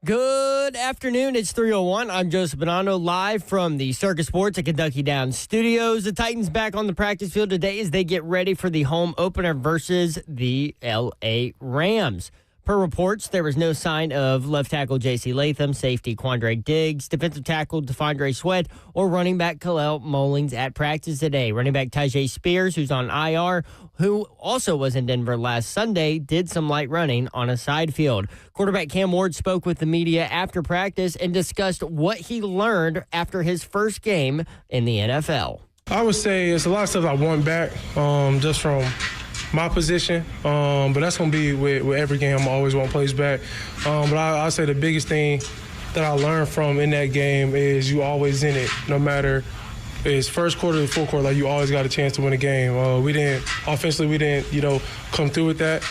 Good afternoon. It's 3:01. I'm Joseph Bonanno, live from the Circus Sports at Kentucky Downs Studios. The Titans back on the practice field today as they get ready for the home opener versus the L.A. Rams. Per reports, there was no sign of left tackle J.C. Latham, safety Quandre Diggs, defensive tackle DeFondre Sweat, or running back Khalil Mullings at practice today. Running back Tyjae Spears, who's on IR, who also was in Denver last Sunday, did some light running on a side field. Quarterback Cam Ward spoke with the media after practice and discussed what he learned after his first game in the NFL. I would say it's a lot of stuff I want back just from my position, but that's going to be with every game. I always want plays back. But I'll say the biggest thing that I learned from in that game is you always in it, no matter it's first quarter to full quarter. Like, you always got a chance to win a game. Offensively, we didn't, come through with that.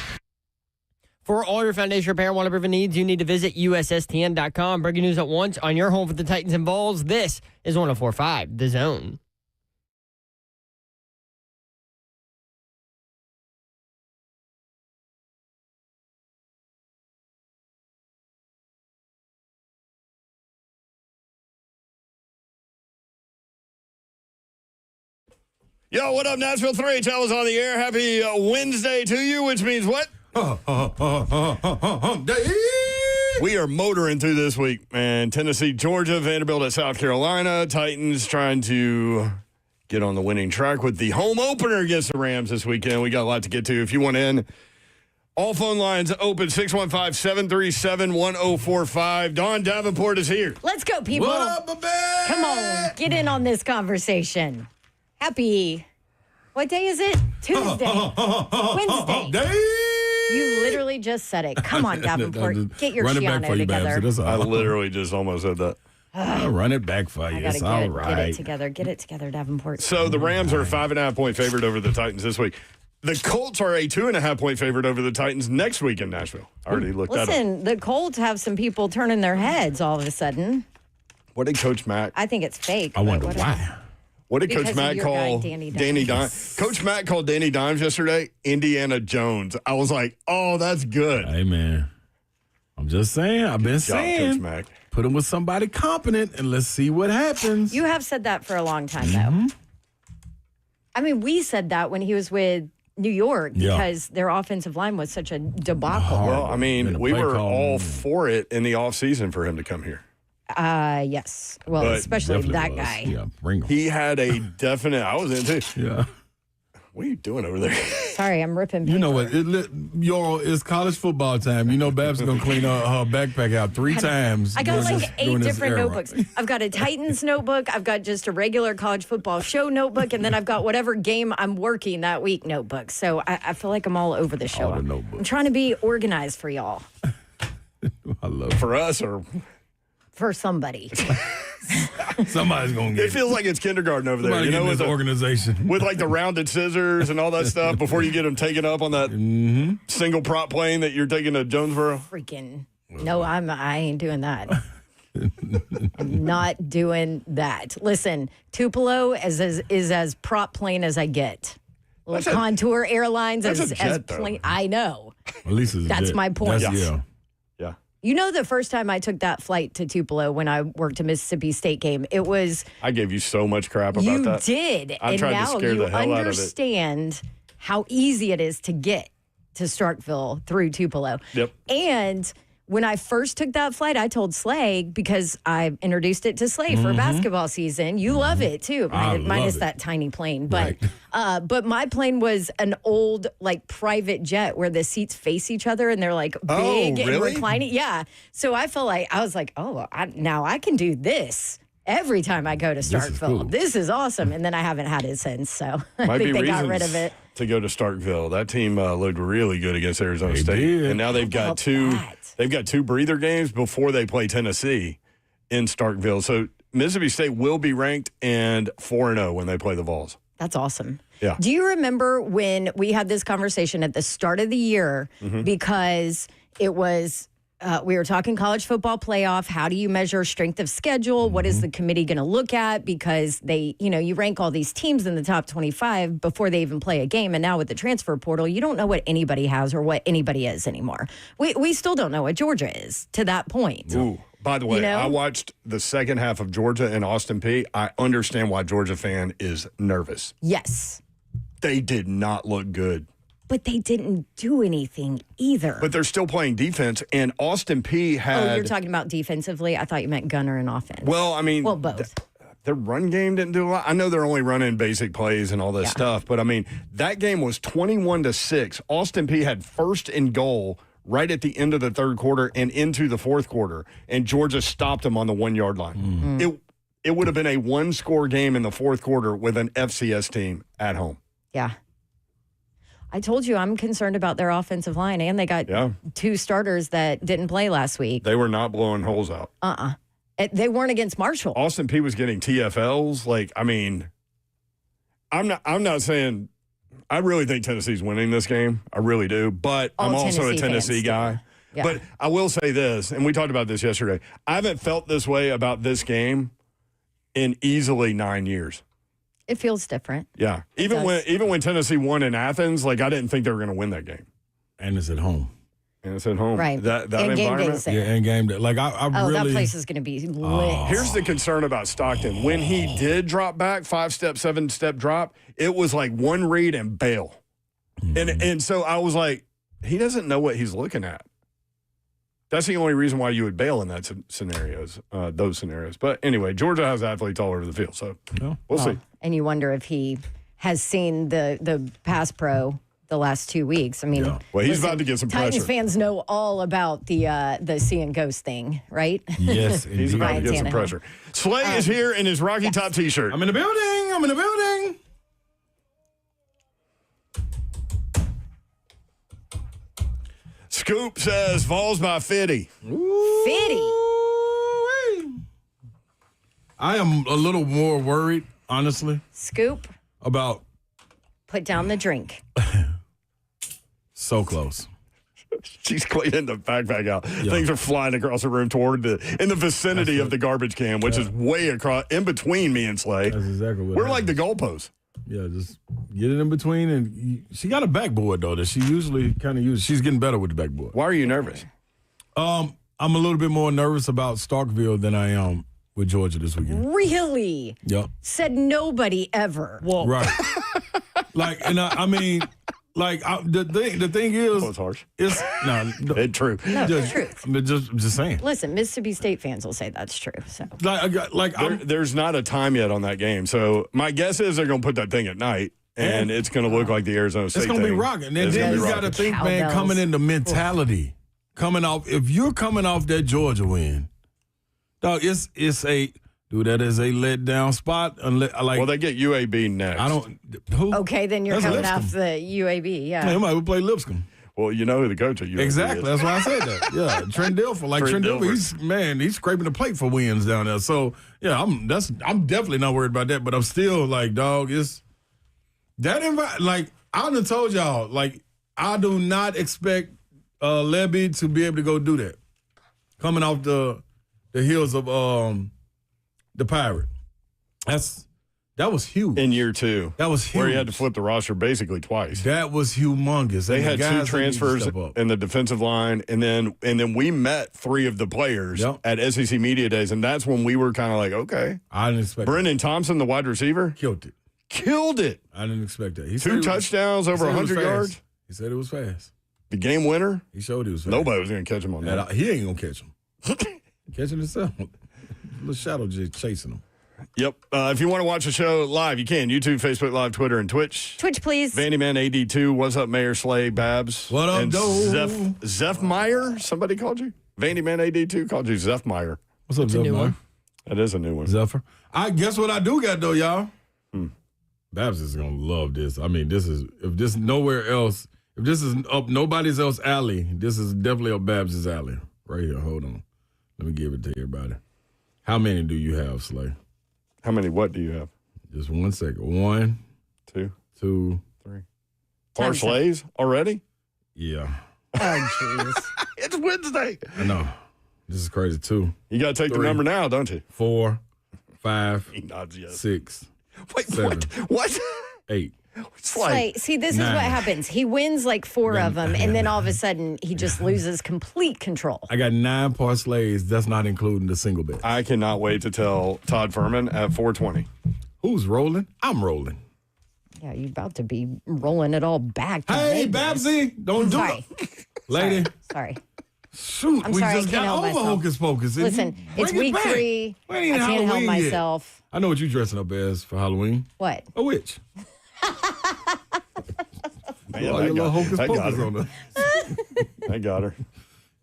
For all your foundation repair and waterproofing needs, you need to visit USSTN.com. Breaking news at once on your home for the Titans and Vols. This is 104.5 The Zone. Yo, what up, Nashville 3HL is on the air. Happy Wednesday to you, which means what? We are motoring through this week, man. Tennessee, Georgia, Vanderbilt at South Carolina. Titans trying to get on the winning track with the home opener against the Rams this weekend. We got a lot to get to. If you want in, all phone lines open, 615-737-1045. Dawn Davenport is here. Let's go, people. What up, baby? Come on, get in on this conversation. Happy, what day is it? Tuesday. Wednesday. You literally just said it. Come on, Davenport. Get your Shiano together. I literally just almost said that. I'll run it back for you. It's all right. Get it together. Get it together, Davenport. So the Rams are a 5.5-point favorite over the Titans this week. The Colts are a 2.5-point favorite over the Titans next week in Nashville. I already looked that up. Listen, the Colts have some people turning their heads all of a sudden. What did Coach Mack? I think it's fake. I wonder why. What did Coach Mack call Danny Dimes? Coach Mack called Danny Dimes yesterday Indiana Jones. I was like, oh, that's good. Hey, man. I'm just saying. I've been saying. Coach Mack. Put him with somebody competent, and let's see what happens. You have said that for a long time, though. I mean, we said that when he was with New York because their offensive line was such a debacle. Well, I mean, we were all for it in the offseason for him to come here. Yes. Well, But especially that guy. Yeah, bring him. He had a definite, I was in too. Yeah. What are you doing over there? Sorry, I'm ripping paper. You know what? It's college football time. You know Babs is going to clean her backpack out 3 times. I got like 8 different era. notebooks. I've got a Titans notebook. I've got just a regular college football show notebook. And then I've got whatever game I'm working that week notebook. So I feel like I'm all over the show. All the notebooks. I'm trying to be organized for y'all. I love it. For us or? For somebody. Somebody's going to get It feels like it's kindergarten over there. Somebody You know, with with the organization. with like the rounded scissors and all that stuff before you get them taken up on that single prop plane that you're taking to Jonesboro. Freaking. No, I ain't doing that. I'm not doing that. Listen, Tupelo is as prop plane as I get. Little Contour Airlines that's as a jet, plane. I know. At least it's That's jet. my point. Yeah. You know, the first time I took that flight to Tupelo when I worked a Mississippi State game, it was. I gave you so much crap about you that. You did. I and tried now to scare you the hell out of it. understand how easy it is to get to Starkville through Tupelo. Yep. And when I first took that flight, I told Slay, because I introduced it to Slay for basketball season. You love it too, minus that tiny plane. But but my plane was an old like private jet where the seats face each other and they're like big and reclining. Yeah. So I felt like I was like, now I can do this every time I go to Starkville. This is awesome. And then I haven't had it since. So I think they got rid of it. To go to Starkville. That team looked really good against Arizona State. And now they've got two breather games before they play Tennessee in Starkville. So Mississippi State will be ranked and 4-0 when they play the Vols. That's awesome. Yeah. Do you remember when we had this conversation at the start of the year because it was we were talking college football playoff. How do you measure strength of schedule? What is the committee going to look at? Because they, you rank all these teams in the top 25 before they even play a game. And now with the transfer portal, you don't know what anybody has or what anybody is anymore. We still don't know what Georgia is to that point. Ooh. By the way, I watched the second half of Georgia and Austin Peay. I understand why Georgia fan is nervous. Yes. They did not look good. But they didn't do anything either. But they're still playing defense, and Austin Peay had... Oh, you're talking about defensively? I thought you meant gunner and offense. Well, I mean... Well, both. Their run game didn't do a lot. I know they're only running basic plays and all this stuff, but, I mean, that game was 21-6. Austin Peay had first and goal right at the end of the third quarter and into the fourth quarter, and Georgia stopped them on the 1 yard line. It would have been a one-score game in the fourth quarter with an FCS team at home. Yeah. I told you I'm concerned about their offensive line, and they got 2 starters that didn't play last week. They were not blowing holes out. They weren't against Marshall. Austin Peay was getting TFLs. I'm not saying I really think Tennessee's winning this game. I really do. But I'm also a Tennessee guy. Yeah. But I will say this, and we talked about this yesterday. I haven't felt this way about this game in easily 9 years. It feels different. Yeah. Even when Tennessee won in Athens, I didn't think they were going to win that game. And it's at home. Right. That and environment. Game and game day. I really... that place is going to be lit. Here's the concern about Stockton. When he did drop back, 5-step, 7-step drop, it was like one read and bail. And so I was like, he doesn't know what he's looking at. That's the only reason why you would bail in those scenarios. But anyway, Georgia has athletes all over the field, so we'll see. And you wonder if he has seen the pass pro the last 2 weeks. I mean, well, he's about to get some Titans pressure. fans know all about the seeing ghost thing, right? Yes, he's about to get some pressure. Slay is here in his Rocky Top T-shirt. I'm in the building. Scoop says Vols by 50. Fitty. I am a little more worried, honestly. Scoop. About. Put down the drink. So close. She's cleaning the backpack out. Yeah. Things are flying across the room in the vicinity of the garbage can, which is way across, in between me and Slay. That's exactly what we're like the goalposts. Yeah, just get it in between. And she got a backboard, though, that she usually kind of uses. She's getting better with the backboard. Why are you nervous? I'm a little bit more nervous about Starkville than I am with Georgia this weekend. Really? Yep. Said nobody ever. Well, right. The thing is, it's harsh. It's it's true. No, it's true. Just saying. Listen, Mississippi State fans will say that's true. So there's not a time yet on that game. So my guess is they're going to put that thing at night, and it's going to look like the Arizona State. It's going to be rocking. And then you got to think, man, coming into mentality, coming off. If you're coming off that Georgia win, dog, it's a. Dude, that is a letdown spot. Well, they get UAB next. Who? Okay, then you're coming off the UAB, yeah. Man, might play Lipscomb. Well, you know who the coach at UAB exactly. is. That's why I said that. Yeah, Trent Dilfer. Trent Dilfer, he's scraping the plate for wins down there. So, yeah, I'm definitely not worried about that. But I'm still dog, it's that I done told y'all, I do not expect Levy to be able to go do that. Coming off the heels of the Pirate. That was huge. In year 2. That was huge. Where he had to flip the roster basically twice. That was humongous. They had 2 transfers in the defensive line, and then we met 3 of the players at SEC Media Days, and that's when we were kind of like, okay. I didn't expect Brendan Thompson, the wide receiver. Killed it. I didn't expect that. 2 touchdowns, over 100 yards. He said it was fast. The game winner. He showed he was fast. Nobody was going to catch him on that. He ain't going to catch him. Catching himself. Little shadow just chasing him. Yep. If you want to watch the show live, you can. YouTube, Facebook Live, Twitter, and Twitch. Twitch, please. Vandyman AD2. What's up, Mayor Slay, Babs? What up, Zeph Meyer? Somebody called you? Vandyman AD2 called you Zeph Meyer. What's up, Zeph Meyer? That is a new one. Zephyr. I guess what I do got, though, y'all? Babs is going to love this. I mean, if this is up nobody's else alley, this is definitely up Babs' alley. Right here. Hold on. Let me give it to everybody. How many do you have, Slay? How many what do you have? Just 1 second. 1, 2, 2, 3. 4 slays already? Yeah. Oh, jeez. It's Wednesday. I know. This is crazy, too. You got to take the number now, don't you? 4, 5, He nods yes. 6, Wait, 7, what? 8. Slay. See, this is 9. what happens. He wins like 4 of them, and then all of a sudden he just loses complete control. I got 9 parlays. That's not including the single bet. I cannot wait to tell Todd Furman at 420. Who's rolling? I'm rolling. Yeah, you're about to be rolling it all back. to Hey, Vegas. Babsy, don't do Sorry. it. Lady. Sorry. Shoot, I'm we sorry, I just can't got help over myself. Hocus Pocus. Listen, it's Bring it week back. 3. We I ain't can't help Halloween yet. myself. I know what you dressing up as for Halloween. What? A witch. Man, All your little Hocus I got Pocus her. on her. I got her.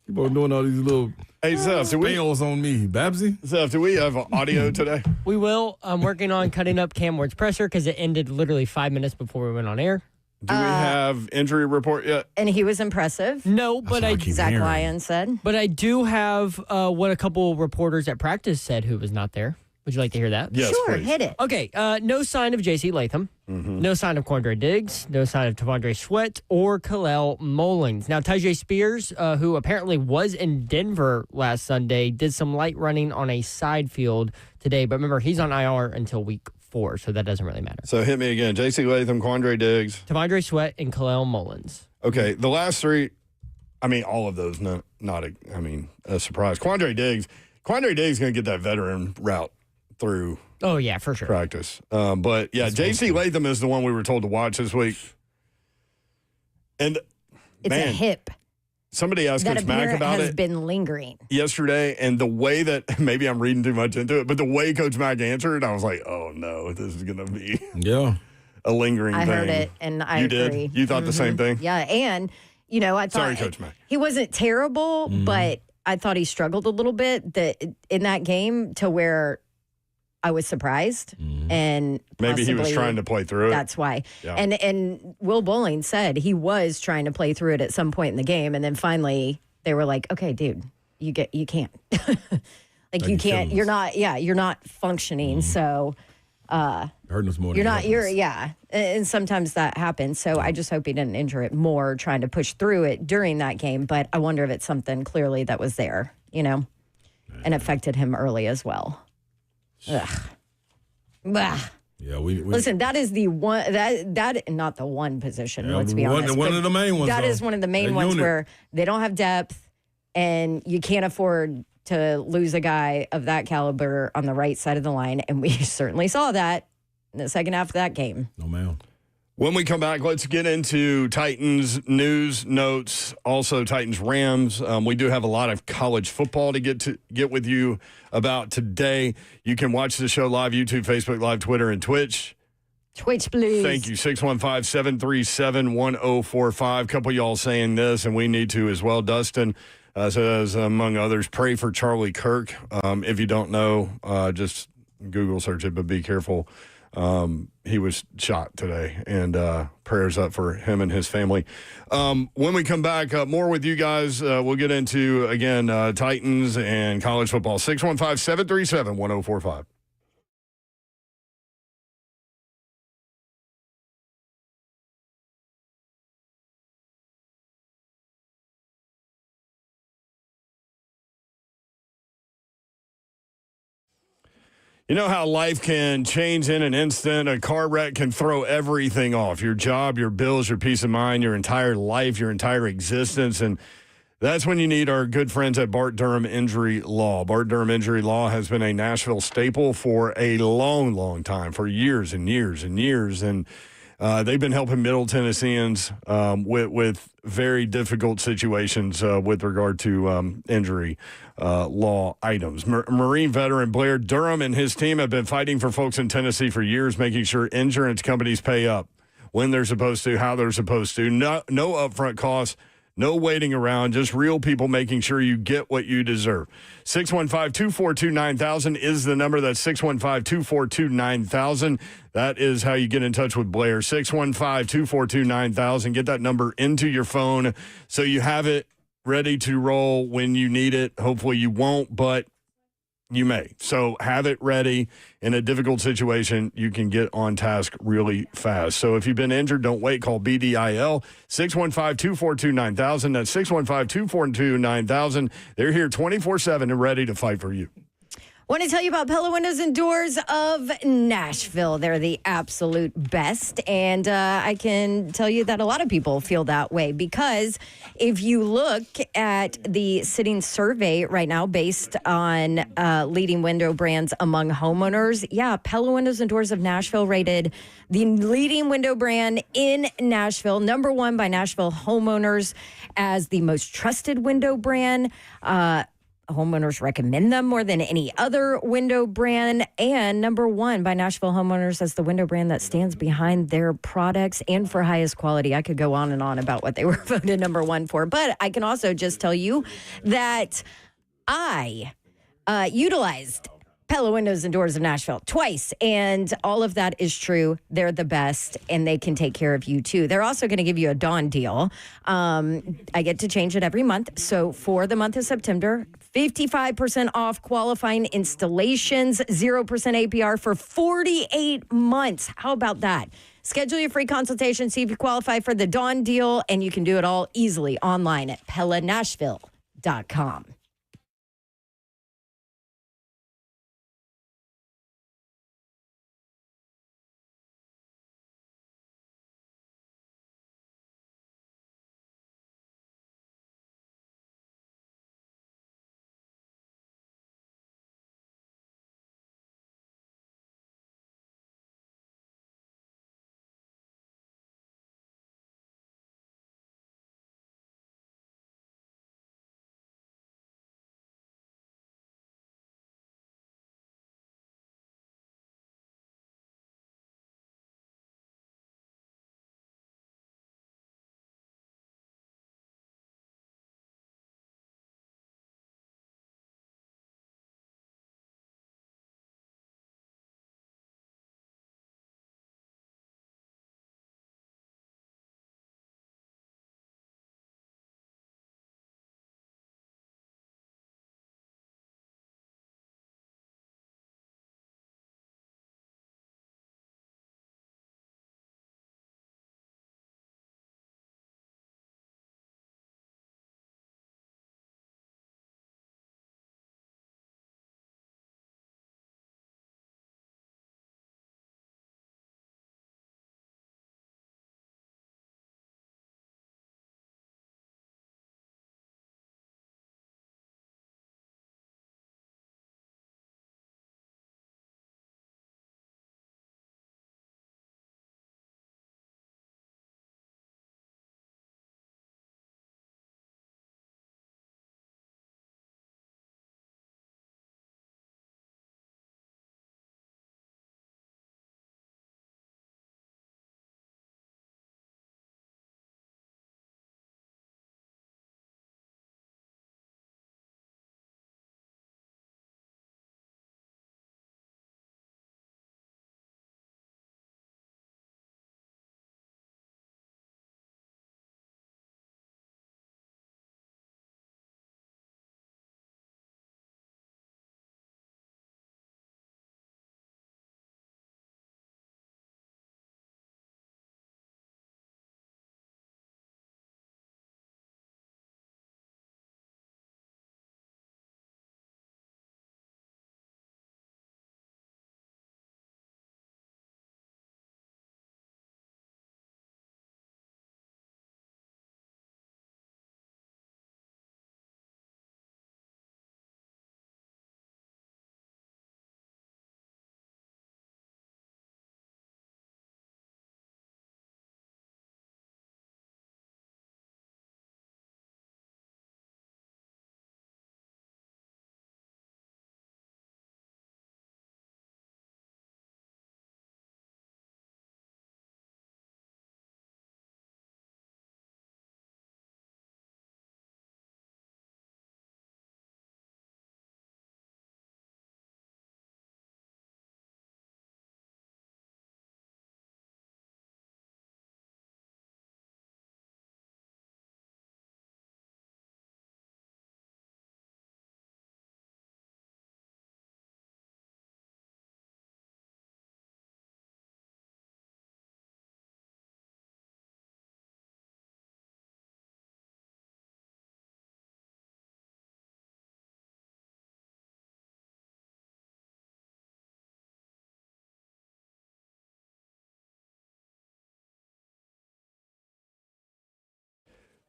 You both doing all these little Hey, Zeph, spells on me. Babsy? do we have audio today? We will. I'm working on cutting up Cam Ward's presser because it ended literally 5 minutes before we went on air. Do we have injury report yet? And he was impressive. No, but what I keep Zach hearing. Lyon said. But I do have what a couple reporters at practice said who was not there. Would you like to hear that? Yes, Sure, please. hit it. Okay, no sign of J.C. Latham. No sign of Quandre Diggs. No sign of Tavondre Sweat or Kalel Mullings. Now, Tyjae Spears, who apparently was in Denver last Sunday, did some light running on a side field today. But remember, he's on IR until week 4, so that doesn't really matter. So hit me again. J.C. Latham, Quandre Diggs. Tavondre Sweat and Kalel Mullins. Okay, the last 3, I mean, all of those, not a surprise. Quandre Diggs going to get that veteran route through Oh, yeah, for sure. practice. But, yeah, J.C. Latham is the one we were told to watch this week. And, It's man, a hip somebody asked that Coach Mack apparently about has it been lingering. yesterday, and the way that, maybe I'm reading too much into it, but the way Coach Mack answered, I was like, oh, no, this is going to be Yeah. a lingering I thing. heard it, and I You agree. did? You thought the same thing? Yeah, and, you know, I thought Sorry, Coach Mack. he wasn't terrible, but I thought he struggled a little bit in that game to where I was surprised, and Maybe he was possibly trying to play through it. That's why. Yeah. And Will Bowling said he was trying to play through it at some point in the game, and then finally they were like, "Okay, dude, you can't, like you can't. You're not functioning. So Hurting us more. you're than not. it You're happens. and sometimes that happens. So I just hope he didn't injure it more trying to push through it during that game. But I wonder if it's something clearly that was there, and affected him early as well. Ugh. Bah. Yeah, we Listen, that is the one that not the one position. Yeah, let's be honest. one but of the main ones. That though. is one of the main That ones unit. where they don't have depth, and you can't afford to lose a guy of that caliber on the right side of the line. And we certainly saw that in the second half of that game. No, man. When we come back, let's get into Titans news, notes, also Titans Rams. We do have a lot of college football to get with you about today. You can watch the show live, YouTube, Facebook Live, Twitter, and Twitch. Twitch, please. Thank you. 615-737-1045. Couple of y'all saying this, and we need to as well. Dustin says, among others, pray for Charlie Kirk. If you don't know, just Google search it, but be careful. He was shot today, and prayers up for him and his family. When we come back, more with you guys. We'll get into, again, Titans and college football. 615-737-1045. You know how life can change in an instant? A car wreck can throw everything off. Your job, your bills, your peace of mind, your entire life, your entire existence. And that's when you need our good friends at Bart Durham Injury Law. Bart Durham Injury Law has been a Nashville staple for a long, long time, for years and years and years. And they've been helping Middle Tennesseans with very difficult situations with regard to injury law items. Marine veteran Blair Durham and his team have been fighting for folks in Tennessee for years, making sure insurance companies pay up when they're supposed to, how they're supposed to. No upfront costs. No waiting around, just real people making sure you get what you deserve. 615-242-9000 is the number. That's 615-242-9000. That is how you get in touch with Blair. 615-242-9000. Get that number into your phone so you have it ready to roll when you need it. Hopefully you won't, but You may. So have it ready. In a difficult situation, you can get on task really fast. So if you've been injured, don't wait. Call BDIL 615-242-9000. That's 615-242-9000. They're here 24/7 and ready to fight for you. Want to tell you about Pella Windows and Doors of Nashville. They're the absolute best. And I can tell you that a lot of people feel that way because if you look at the sitting survey right now based on leading window brands among homeowners, Pella Windows and Doors of Nashville rated the leading window brand in Nashville, number 1 by Nashville homeowners as the most trusted window brand. Homeowners recommend them more than any other window brand, and number 1 by Nashville homeowners as the window brand that stands behind their products and for highest quality. I could go on and on about what they were voted number 1 for, but I can also just tell you that I utilized Pella Windows and Doors of Nashville twice, and all of that is true. They're the best, and they can take care of you, too. They're also going to give you a Dawn deal. I get to change it every month. So for the month of September, 55% off qualifying installations, 0% APR for 48 months. How about that? Schedule your free consultation, see if you qualify for the Dawn deal, and you can do it all easily online at PellaNashville.com.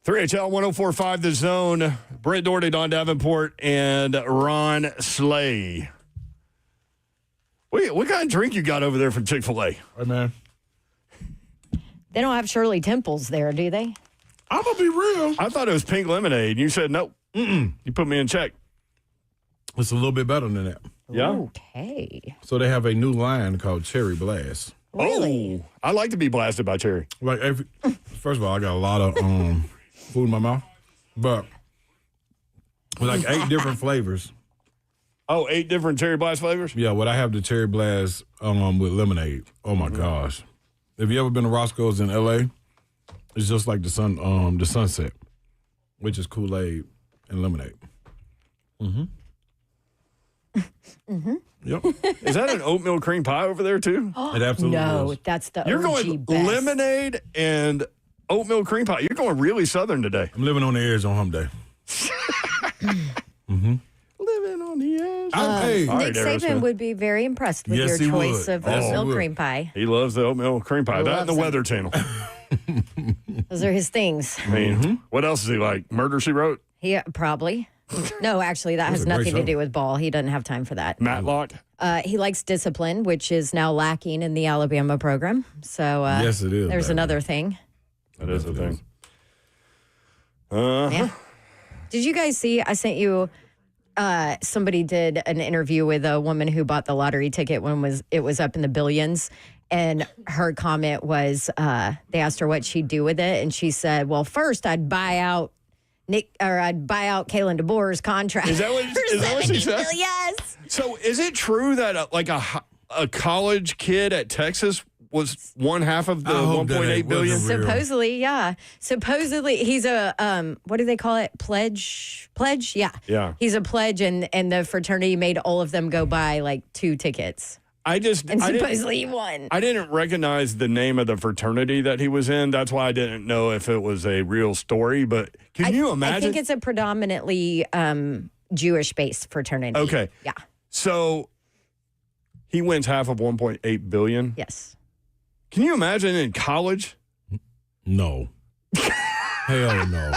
3HL 104.5 The Zone. Brent Doherty, Don Davenport, and Ron Slay. What kind of drink you got over there from Chick-fil-A? Hey, man. They don't have Shirley Temples there, do they? I'm going to be real. I thought it was pink lemonade. You said no. You put me in check. It's a little bit better than that. Yeah. Okay. So they have a new line called Cherry Blast. Really? Oh, I like to be blasted by cherry. Like, first of all, I got a lot of food in my mouth, but with like 8 different flavors. Oh, 8 different cherry blast flavors? Yeah, what I have the Cherry Blast with lemonade. Oh my gosh! Have you ever been to Roscoe's in L.A.? It's just like the sunset, which is Kool-Aid and lemonade. Yep. Is that an oatmeal cream pie over there, too? It absolutely No, is. that's the You're OG going best. lemonade and oatmeal cream pie. You're going really southern today. I'm living on the edge on hump day. Living on the edge. Hey, All right, Nick Aerosmith. Saban would be very impressed with Yes, your he choice would. of Yes, he oatmeal would. cream pie. He loves the oatmeal cream pie. That and the Loves Weather it. Channel. Those are his things. I mean, what else is he like? Murder, She Wrote? Yeah, probably. No, actually, that has a great nothing to show. do with ball. He doesn't have time for that. Matlock? He likes discipline, which is now lacking in the Alabama program. So Yes, it is, There's baby. another thing. That is the thing. Yeah. Did you guys see? I sent you. Somebody did an interview with a woman who bought the lottery ticket when it was up in the billions, and her comment was they asked her what she'd do with it, and she said, "Well, first I'd buy out Kalen DeBoer's contract." Is that what she said? Yes. So is it true that a college kid at Texas was one half of the I hope that 1.8 it billion? wasn't real. Supposedly, yeah. Supposedly, he's a what do they call it? Pledge? Yeah. Yeah. He's a pledge, and the fraternity made all of them go buy like 2 tickets, And and supposedly he won. I didn't recognize the name of the fraternity that he was in. That's why I didn't know if it was a real story. But can you imagine? I think it's a predominantly Jewish-based fraternity. Okay. Yeah. So he wins half of 1.8 billion. Yes. Can you imagine in college? No. Hell no.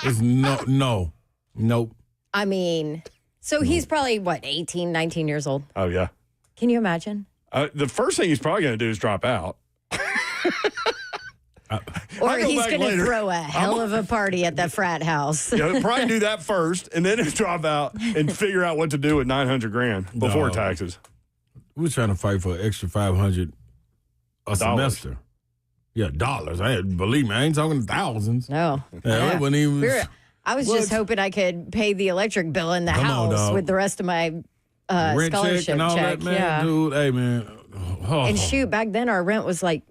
It's nope. I mean, so he's probably, 18, 19 years old. Oh, yeah. Can you imagine? The first thing he's probably going to do is drop out. Or I'll go he's back going to later. throw a hell of a party at the frat house. Yeah, he'll probably do that first and then he'll drop out and figure out what to do with $900,000 before No. taxes. We're trying to fight for an extra $500 a Dollars. semester. Yeah, dollars. Believe me, I ain't talking thousands. No. Yeah, it wasn't even. I was just hoping I could pay the electric bill in the Come on, house dog. with the rest of my rent scholarship check and all that, man. Yeah. Dude, hey, man. Oh, And shoot, back then our rent was like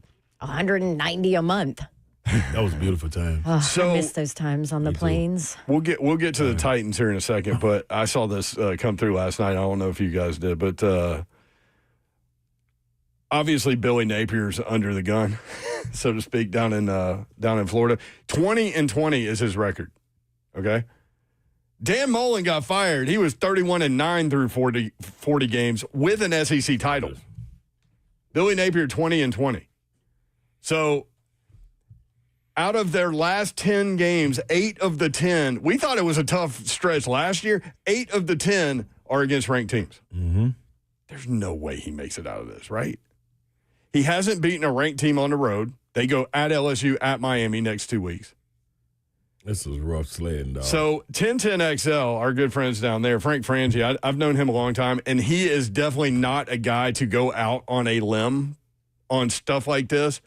$190 a month. that was a beautiful time. Oh, So- I miss those times on the plains. We'll get to the Titans here in a second, but I saw this come through last night. I don't know if you guys did, but obviously Billy Napier's under the gun, so to speak, down in Florida. 20-20 is his record. Okay. Dan Mullen got fired. He was 31-9 through 40 games with an SEC title. Billy Napier 20-20. So out of their last 10 games, 8 of the 10, we thought it was a tough stretch last year. 8 of the 10 are against ranked teams. Mm-hmm. There's no way he makes it out of this, right? He hasn't beaten a ranked team on the road. They go at LSU, at Miami next 2 weeks. This was rough sledding, dog. So 1010XL, our good friends down there, Frank Frangie, I've known him a long time, and he is definitely not a guy to go out on a limb on stuff like this.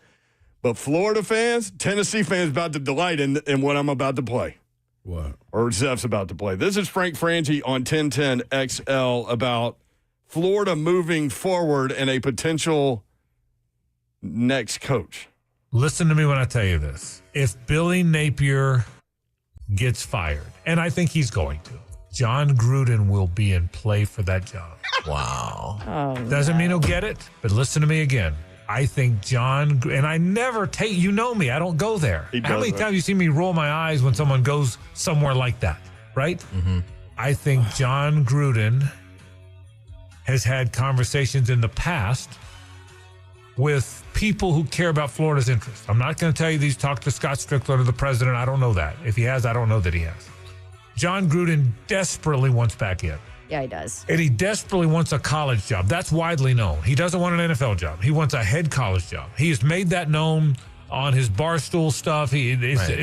But Florida fans, Tennessee fans about to delight in what I'm about to play. What? Or Zeph's about to play. This is Frank Frangie on 1010XL about Florida moving forward and a potential next coach. Listen to me when I tell you this. If Billy Napier gets fired, and I think he's going to, John Gruden will be in play for that job. Wow. Doesn't mean he'll get it, but listen to me again. I think and I never take, you know me, I don't go there. He How does, many right? times you see me roll my eyes when someone goes somewhere like that, right? Mm-hmm. I think John Gruden has had conversations in the past with people who care about Florida's interest. I'm not going to tell you that he's talked to Scott Strickler or the president. I don't know that. If he has, I don't know that he has. John Gruden desperately wants back in. Yeah, he does. And he desperately wants a college job. That's widely known. He doesn't want an NFL job. He wants a head college job. He has made that known on his Barstool stuff.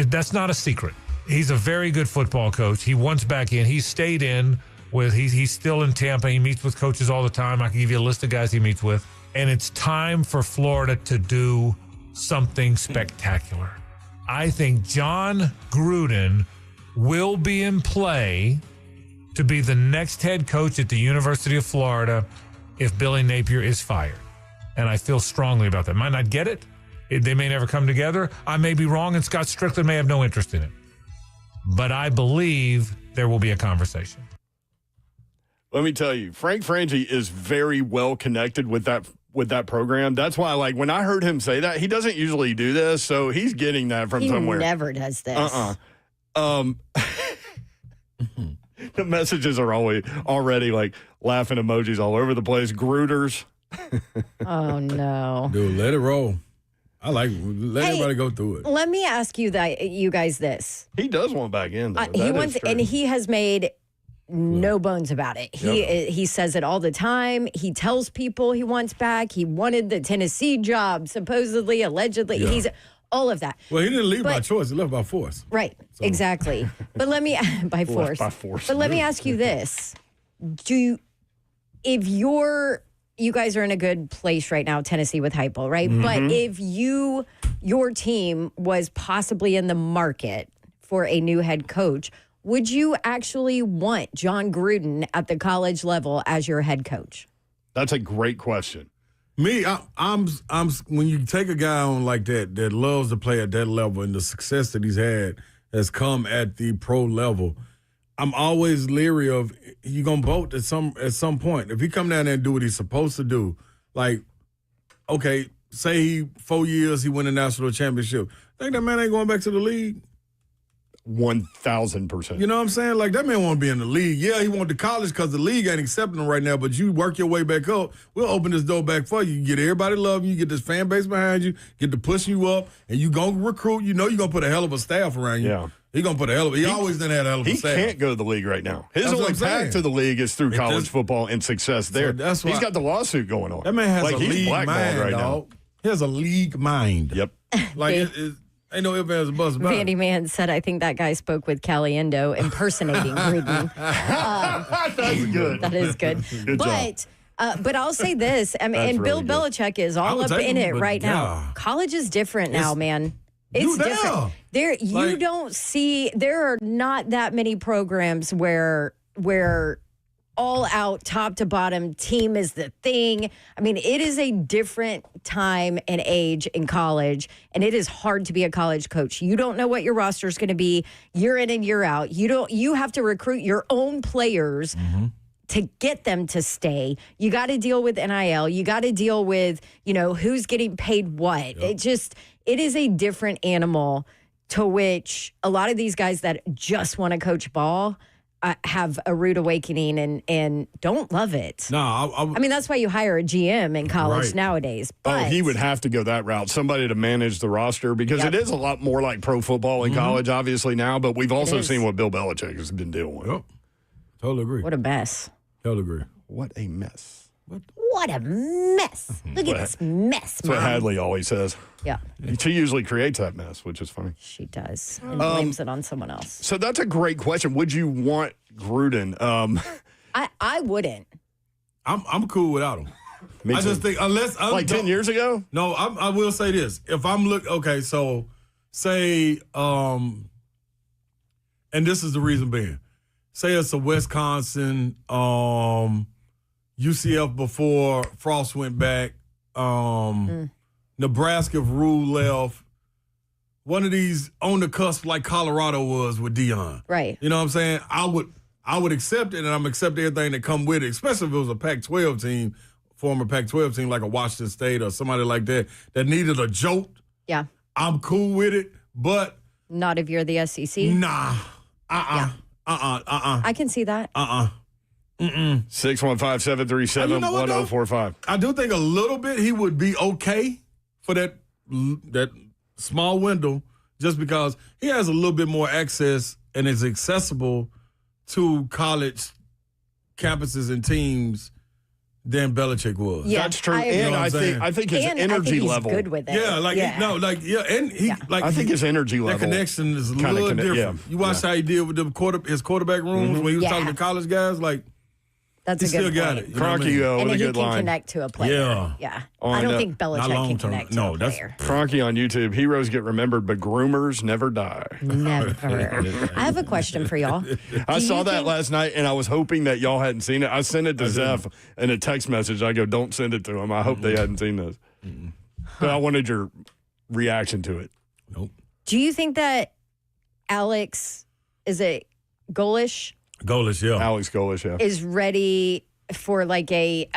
That's not a secret. He's a very good football coach. He wants back in. He stayed in with, he's still in Tampa. He meets with coaches all the time. I can give you a list of guys he meets with. And it's time for Florida to do something spectacular. I think John Gruden will be in play to be the next head coach at the University of Florida if Billy Napier is fired. And I feel strongly about that. Might not get it. They may never come together. I may be wrong, and Scott Strickland may have no interest in it. But I believe there will be a conversation. Let me tell you, Frank Frangie is very well connected with that program. That's why, like, when I heard him say that, he doesn't usually do this, so he's getting that from somewhere. He never does this. The messages are already like laughing emojis all over the place. Grooters. Oh, no. Dude, let it roll. Let everybody go through it. Let me ask you guys this. He does want back in, though. He wants, and he has made no bones about it. He says it all the time. He tells people he wants back. He wanted the Tennessee job, supposedly, allegedly. Yeah. He's all of that. Well, he didn't leave by choice. He left by force. Right. So. Exactly. But let me by force. But let me ask you this: if you guys are in a good place right now, Tennessee with Heupel, right? Mm-hmm. But if your team was possibly in the market for a new head coach, would you actually want John Gruden at the college level as your head coach? That's a great question. Me, I'm when you take a guy on like that loves to play at that level, and the success that he's had has come at the pro level, I'm always leery of you gonna vote at some point. If he come down there and do what he's supposed to do, like, okay, say 4 years he win a national championship, think that man ain't going back to the league? 1,000%. You know what I'm saying? Like, that man want to be in the league. Yeah, he want to college because the league ain't accepting him right now, but you work your way back up, we'll open this door back for you. You get everybody loving you, get this fan base behind you, get to pushing you up, and you going to recruit. You know you're going to put a hell of a staff around you. Yeah. He going to put he always done had a hell of a staff. He can't go to the league right now. His only path to the league is through college football and success there. So that's why he's got the lawsuit going on. That man has a league mind right dog. Now. He has a league mind. Yep. Like, ain't no ifs, ands, or buts about it. Vandy Man said, I think that guy spoke with Callahan impersonating Gruden. That's good. That is good. But I'll say this, I mean, and Bill Belichick is all up in it right now. College is different now, man. It's different. You don't see, there are not that many programs where all out, top to bottom, team is the thing. I mean, it is a different time and age in college, and it is hard to be a college coach. You don't know what your roster is going to be year in and year out. You have to recruit your own players to get them to stay. You got to deal with NIL. You got to deal with, who's getting paid what. Yep. It is a different animal, to which a lot of these guys that just want to coach ball have a rude awakening and don't love it. No, I mean, that's why you hire a GM in college nowadays. But he would have to go that route, somebody to manage the roster, because it is a lot more like pro football in college, obviously, now, but we've also seen what Bill Belichick has been dealing with. Yep. Totally agree. What a mess. Totally agree. What a mess. What a mess. Look at this mess, That's what Hadley always says. Yeah. She usually creates that mess, which is funny. She does. And blames it on someone else. So that's a great question. Would you want Gruden? I wouldn't. I'm cool without him. I just think, unless I'm like 10 years ago? No, I will say this. If I'm okay, so say, and this is the reason being, say it's a Wisconsin, UCF before Frost went back, Nebraska if Rule left, one of these on the cusp like Colorado was with Dion. Right. You know what I'm saying? I would accept it, and I'm accept everything that come with it, especially if it was a Pac-12 team, former Pac-12 team like a Washington State or somebody like that needed a jolt. Yeah. I'm cool with it, but not if you're the SEC. Nah. I can see that. Mm-mm. 615-737-1045. I do think a little bit he would be okay for that small window just because he has a little bit more access and is accessible to college campuses and teams than Belichick was. Yeah, That's true. I I think his and energy I think he's level. good with it. Yeah, and he like I think his energy level. that connection is a little different. You watch how he did with his quarterback rooms when he was talking to college guys. Like That's he a good still got point. it. You know what I Kroenke mean? with And a he good can line. connect to a player. Yeah. I don't think not Belichick long can term. connect to No, a that's- player. Kroenke on YouTube. Heroes get remembered, but groomers never die. Never. I have a question for y'all. I saw that last night, and I was hoping that y'all hadn't seen it. I sent it to Zeph in a text message. I go, don't send it to him. I hope they hadn't seen this. But I wanted your reaction to it. Nope. Do you think that Alex, is it Golish, Goalish, yeah. Alex Golish, yeah. is ready for like a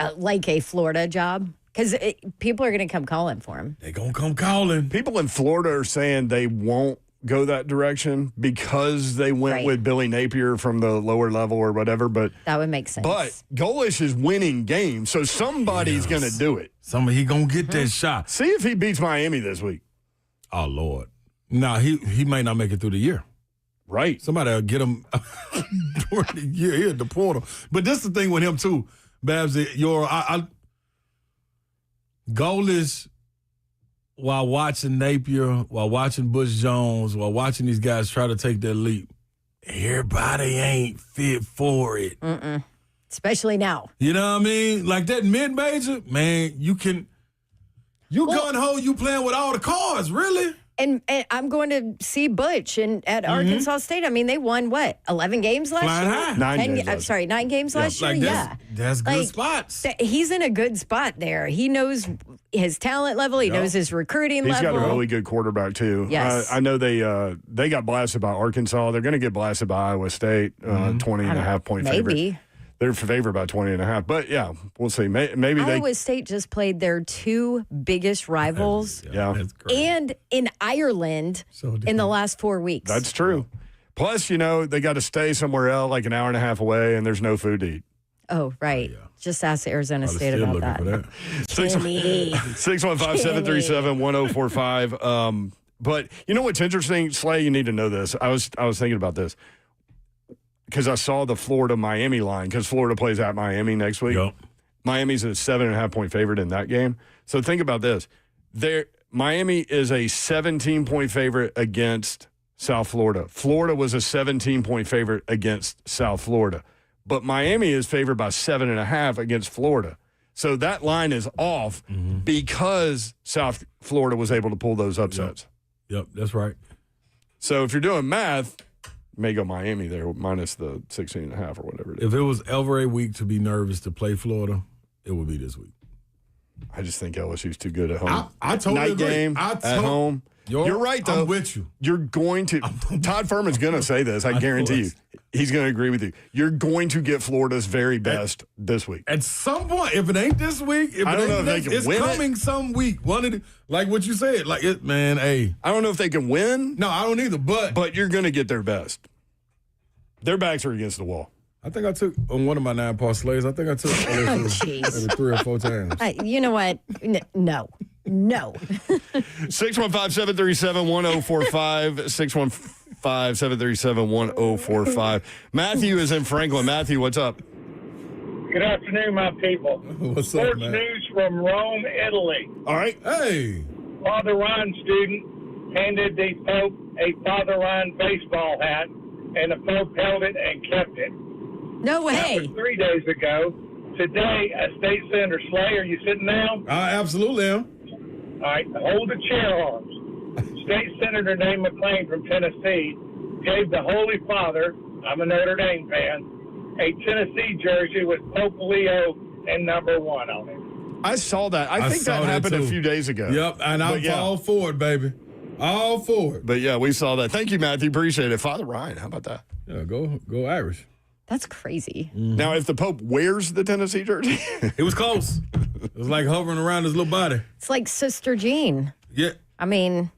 Florida job? Because people are going to come calling for him. They gonna come calling. People in Florida are saying they won't go that direction because they went with Billy Napier from the lower level or whatever. But that would make sense. But Golish is winning games, so somebody's going to do it. He gonna get that shot. See if he beats Miami this week. Oh Lord. No, he might not make it through the year. Right. Somebody will get him during the year here at the portal. But this is the thing with him too, Babs. Golish, while watching Napier, while watching Bush Jones, while watching these guys try to take that leap, everybody ain't fit for it. Especially now. You know what I mean? Like that mid-major, man, you gun-ho, you playing with all the cards, really? And I'm going to see Butch at Arkansas State. I mean, they won, 11 games last Flying year? high. 9 games last year? Like that's good spots. He's in a good spot there. He knows his talent level. He knows his recruiting He's level. got a really good quarterback, too. Yes. I know they got blasted by Arkansas. They're going to get blasted by Iowa State, 20.5-point favorite. Maybe. They're favored by 20.5. But, yeah, we'll see. Maybe Iowa State just played their two biggest rivals That's great. and in Ireland in the last 4 weeks. That's true. Plus, they got to stay somewhere else, like an hour and a half away, and there's no food to eat. Oh, right. Just ask Arizona State still about looking that. for that. 615-737-1045. But you know what's interesting, Slay? You need to know this. I was thinking about this because I saw the Florida-Miami line because Florida plays at Miami next week. Yep. Miami's a 7.5-point favorite in that game. So think about this. Miami is a 17-point favorite against South Florida. Florida was a 17-point favorite against South Florida. But Miami is favored by 7.5 against Florida. So that line is off because South Florida was able to pull those upsets. Yep, that's right. So if you're doing math, you may go Miami there minus the 16.5 or whatever it is. If it was ever a week to be nervous to play Florida, it would be this week. I just think LSU's too good at home. I totally Night agree. game at home. You're right, though. I'm with you. You're going to – Todd Furman's going to say this. I guarantee you. He's going to agree with you. You're going to get Florida's very best this week. At some point, if it ain't this week, I don't know if they can it's win coming some week. Like what you said. Like it, man, hey. I don't know if they can win. No, I don't either, But you're going to get their best. Their backs are against the wall. I think I took on one of my 9-part slays. I think I took maybe 3 or 4 times. You know what? No. 615-737-1045. 615-737-1045. Matthew is in Franklin. Matthew, what's up? Good afternoon, my people. What's up, Sports man? news from Rome, Italy. All right. Hey. Father Ryan student handed the Pope a Father Ryan baseball hat, and the Pope held it and kept it. No That way. was 3 days ago. Today, State Senator Slay, are you sitting down? I absolutely am. All right, hold the chair arms. State Senator Nate McClain from Tennessee gave the Holy Father, I'm a Notre Dame fan, a Tennessee jersey with Pope Leo and number 1 on it. I saw that. I think saw that happened too. a few days ago. Yep, and I'm all for it, baby. All for it. But, yeah, we saw that. Thank you, Matthew. Appreciate it. Father Ryan, how about that? Yeah, go Irish. That's crazy. Now, if the Pope wears the Tennessee jersey, It was close. It was like hovering around his little body. It's like Sister Jean. Yeah. I mean,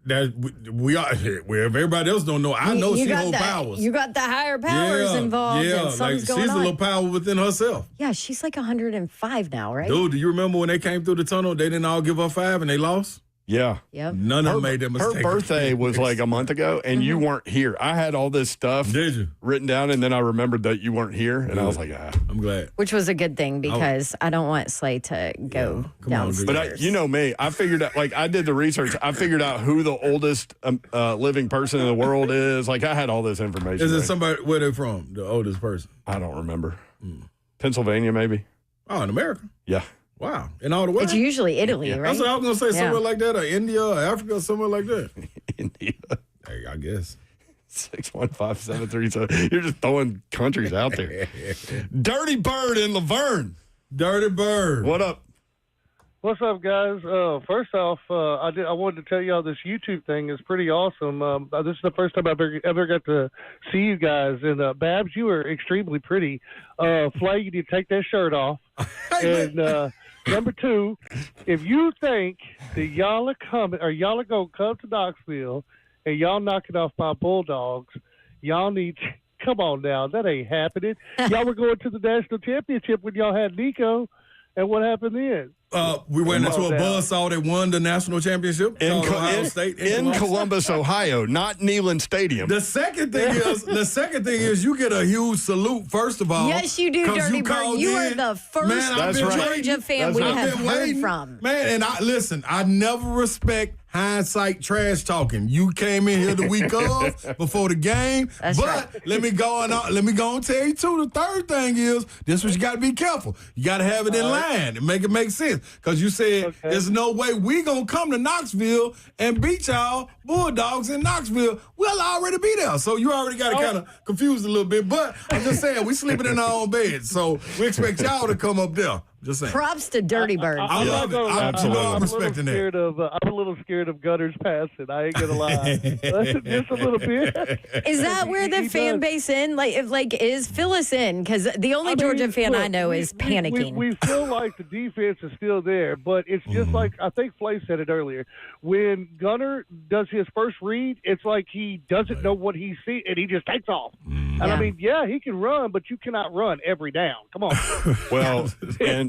that we are where everybody else don't know. I know she holds powers. You got the higher powers involved. Yeah, and something's going she's on. a little power within herself. Yeah, she's like 105 now, right? Dude, do you remember when they came through the tunnel? They didn't all give her 5 and they lost. Yeah. Yep. None of them made that mistake. Her birthday was like a month ago, and you weren't here. I had all this stuff written down, and then I remembered that you weren't here, and I was like, I'm glad. Which was a good thing because I don't want Slay to go downstairs. But you know me, I figured out, like I did the research. I figured out who the oldest living person in the world is. Like I had all this information. Is it somebody, where they're from, the oldest person? I don't remember. Pennsylvania, maybe. Oh, in America? Yeah. Wow. In all the way? It's usually Italy, right? That's what I was going to say, somewhere like that, or India, or Africa, or somewhere like that. India. Hey, I guess. 615-737. You're just throwing countries out there. Dirty Bird in Laverne. Dirty Bird. What up? What's up, guys? First off, I wanted to tell y'all this YouTube thing is pretty awesome. This is the first time I've ever got to see you guys. And Babs, you are extremely pretty. Flay, you need to take that shirt off. And number two, if you think that y'all are coming or y'all are gonna come to Knoxville and y'all knocking off my Bulldogs, y'all need to, come on now, that ain't happening. Y'all were going to the national championship when y'all had Nico, and what happened then? We went into a buzzsaw that won the national championship In Ohio State in Columbus, Ohio, not Neyland Stadium. The second thing is you get a huge salute. First of all, yes, you do, Dirty Bird. You are the first Georgia fan we have heard from. Man, and I never respect hindsight trash talking. You came in here the week of before the game. Let me go and tell you too. The third thing is this: what you got to be careful. You got to have it in line and make it make sense. Because you said there's no way we gonna come to Knoxville and beat y'all Bulldogs in Knoxville. We'll already be there. So you already got it kind of confused a little bit. But I'm just saying, we sleeping in our own beds. So we expect y'all to come up there. Just saying. Props to Dirty Bird. I love it. I'm respecting that. I'm a little scared of Gunner's passing. I ain't gonna lie, just a little bit. Is that where the fan base is? Fill us in, because the only Georgia fan I know is panicking. We feel like the defense is still there, but it's just like I think Flay said it earlier. When Gunner does his first read, it's like he doesn't know what he sees, and he just takes off. And I mean, he can run, but you cannot run every down. Come on. Well,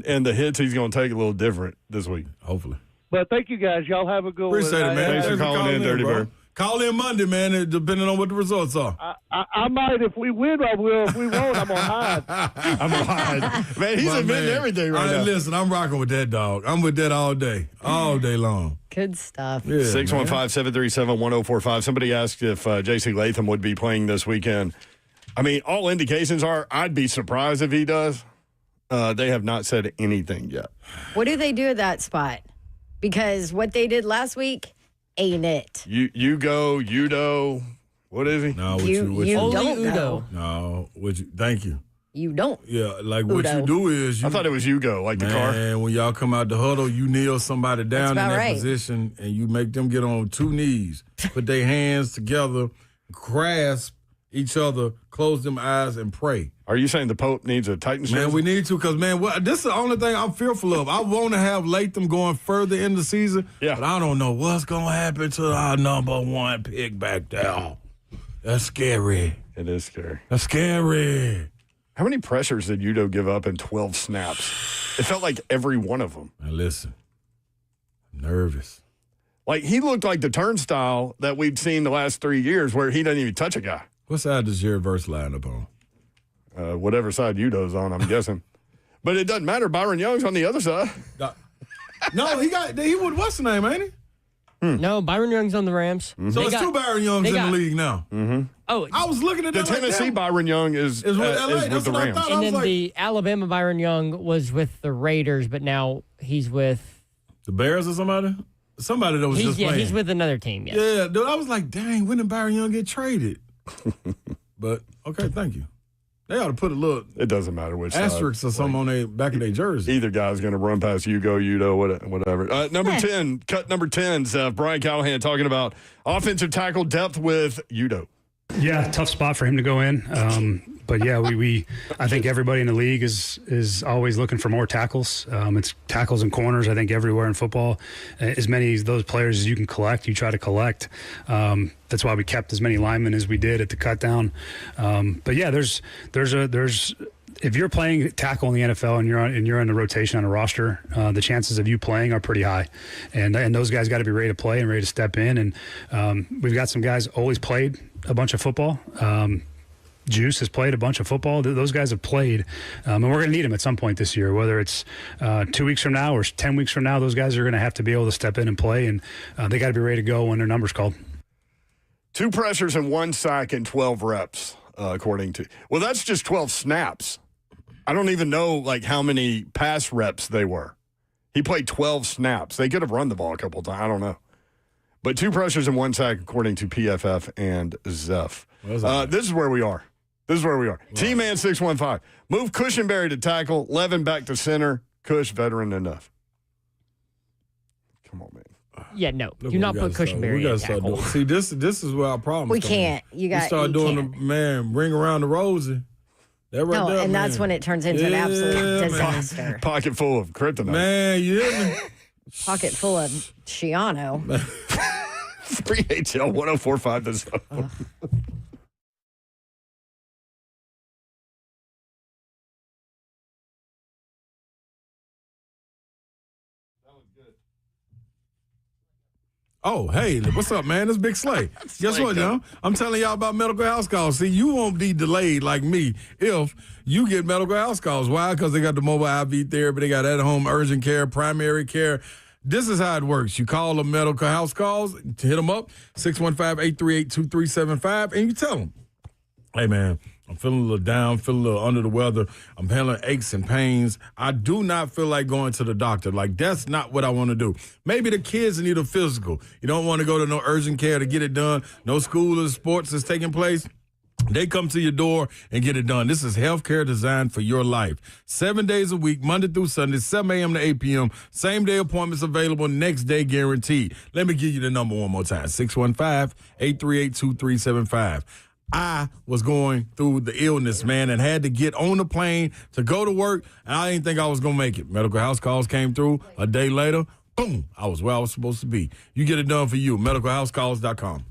and the hits he's going to take a little different this week. Hopefully. But thank you, guys. Y'all have a good one. Appreciate it, man. Thanks for calling in, Dirty Bird. Call in Monday, man, depending on what the results are. I might. If we win, I will. If we won't, I'm going to hide. I'm going to hide. Man, he's admitting everything right now. Listen, I'm rocking with that dog. I'm with that all day long. Good stuff. Yeah, 615-737-1045. Somebody asked if J.C. Latham would be playing this weekend. I mean, all indications are I'd be surprised if he does. They have not said anything yet. What do they do at that spot? Because what they did last week ain't it. You go, Udo. What is he? No, you don't Udo. No, thank you. You don't. Yeah, like what you do is I thought it was Hugo, like the car. And when y'all come out the huddle, you kneel somebody down in that position and you make them get on 2 knees, put their hands together, grasp each other, close them eyes, and pray. Are you saying the Pope needs a Titans jersey? Man, we need to because, man, this is the only thing I'm fearful of. I want to have Latham going further in the season, but I don't know what's going to happen to our number 1 pick back there. That's scary. It is scary. That's scary. How many pressures did Udo give up in 12 snaps? It felt like every one of them. Now, listen, I'm nervous. Like, he looked like the turnstile that we've seen the last 3 years where he doesn't even touch a guy. What side does Jared Verse line up on? Whatever side Udo's on, I'm guessing. But it doesn't matter. Byron Young's on the other side. No, he would. What's the name, ain't he? No, Byron Young's on the Rams. Mm-hmm. So it's 2 Byron Youngs in the league now. Mm-hmm. Oh, I was looking at the Tennessee Byron Young is with LA. With the Rams. And then the Alabama Byron Young was with the Raiders, but now he's with the Bears or somebody. Somebody that was just playing. He's with another team. Yes. Yeah, dude. I was like, dang, when did Byron Young get traded? But okay, thank you. They ought to put a little. It doesn't matter which asterisk side. or something on their back of their jersey. Either guy's going to run past Udo, whatever. Number 10, cut number 10's Brian Callahan talking about offensive tackle depth with Udo. Yeah, tough spot for him to go in. But yeah, I think everybody in the league is always looking for more tackles. It's tackles and corners, I think, everywhere in football. As many of those players as you can collect, you try to collect. That's why we kept as many linemen as we did at the cut down. But yeah, there's if you're playing tackle in the NFL and you're in the rotation on a roster, the chances of you playing are pretty high, and those guys got to be ready to play and ready to step in. And we've got some guys always played a bunch of football. Juice has played a bunch of football. Those guys have played, and we're going to need them at some point this year. Whether it's 2 weeks from now or 10 weeks from now, those guys are going to have to be able to step in and play, and they got to be ready to go when their number's called. 2 pressures and 1 sack in 12 reps, according to. Well, that's just 12 snaps. I don't even know like how many pass reps they were. He played 12 snaps. They could have run the ball a couple of times. I don't know. But 2 pressures and 1 sack, according to PFF and Zeph. This is where we are. Wow. T-Man 615. Move Cushenberry to tackle. Levin back to center. Cush, veteran enough. Come on, man. Yeah, no. Do not put Cushenberry in tackle. See, this is where our problem is. We can't. You got. We start doing the ring around the rosy. That's when it turns into an absolute disaster. Pocket full of kryptonite. Man, you hear me? Pocket full of Shiano. 3HL 1045 the zone. Oh, hey, what's up, man? It's Big Slay. Guess what, y'all? I'm telling y'all about medical house calls. See, you won't be delayed like me if you get medical house calls. Why? Because they got the mobile IV therapy. They got at-home urgent care, primary care. This is how it works. You call them medical house calls, hit them up, 615-838-2375, and you tell them, hey, man, I'm feeling a little down, feeling a little under the weather. I'm handling aches and pains. I do not feel like going to the doctor. Like, that's not what I want to do. Maybe the kids need a physical. You don't want to go to no urgent care to get it done. No school or sports is taking place. They come to your door and get it done. This is healthcare designed for your life. 7 days a week, Monday through Sunday, 7 a.m. to 8 p.m. Same day appointments available, next day guaranteed. Let me give you the number one more time, 615-838-2375. I was going through the illness, man, and had to get on the plane to go to work, and I didn't think I was going to make it. Medical house calls came through. A day later, boom, I was where I was supposed to be. You get it done for you, medicalhousecalls.com.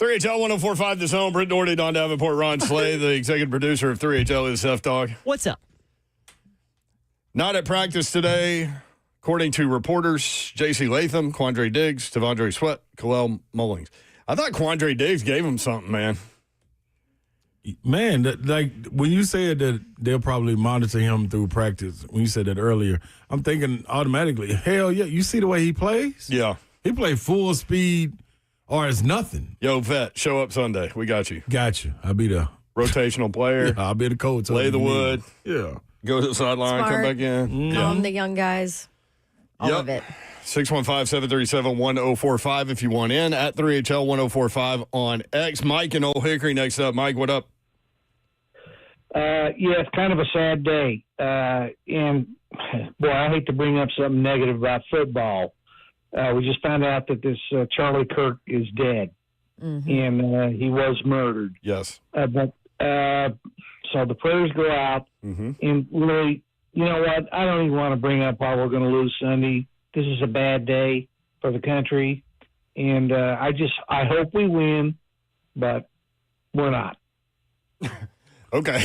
3HL 104.5 The Zone. Britt Doherty, Don Davenport, Ron Slay, the executive producer of 3HL is F Dog. What's up? Not at practice today, according to reporters, J.C. Latham, Quandre Diggs, Tavondre Sweat, Khalil Mullings. I thought Quandre Diggs gave him something, man. Man, when you said that they'll probably monitor him through practice, when you said that earlier, I'm thinking automatically, hell yeah, you see the way he plays? Yeah. He played full speed or it's nothing. Yo, vet, show up Sunday. We got you. Got you. I'll be the rotational player. Yeah, I'll be the coach. Lay the wood. Yeah. Go to the sideline, Smart. come back in. Calm the young guys. All of it. 615-737-1045 if you want in. At 3HL 1045 on X. Mike and Old Hickory next up. Mike, what up? Yeah, it's kind of a sad day. And, boy, I hate to bring up something negative about football. We just found out that this Charlie Kirk is dead, and he was murdered. Yes. So the prayers go out, and really, you know what? I don't even want to bring up why we're going to lose Sunday. This is a bad day for the country, and I hope we win, but we're not. Okay.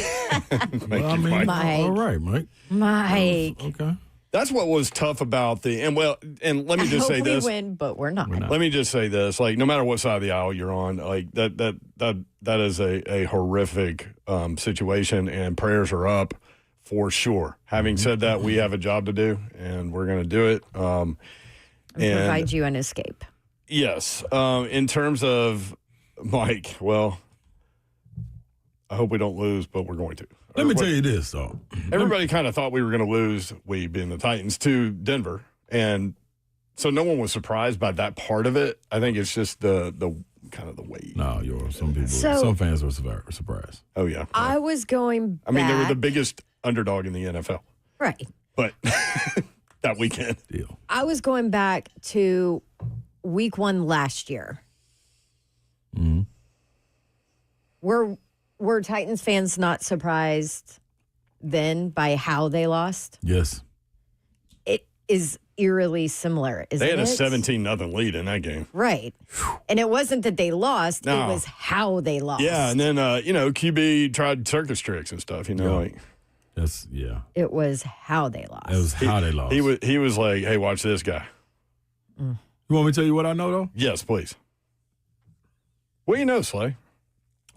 Well, Mike. All right, Mike. Mike. Okay. That's what was tough about and let me just say this. We win, but we're not. Let me just say this. Like, no matter what side of the aisle you're on, like that is a horrific situation, and prayers are up for sure. Having said that, we have a job to do, and we're going to do it. And provide you an escape. Yes. In terms of Mike, well, I hope we don't lose, but we're going to. Let me tell you this, though. Everybody kind of thought we were going to lose, we being the Titans, to Denver. And so no one was surprised by that part of it. I think it's just the kind of the weight. No, some fans were surprised. Oh, yeah. I was going back. I mean, they were the biggest underdog in the NFL. Right. But that weekend. Deal. I was going back to week 1 last year. Mm-hmm. Were Titans fans not surprised then by how they lost? Yes. It is eerily similar, isn't it? They had a 17-0 lead in that game. Right. And it wasn't that they lost, No. it was how they lost. Yeah, and then, QB tried circus tricks and stuff, like. It was how they lost. It was how they lost. He was like, hey, watch this guy. You want me to tell you what I know, though? Yes, please. What do you know, Slay?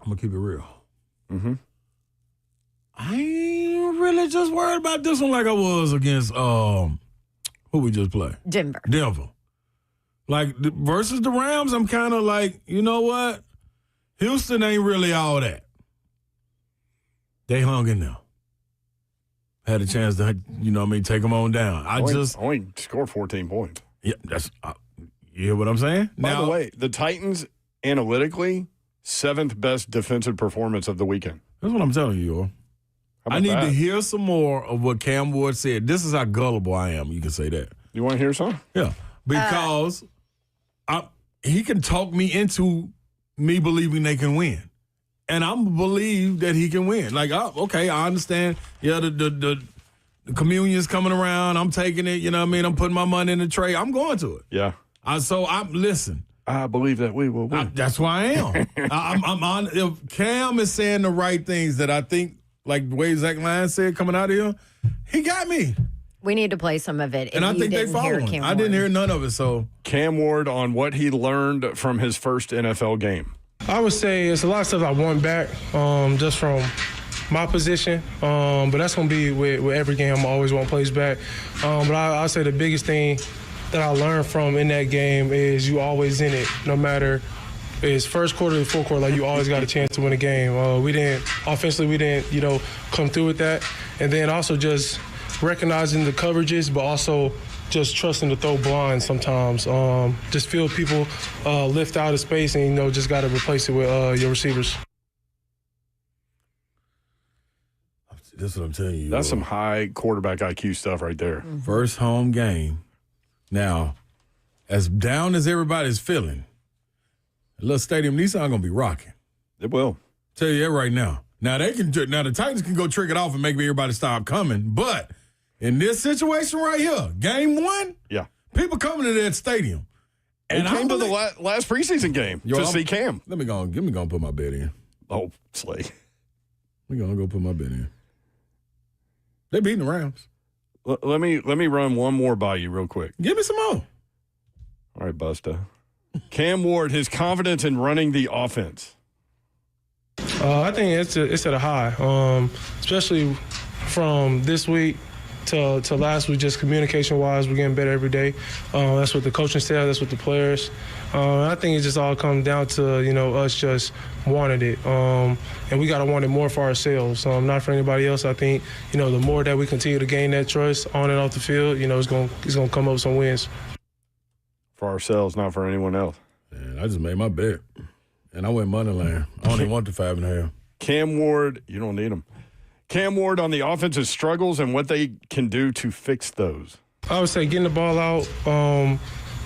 I'm going to keep it real. I ain't really just worried about this one like I was against who we just played. Denver. Like versus the Rams, I'm kind of like, you know what? Houston ain't really all that. They hung in there. Had a chance to, take them on down. Only scored 14 points. Yeah, that's you hear what I'm saying? By the way, the Titans analytically 7th best defensive performance of the weekend. That's what I'm telling you, y'all. I need to hear some more of what Cam Ward said. This is how gullible I am. You can say that. You want to hear some? Yeah, because he can talk me into me believing they can win, and I'm believe that he can win. Like, okay, I understand. Yeah, the communion's coming around. I'm taking it. You know what I mean? I'm putting my money in the tray. I'm going to it. Yeah. Listen. I believe that we will win. That's why I am. I'm on. If Cam is saying the right things that I think, like the way Zach Lyon said coming out of here, he got me. We need to play some of it. And I think they followed him. I didn't hear none of it. So Cam Ward on what he learned from his first NFL game. I would say it's a lot of stuff I want back, just from my position. But that's going to be with every game. I always want plays back. But I'll say the biggest thing that I learned from in that game is you always in it, no matter it's first quarter to fourth quarter. Like, you always got a chance to win a game. Offensively, we didn't, come through with that. And then also just recognizing the coverages, but also just trusting to throw blind sometimes. Just feel people lift out of space and, just got to replace it with your receivers. That's what I'm telling you. That's some high quarterback IQ stuff right there. First home game. Now, as down as everybody's feeling, a little Stadium Nissan going to be rocking. It will. Tell you that right now. Now, the Titans can go trick it off and make everybody stop coming, but in this situation right here, game 1, yeah, people coming to that stadium. And came to the last preseason game to see Cam. Let me go put my bet in. Oh, Slay. We're going to go put my bet in. They beating the Rams. Let me run one more by you real quick. Give me some more. All right, Busta. Cam Ward, his confidence in running the offense. I think it's at a high, especially from this week to last week. Just communication-wise, we're getting better every day. That's with the coaching staff. That's with the players. I think it just all comes down to us just wanting it, and we got to want it more for ourselves, not for anybody else. I think the more that we continue to gain that trust on and off the field, it's gonna come up with some wins. For ourselves, not for anyone else. Man, I just made my bet. And I went money line. I only want the 5.5. Cam Ward, you don't need him. Cam Ward on the offensive struggles and what they can do to fix those. I would say getting the ball out,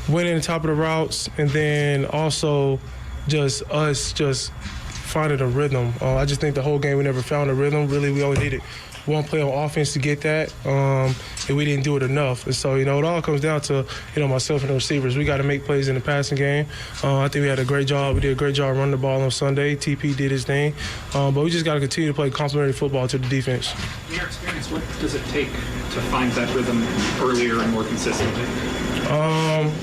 winning the top of the routes, and then also just finding a rhythm. I just think the whole game we never found a rhythm. Really, we only needed one play on offense to get that, and we didn't do it enough. And so, it all comes down to, myself and the receivers. We got to make plays in the passing game. I think we had a great job. We did a great job running the ball on Sunday. TP did his thing. But we just got to continue to play complementary football to the defense. In your experience, what does it take to find that rhythm earlier and more consistently?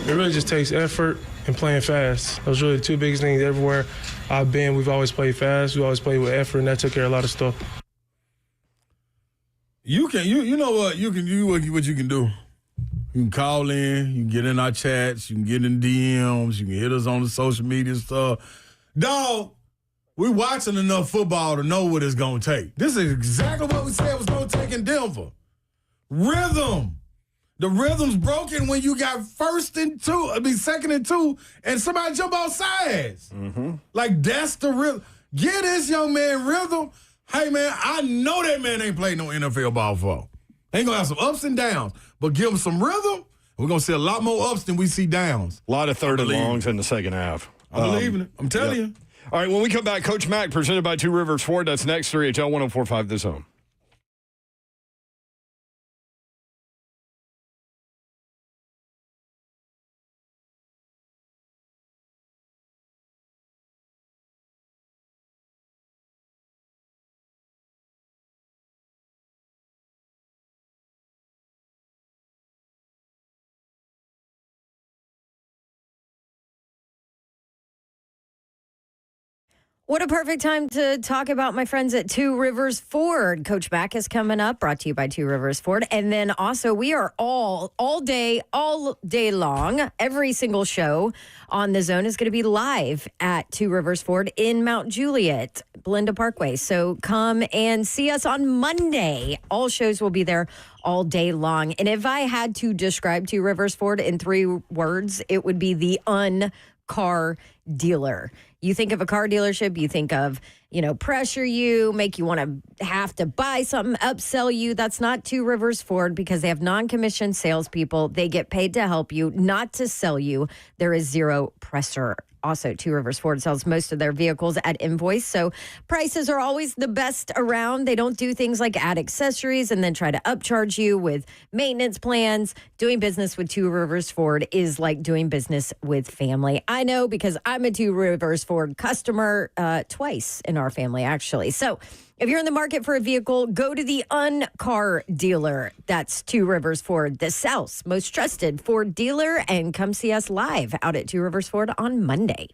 It really just takes effort and playing fast. Those are really the two biggest things. Everywhere I've been, we've always played fast. We always played with effort, and that took care of a lot of stuff. You know what you can do. What you can do. You can call in. You can get in our chats. You can get in DMs. You can hit us on the social media stuff. Dog, we're watching enough football to know what it's gonna take. This is exactly what we said it was gonna take in Denver. Rhythm. The rhythm's broken when you got second and two, and somebody jump off sides. Mm-hmm. Like, that's the rhythm. Get this young man rhythm. Hey, man, I know that man ain't played no NFL ball before. Ain't going to have some ups and downs, but give him some rhythm, we're going to see a lot more ups than we see downs. A lot of third and longs in the second half. I believe in it. I'm telling you. All right, when we come back, Coach Mack, presented by Two Rivers Ford. That's next, 3HL 104.5 The Zone. What a perfect time to talk about my friends at Two Rivers Ford. Coach Mack is coming up, brought to you by Two Rivers Ford. And then also we are all day long. Every single show on the Zone is going to be live at Two Rivers Ford in Mount Juliet, Belinda Parkway. So come and see us on Monday. All shows will be there all day long. And if I had to describe Two Rivers Ford in 3 words, it would be the car dealer. You think of a car dealership, you think of, pressure you, make you want to have to buy something, upsell you. That's not Two Rivers Ford, because they have non-commissioned salespeople. They get paid to help you, not to sell you. There is zero pressure. Also, Two Rivers Ford sells most of their vehicles at invoice, so prices are always the best around. They don't do things like add accessories and then try to upcharge you with maintenance plans. Doing business with Two Rivers Ford is like doing business with family. I know, because I'm a Two Rivers Ford customer twice in our family, actually. So if you're in the market for a vehicle, go to the car dealer. That's Two Rivers Ford, the South's most trusted Ford dealer, and come see us live out at Two Rivers Ford on Monday.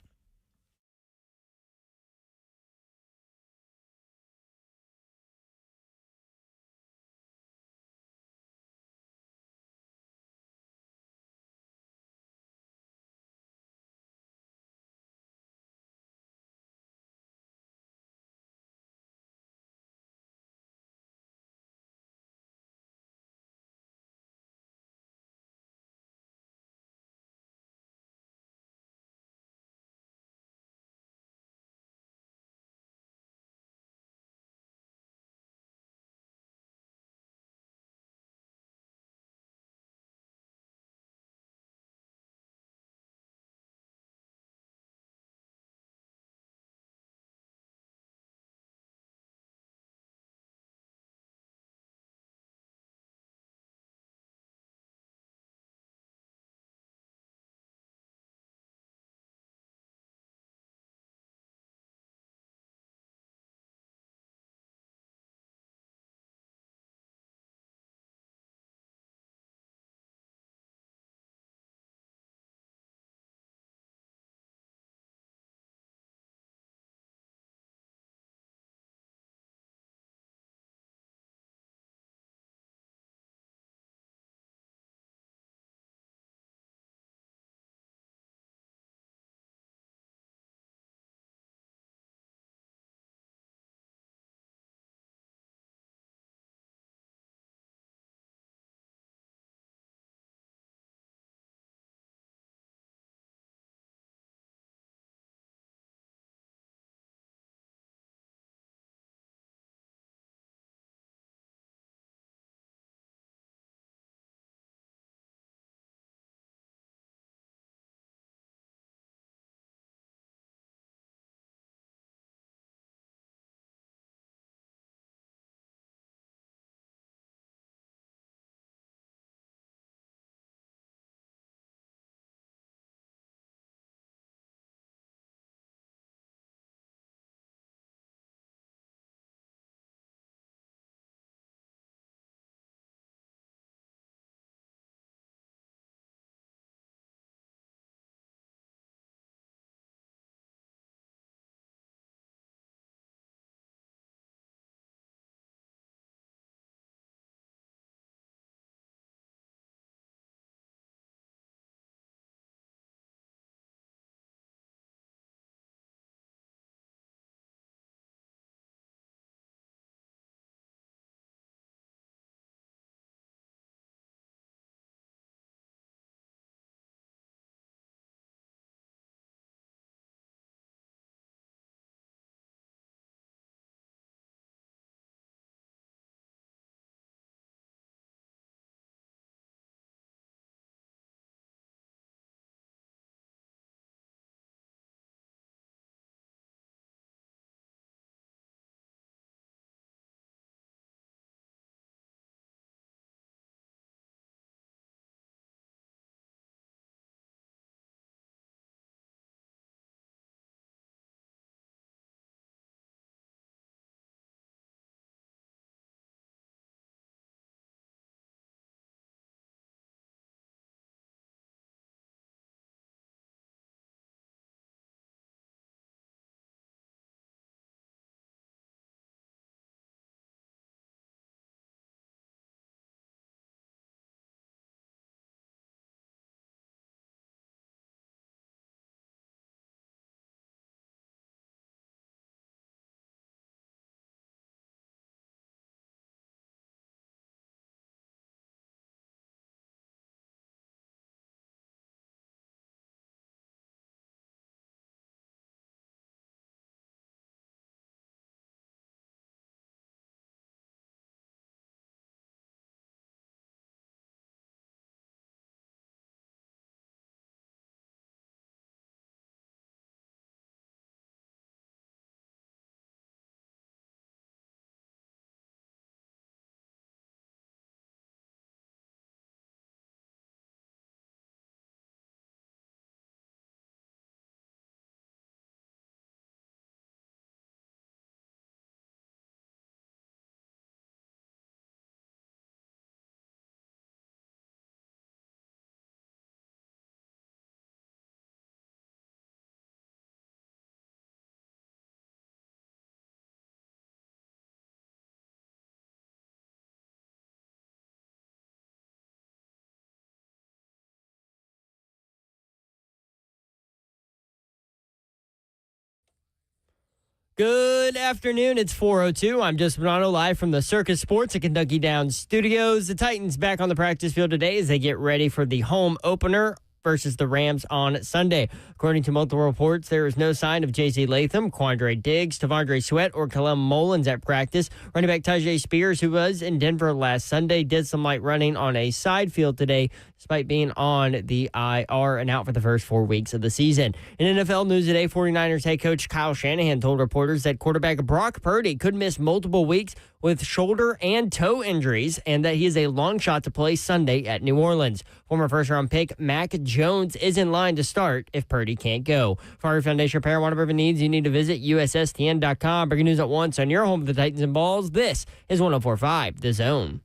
Good afternoon. It's 4:02. I'm Joseph Bonanno, live from the Circus Sports at Kentucky Downs Studios. The Titans back on the practice field today as they get ready for the home opener versus the Rams on Sunday. According to multiple reports, there is no sign of J.C. Latham, Quandre Diggs, Tavondre Sweat, or Khalil Mullins at practice. Running back Tajay Spears, who was in Denver last Sunday, did some light running on a side field today, despite being on the IR and out for the first 4 weeks of the season. In NFL news today, 49ers head coach Kyle Shanahan told reporters that quarterback Brock Purdy could miss multiple weeks with shoulder and toe injuries, and that he is a long shot to play Sunday at New Orleans. Former first-round pick Mack Jones is in line to start if Purdy can't go. For our Foundation repair, whatever needs, you need to visit USSTN.com. Breaking news at once on your home of the Titans and Balls. This is 104.5 The Zone.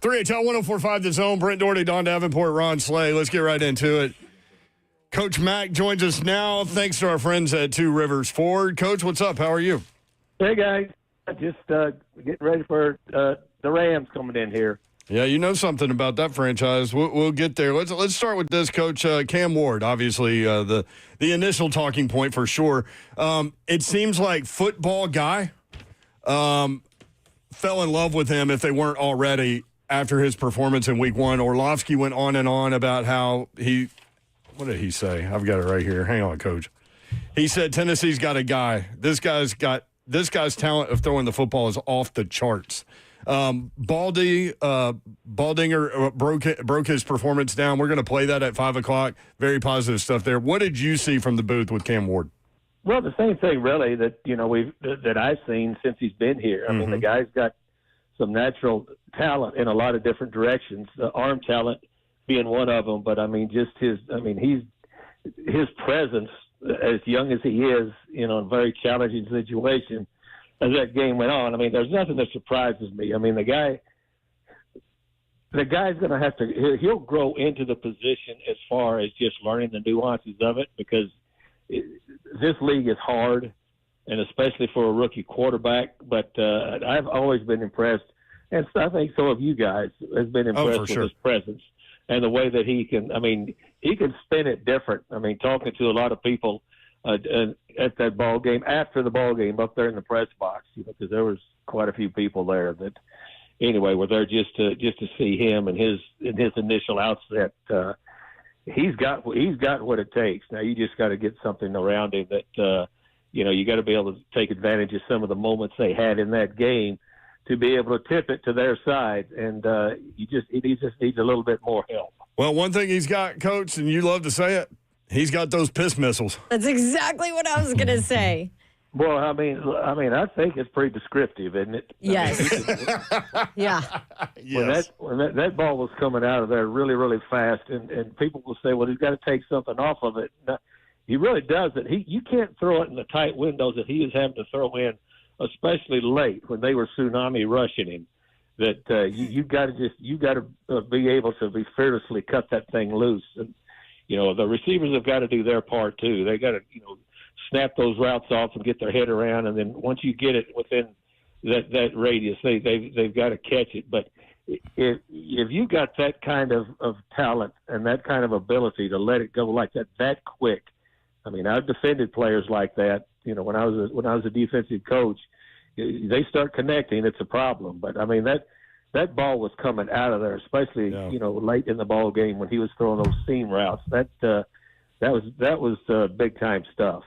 HL 104.5 The Zone. Brent Doherty, Don Davenport, Ron Slay. Let's get right into it. Coach Mack joins us now. Thanks to our friends at Two Rivers Ford. Coach, what's up? How are you? Hey, guys. Just getting ready for the Rams coming in here. Yeah, you know something about that franchise. We'll get there. Let's start with this, Coach. Cam Ward, obviously the initial talking point for sure. It seems like football guy fell in love with him if they weren't already after his performance in week one. Orlovsky went on and on about how what did he say? I've got it right here. Hang on, Coach. He said Tennessee's got a guy. This guy's talent of throwing the football is off the charts. Baldinger broke his performance down. We're going to play that at 5 o'clock. Very positive stuff there. What did you see from the booth with Cam Ward? Well, the same thing really that I've seen since he's been here. I mean, the guy's got some natural talent in a lot of different directions. Arm talent being one of them, but I mean, just his presence, as young as he is, in a very challenging situation as that game went on. I mean, there's nothing that surprises me. I mean, the guy's going to have to. He'll grow into the position as far as just learning the nuances of it, because this league is hard, and especially for a rookie quarterback. But I've always been impressed, and I think so have you guys, has been impressed with his presence and the way that he can. I mean, he can spin it different. I mean, talking to a lot of people at that ball game, after the ball game, up there in the press box, because there was quite a few people there that, anyway, were there just to see him and his initial outset. He's got what it takes. Now you just got to get something around him that you got to be able to take advantage of some of the moments they had in that game to be able to tip it to their side, and he just needs a little bit more help. Well, one thing he's got, Coach, and you love to say it, he's got those piss missiles. That's exactly what I was going to say. Well, I mean, I think it's pretty descriptive, isn't it? Yes. Yeah. Yes. When that ball was coming out of there really, really fast, and people will say, well, he's got to take something off of it. No, he really doesn't. You can't throw it in the tight windows that he is having to throw in, especially late when they were tsunami rushing him. That you got to be able to be fearlessly cut that thing loose, and the receivers have got to do their part too. They got to snap those routes off and get their head around, and then once you get it within that radius, they've got to catch it. But if you got that kind of talent and that kind of ability to let it go like that quick, I mean, I've defended players like that. When I was a defensive coach, they start connecting, it's a problem. But I mean, that ball was coming out of there, especially late in the ball game when he was throwing those seam routes. That was big time stuff.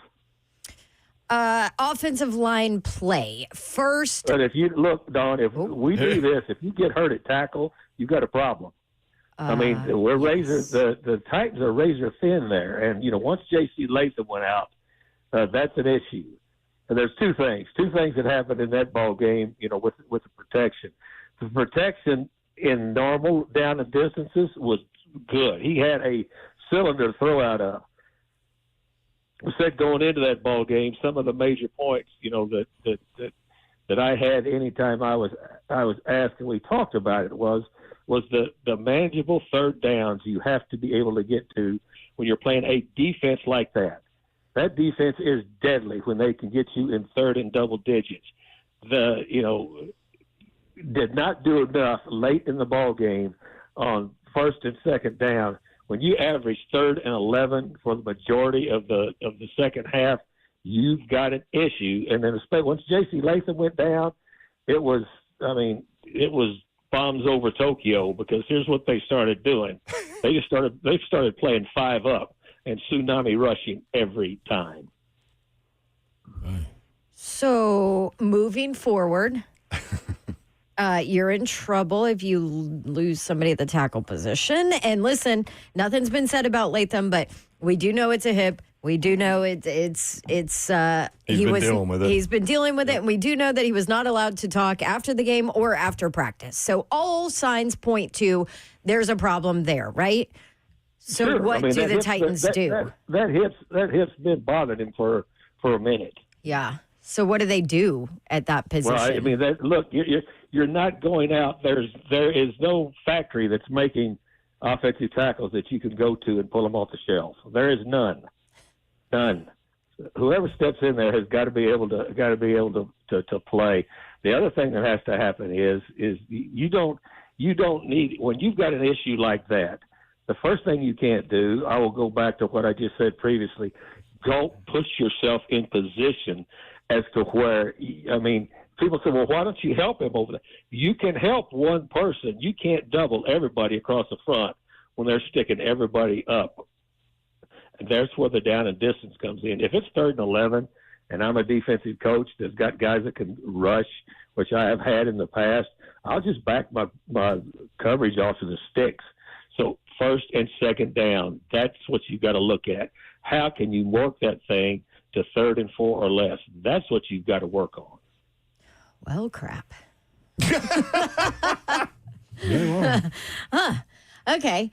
Offensive line play first. But if you look, Don, if we do this, if you get hurt at tackle, you've got a problem. I mean, we're the Titans are razor thin there, and once J.C. Latham went out, that's an issue. And there's two things that happened in that ball game, with the protection. The protection in normal down and distances was good. He had a cylinder to throw out of. I said going into that ball game, some of the major points, that I had anytime I was asked, and we talked about it, was the manageable third downs you have to be able to get to when you're playing a defense like that. That defense is deadly when they can get you in third and double digits. Did not do enough late in the ball game on first and second down. When you average 3rd and 11 for the majority of the second half, you've got an issue. And then once J.C. Latham went down, it was bombs over Tokyo, because here's what they started doing. They started playing 5 up and tsunami rushing every time. So moving forward, you're in trouble if you lose somebody at the tackle position. And listen, nothing's been said about Latham, but we do know it's a hip. We do know he's been dealing with it. He's been dealing with it, and we do know that he was not allowed to talk after the game or after practice. So all signs point to there's a problem there, right? So sure. what do the Titans do? That hip's been bothering him for a minute. Yeah. So what do they do at that position? Well, I mean, look, you're not going out. There is no factory that's making offensive tackles that you can go to and pull them off the shelf. There is none. Whoever steps in there has got to be able to play. The other thing that has to happen is you don't need, when you've got an issue like that, the first thing you can't do, I will go back to what I just said previously, don't put yourself in position as to where, I mean, people say, well, why don't you help him over there? You can help one person. You can't double everybody across the front when they're sticking everybody up. And that's where the down and distance comes in. If it's 3rd and 11, and I'm a defensive coach that's got guys that can rush, which I have had in the past, I'll just back my coverage off of the sticks. So 1st and 2nd down, that's what you got to look at. How can you work that thing to 3rd and 4 or less? That's what you've got to work on. Well, crap. Okay.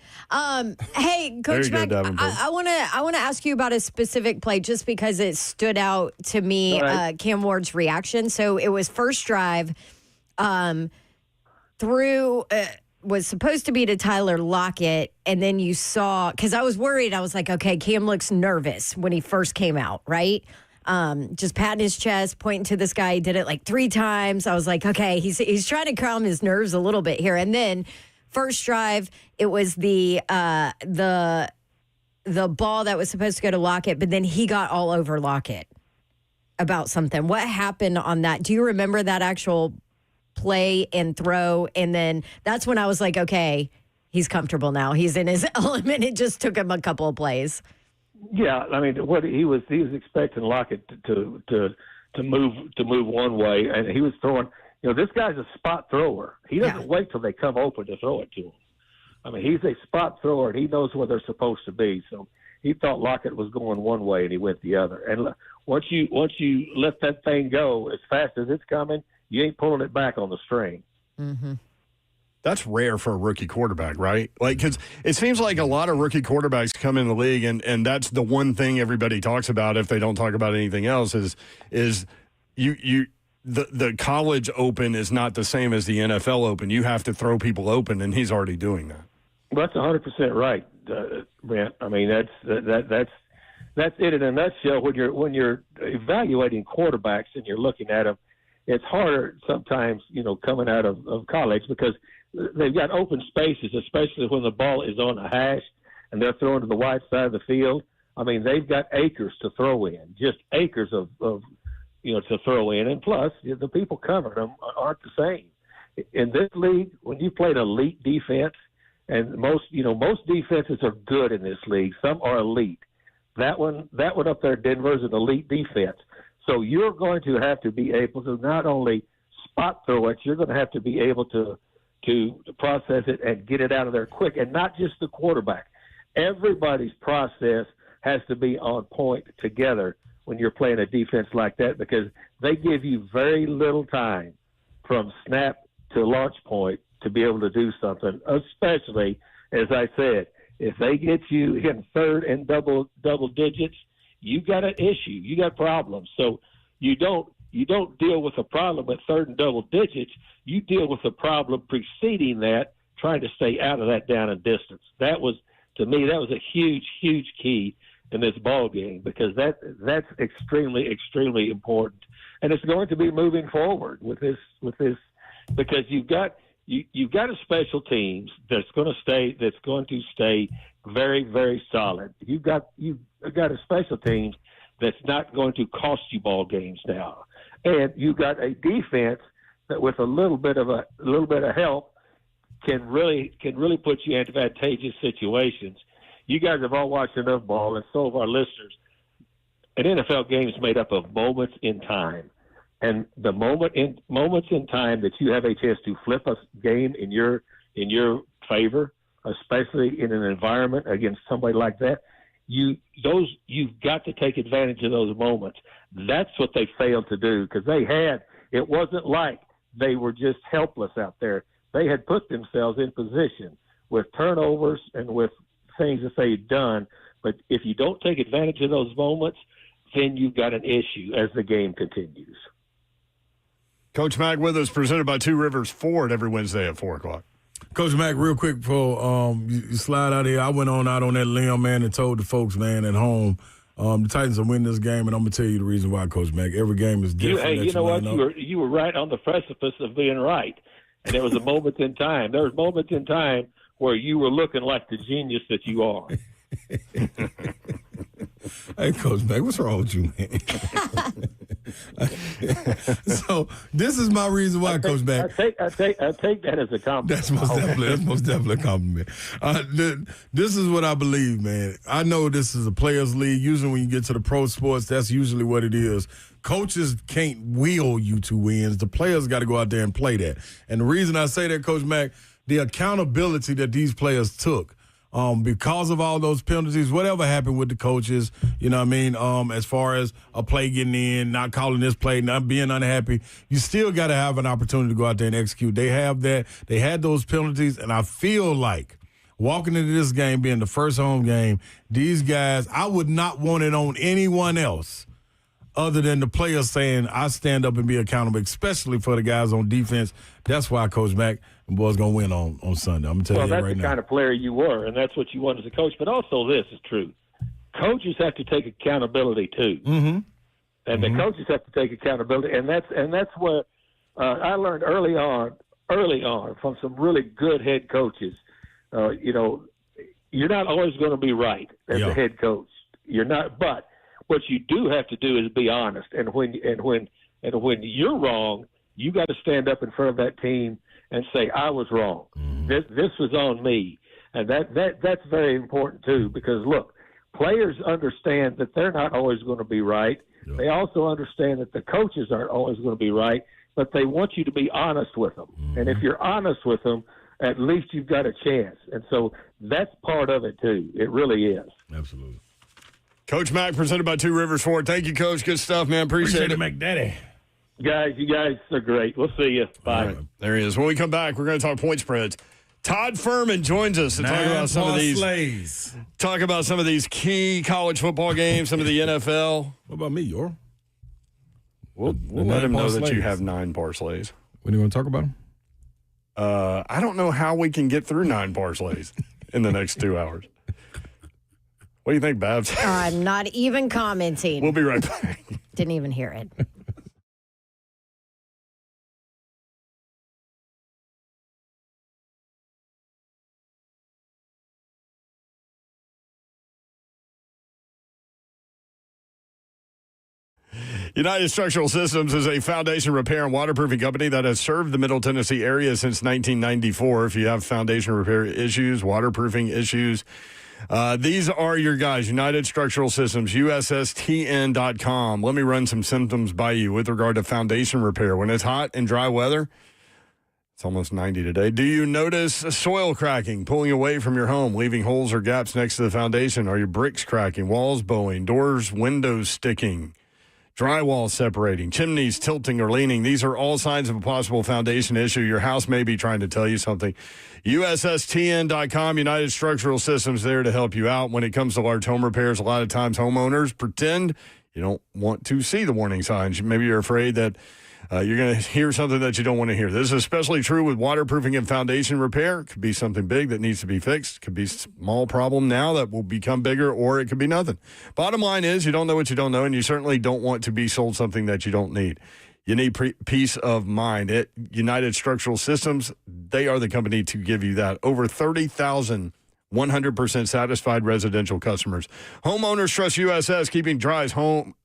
Hey, Coach Mack, I want to ask you about a specific play just because it stood out to me, right. Cam Ward's reaction. So it was first drive through was supposed to be to Tyler Lockett, and then you saw, because I was worried. I was like, okay, Cam looks nervous when he first came out, right? Just patting his chest, pointing to this guy. He did it like 3 times. I was like, okay, he's trying to calm his nerves a little bit here. And then first drive, it was the ball that was supposed to go to Lockett, but then he got all over Lockett about something. What happened on that? Do you remember that actual play and throw? And then that's when I was like, okay, he's comfortable now. He's in his element. It just took him a couple of plays. Yeah, I mean, what he was expecting Lockett to move one way, and he was throwing. You know, this guy's a spot thrower. He doesn't wait till they come open to throw it to him. I mean, he's a spot thrower, and he knows where they're supposed to be. So he thought Lockett was going one way, and he went the other. And once you let that thing go as fast as it's coming, you ain't pulling it back on the string. Mm-hmm. That's rare for a rookie quarterback, right? Like, because it seems like a lot of rookie quarterbacks come in the league, and that's the one thing everybody talks about if they don't talk about anything else is the college open is not the same as the NFL open. You have to throw people open, and he's already doing that. Well, that's 100% right, Brent. I mean, that's it in a nutshell. When you're evaluating quarterbacks and you're looking at them, it's harder sometimes, coming out of college because they've got open spaces, especially when the ball is on a hash and they're throwing to the wide side of the field. I mean, they've got acres to throw in, just acres of to throw in. And plus, the people covering them aren't the same. In this league, when you played elite defense, and most defenses are good in this league. Some are elite. That one up there, Denver's an elite defense. So you're going to have to be able to not only spot throw it, you're going to have to be able to process it and get it out of there quick, and not just the quarterback. Everybody's process has to be on point together when you're playing a defense like that, because they give you very little time from snap to launch point to be able to do something, especially, as I said, if they get you in third and double digits, you got an issue. You got problems. So you don't deal with a problem at third and double digits. You deal with a problem preceding that, trying to stay out of that down and distance. That was, to me, that was a huge, huge key. in this ball game, because that's extremely, extremely important. And it's going to be moving forward with this because you've got a special teams that's going to stay very, very solid. You've got a special teams that's not going to cost you ball games now, and you've got a defense that with a little bit of help can really put you in advantageous situations. You guys have all watched enough ball, and so have our listeners. An NFL game is made up of moments in time. And the moments in time that you have a chance to flip a game in your favor, especially in an environment against somebody like that, you've got to take advantage of those moments. That's what they failed to do, because it wasn't like they were just helpless out there. They had put themselves in position with turnovers and with things that they'd done. But if you don't take advantage of those moments, then you've got an issue as the game continues. Coach Mack with us, presented by Two Rivers Ford every Wednesday at 4 o'clock. Coach Mack, real quick before you slide out here, I went out on that limb, man, and told the folks, man, at home, the Titans will win this game, and I'm going to tell you the reason why, Coach Mack. Every game is different. You know what? You were right on the precipice of being right, and there was a moment in time. There was moments in time where you were looking like the genius that you are. Hey, Coach Mack, what's wrong with you, man? So this is my reason why, Coach Mack. I take that as a compliment. That's most definitely a compliment. This is what I believe, man. I know this is a players' league. Usually when you get to the pro sports, that's usually what it is. Coaches can't will you to wins. The players got to go out there and play that. And the reason I say that, Coach Mack, the accountability that these players took, because of all those penalties, whatever happened with the coaches, you know what I mean, as far as a play getting in, not calling this play, not being unhappy, you still got to have an opportunity to go out there and execute. They have that. They had those penalties, and I feel like walking into this game, being the first home game, these guys, I would not want it on anyone else other than the players saying, I stand up and be accountable, especially for the guys on defense. That's why Coach Mack and boys going to win on Sunday. I'm going to tell you that right now. Well, that's the kind of player you were, and that's what you want as a coach. But also this is true. Coaches have to take accountability, too. Mm-hmm. And the coaches have to take accountability. And that's what I learned early on from some really good head coaches. You're not always going to be right as a head coach. You're not, but what you do have to do is be honest. And when you're wrong, you got to stand up in front of that team and say, I was wrong. Mm-hmm. This was on me. And that's very important too, because look, players understand that they're not always going to be right. Yeah. They also understand that the coaches aren't always going to be right, but they want you to be honest with them. Mm-hmm. And if you're honest with them, at least you've got a chance. And so that's part of it too. It really is. Absolutely. Coach Mack, presented by Two Rivers Ford. Thank you, Coach. Good stuff, man. Appreciate it. McDaddy. Guys, you guys are great. We'll see you. Bye. Right, there he is. When we come back, we're going to talk point spreads. Todd Furman joins us to talk about some of these key college football games, some of the NFL. What about me, Yor? We'll let him know that you have 9 parlays. When do you want to talk about them? I don't know how we can get through 9 parlays in the next 2 hours. What do you think, Babs? I'm not even commenting. We'll be right back. Didn't even hear it. United Structural Systems is a foundation repair and waterproofing company that has served the Middle Tennessee area since 1994. If you have foundation repair issues, waterproofing issues, these are your guys. United Structural Systems, USSTN.com. Let me run some symptoms by you with regard to foundation repair. When it's hot and dry weather, it's almost 90 today. Do you notice soil cracking, pulling away from your home, leaving holes or gaps next to the foundation? Are your bricks cracking, walls bowing, doors, windows sticking? Drywall separating, chimneys tilting or leaning. These are all signs of a possible foundation issue. Your house may be trying to tell you something. USSTN.com, United Structural Systems, there to help you out. When it comes to large home repairs, a lot of times homeowners pretend You don't want to see the warning signs. Maybe you're afraid that you're going to hear something that you don't want to hear. This is especially true with waterproofing and foundation repair. It could be something big that needs to be fixed. It could be a small problem now that will become bigger, or it could be nothing. Bottom line is you don't know what you don't know, and you certainly don't want to be sold something that you don't need. You need peace of mind. At United Structural Systems, they are the company to give you that. Over 30,000 100% satisfied residential customers. Homeowners trust USS, keeping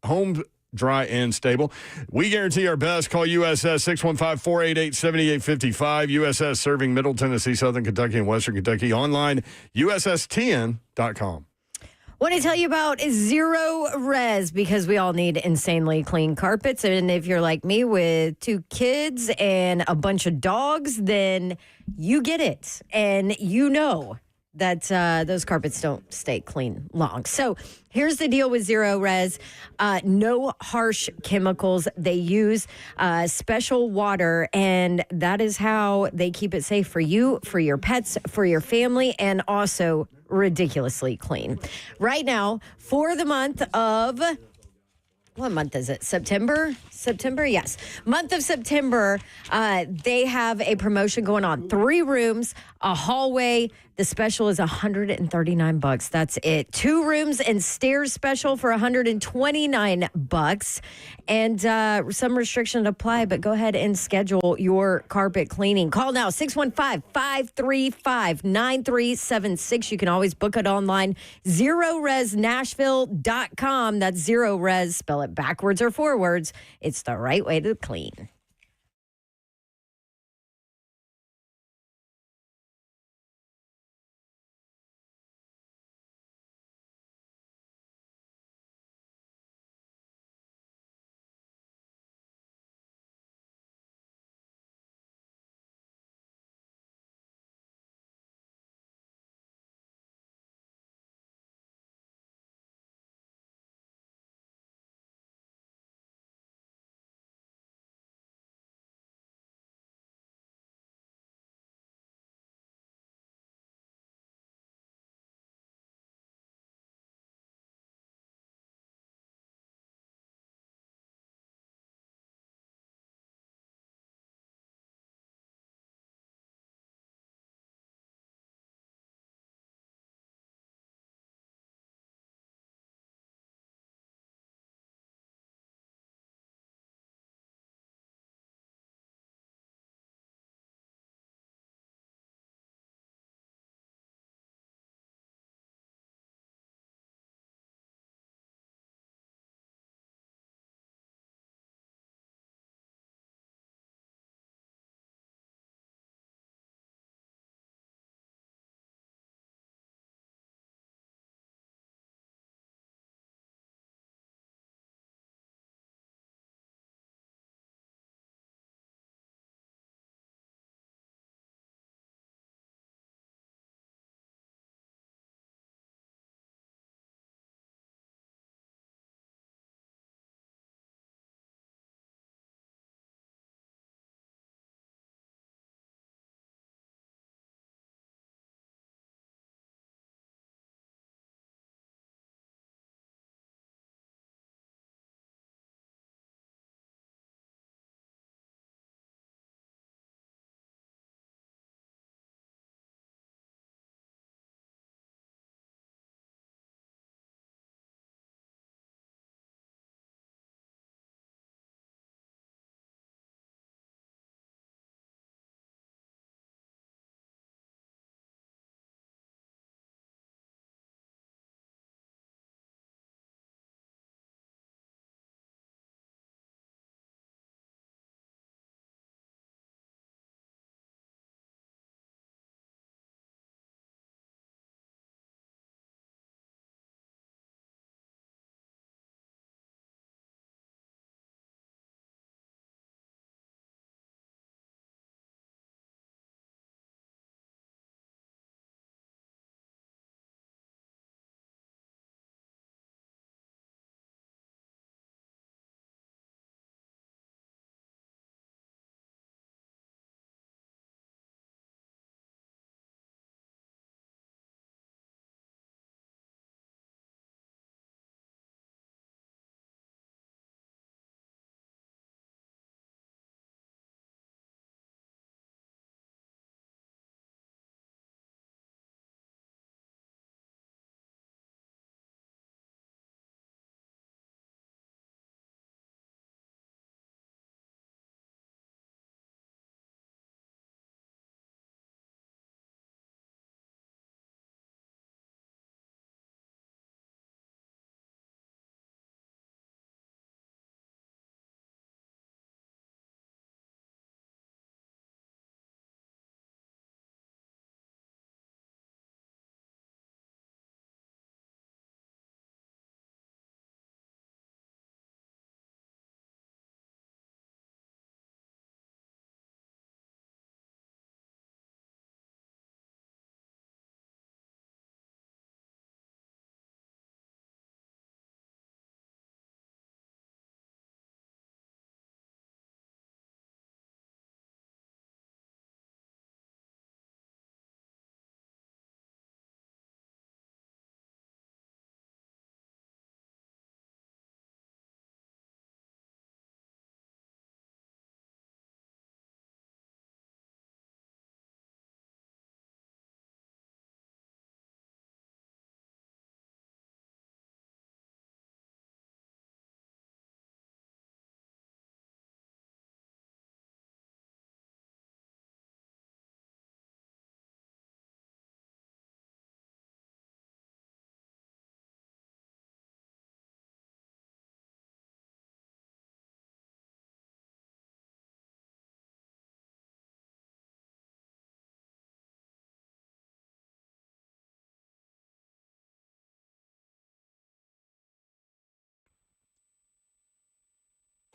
homes dry and stable. We guarantee our best. Call USS 615-488-7855. USS serving Middle Tennessee, Southern Kentucky, and Western Kentucky. Online, USSTN.com. Want to tell you about Zero Res, because we all need insanely clean carpets. And if you're like me with 2 kids and a bunch of dogs, then you get it. And you know that those carpets don't stay clean long. So here's the deal with Zero Res. No harsh chemicals. They use special water, and that is how they keep it safe for you, for your pets, for your family, and also ridiculously clean. Right now, for the month of... What month is it? September? Yes. Month of September, they have a promotion going on. 3 rooms, a hallway. The special is $139. That's it. 2 rooms and stairs special for $129. And some restrictions apply, but go ahead and schedule your carpet cleaning. Call now, 615-535-9376. You can always book it online, ZeroResNashville.com. That's Zero Res. Spell it backwards or forwards. It's the right way to clean.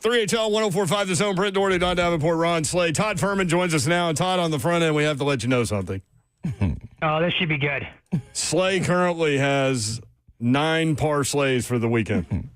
3HL 104.5 The Zone. Brent Doherty, Don Davenport, Ron Slay. Todd Furman joins us now. And Todd, on the front end, we have to let you know something. Oh, this should be good. Slay currently has 9 par slays for the weekend.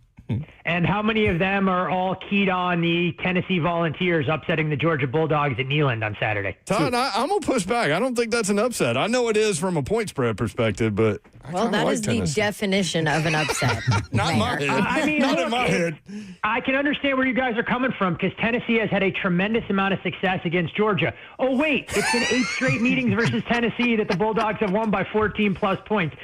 And how many of them are all keyed on the Tennessee Volunteers upsetting the Georgia Bulldogs at Neyland on Saturday? Todd, I'm going to push back. I don't think that's an upset. I know it is from a point spread perspective, but well, that is the definition of an upset. Not in my head. I mean, Not in my head. I can understand where you guys are coming from because Tennessee has had a tremendous amount of success against Georgia. Oh, wait, it's been 8 straight meetings versus Tennessee that the Bulldogs have won by 14-plus points.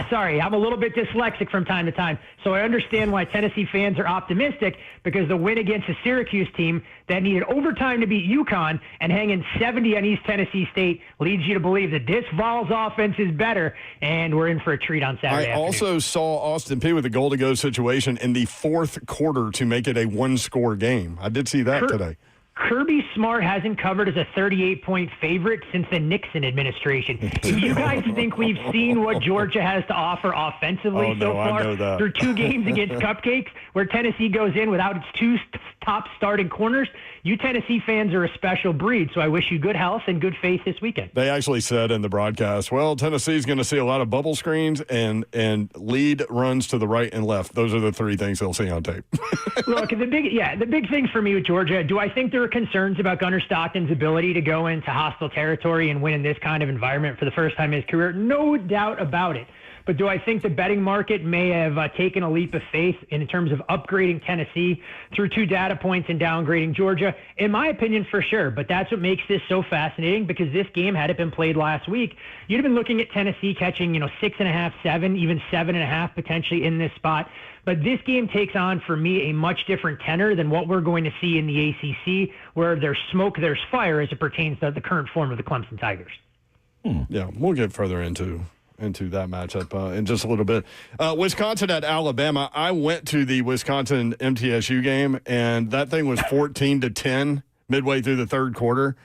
Sorry, I'm a little bit dyslexic from time to time, so I understand why Tennessee fans are optimistic because the win against the Syracuse team that needed overtime to beat UConn and hanging 70 on East Tennessee State leads you to believe that this Vols offense is better, and we're in for a treat on Saturday afternoon. Also saw Austin Peay with the goal-to-go situation in the 4th quarter to make it a 1-score game. I did see that today. Kirby Smart hasn't covered as a 38-point favorite since the Nixon administration. If you guys think we've seen what Georgia has to offer offensively so far through 2 games against Cupcakes, where Tennessee goes in without its 2 top starting corners, you Tennessee fans are a special breed, so I wish you good health and good faith this weekend. They actually said in the broadcast, well, Tennessee's going to see a lot of bubble screens and lead runs to the right and left. Those are the 3 things they'll see on tape. Look, the big thing for me with Georgia, do I think there are concerns about Gunnar Stockton's ability to go into hostile territory and win in this kind of environment for the first time in his career? No doubt about it. But do I think the betting market may have taken a leap of faith in terms of upgrading Tennessee through 2 data points and downgrading Georgia? In my opinion, for sure. But that's what makes this so fascinating because this game, had it been played last week, you'd have been looking at Tennessee catching, 6.5, 7, even 7.5 potentially in this spot. But this game takes on, for me, a much different tenor than what we're going to see in the ACC, where there's smoke, there's fire as it pertains to the current form of the Clemson Tigers. Yeah, we'll get further into that matchup in just a little bit. Wisconsin at Alabama. I went to the Wisconsin MTSU game, and that thing was 14-10 midway through the 3rd quarter.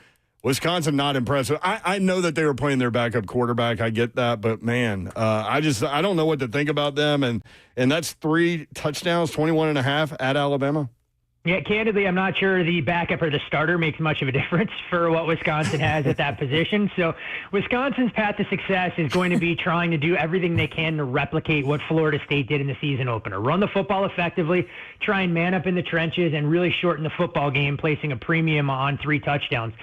Wisconsin not impressive. I know that they were playing their backup quarterback. I get that, but man, I don't know what to think about them. And that's 3 touchdowns, 21.5 at Alabama. Yeah, candidly, I'm not sure the backup or the starter makes much of a difference for what Wisconsin has at that position. So Wisconsin's path to success is going to be trying to do everything they can to replicate what Florida State did in the season opener. Run the football effectively, try and man up in the trenches, and really shorten the football game, placing a premium on 3 touchdowns.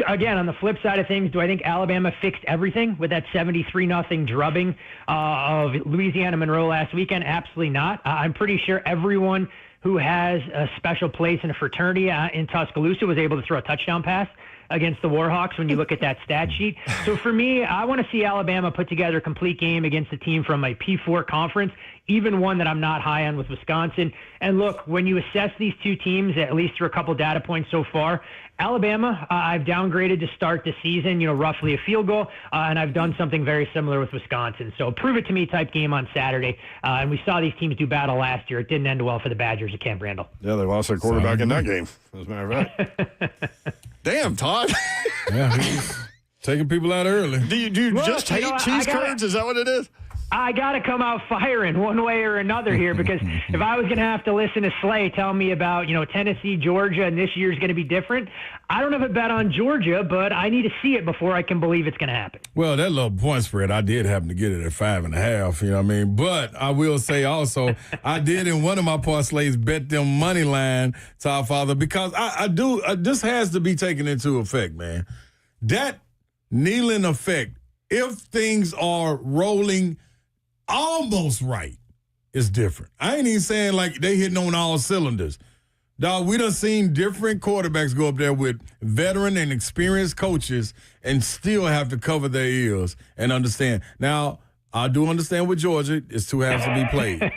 Again, on the flip side of things, do I think Alabama fixed everything with that 73-0 drubbing of Louisiana Monroe last weekend? Absolutely not. I'm pretty sure everyone who has a special place in a fraternity in Tuscaloosa was able to throw a touchdown pass against the Warhawks when you look at that stat sheet. So for me, I want to see Alabama put together a complete game against a team from a P4 conference, even one that I'm not high on with Wisconsin. And look, when you assess these 2 teams, at least through a couple data points so far, Alabama, I've downgraded to start the season, roughly a field goal, and I've done something very similar with Wisconsin. So prove it to me type game on Saturday. And we saw these teams do battle last year. It didn't end well for the Badgers at Camp Randall. Yeah, they lost their quarterback in that game, as a matter of fact. Damn, Todd. Yeah, he's taking people out early. Do you just hate cheese curds? Is that what it is? I got to come out firing one way or another here because if I was going to have to listen to Slay tell me about, Tennessee, Georgia, and this year's going to be different, I don't have a bet on Georgia, but I need to see it before I can believe it's going to happen. Well, that little point spread, I did happen to get it at 5.5, you know what I mean? But I will say also, I did in one of my parlays bet them money line to our father because I do, this has to be taken into effect, man. That Neyland effect, if things are rolling almost right, is different. I ain't even saying like they hitting on all cylinders. Dog, we done seen different quarterbacks go up there with veteran and experienced coaches and still have to cover their ears and understand. Now, I do understand with Georgia, it's 2 halves to be played.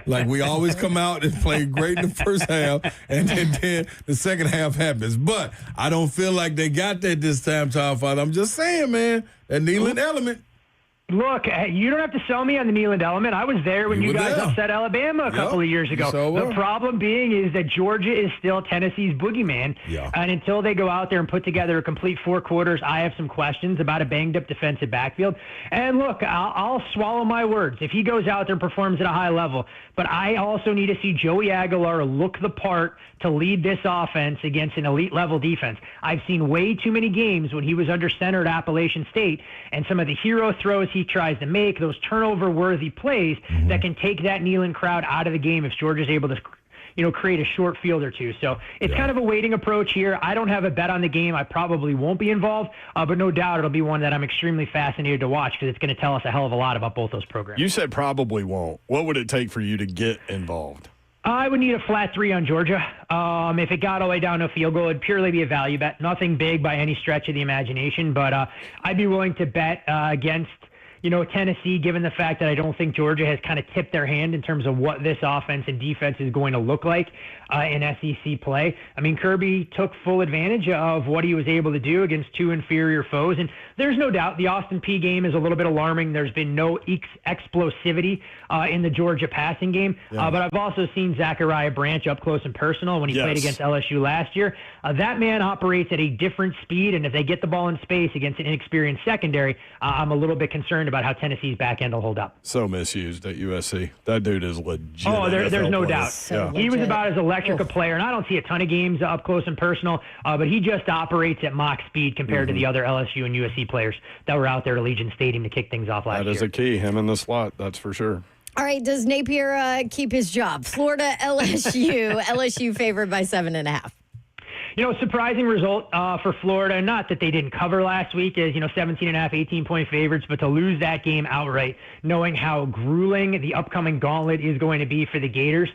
Like we always come out and play great in the first half, and then the second half happens. But I don't feel like they got that this time, Child Father. I'm just saying, man, that Neyland element. Look, you don't have to sell me on the Neyland element. I was there when you guys upset Alabama a couple of years ago. The problem being is that Georgia is still Tennessee's boogeyman. Yeah. And until they go out there and put together a complete 4 quarters, I have some questions about a banged-up defensive backfield. And look, I'll swallow my words if he goes out there and performs at a high level. But I also need to see Joey Aguilar look the part to lead this offense against an elite-level defense. I've seen way too many games when he was under center at Appalachian State, and some of the hero throws he tries to make, those turnover-worthy plays that can take that Neyland crowd out of the game if Georgia's able to create a short field or two. So it's kind of a waiting approach here. I don't have a bet on the game. I probably won't be involved, but no doubt it'll be one that I'm extremely fascinated to watch because it's going to tell us a hell of a lot about both those programs. You said probably won't. What would it take for you to get involved? I would need a flat 3 on Georgia. If it got all the way down to a field goal, it'd purely be a value bet. Nothing big by any stretch of the imagination, but I'd be willing to bet against Tennessee, given the fact that I don't think Georgia has kind of tipped their hand in terms of what this offense and defense is going to look like in SEC play. I mean, Kirby took full advantage of what he was able to do against 2 inferior foes, and there's no doubt the Austin Peay game is a little bit alarming. There's been no explosivity in the Georgia passing game, but I've also seen Zachariah Branch up close and personal when he played against LSU last year. That man operates at a different speed, and if they get the ball in space against an inexperienced secondary, I'm a little bit concerned about how Tennessee's back end will hold up. So misused at USC. That dude is legit. Oh, there's no doubt. He was about as electric a player, and I don't see a ton of games up close and personal, but he just operates at mock speed compared to the other LSU and USC players that were out there at Allegiant Stadium to kick things off last year. That is a key, him in the slot, that's for sure. All right, does Napier keep his job? Florida, LSU. LSU favored by 7.5. Surprising result for Florida. Not that they didn't cover last week as, 17.5, 18-point favorites, but to lose that game outright, knowing how grueling the upcoming gauntlet is going to be for the Gators.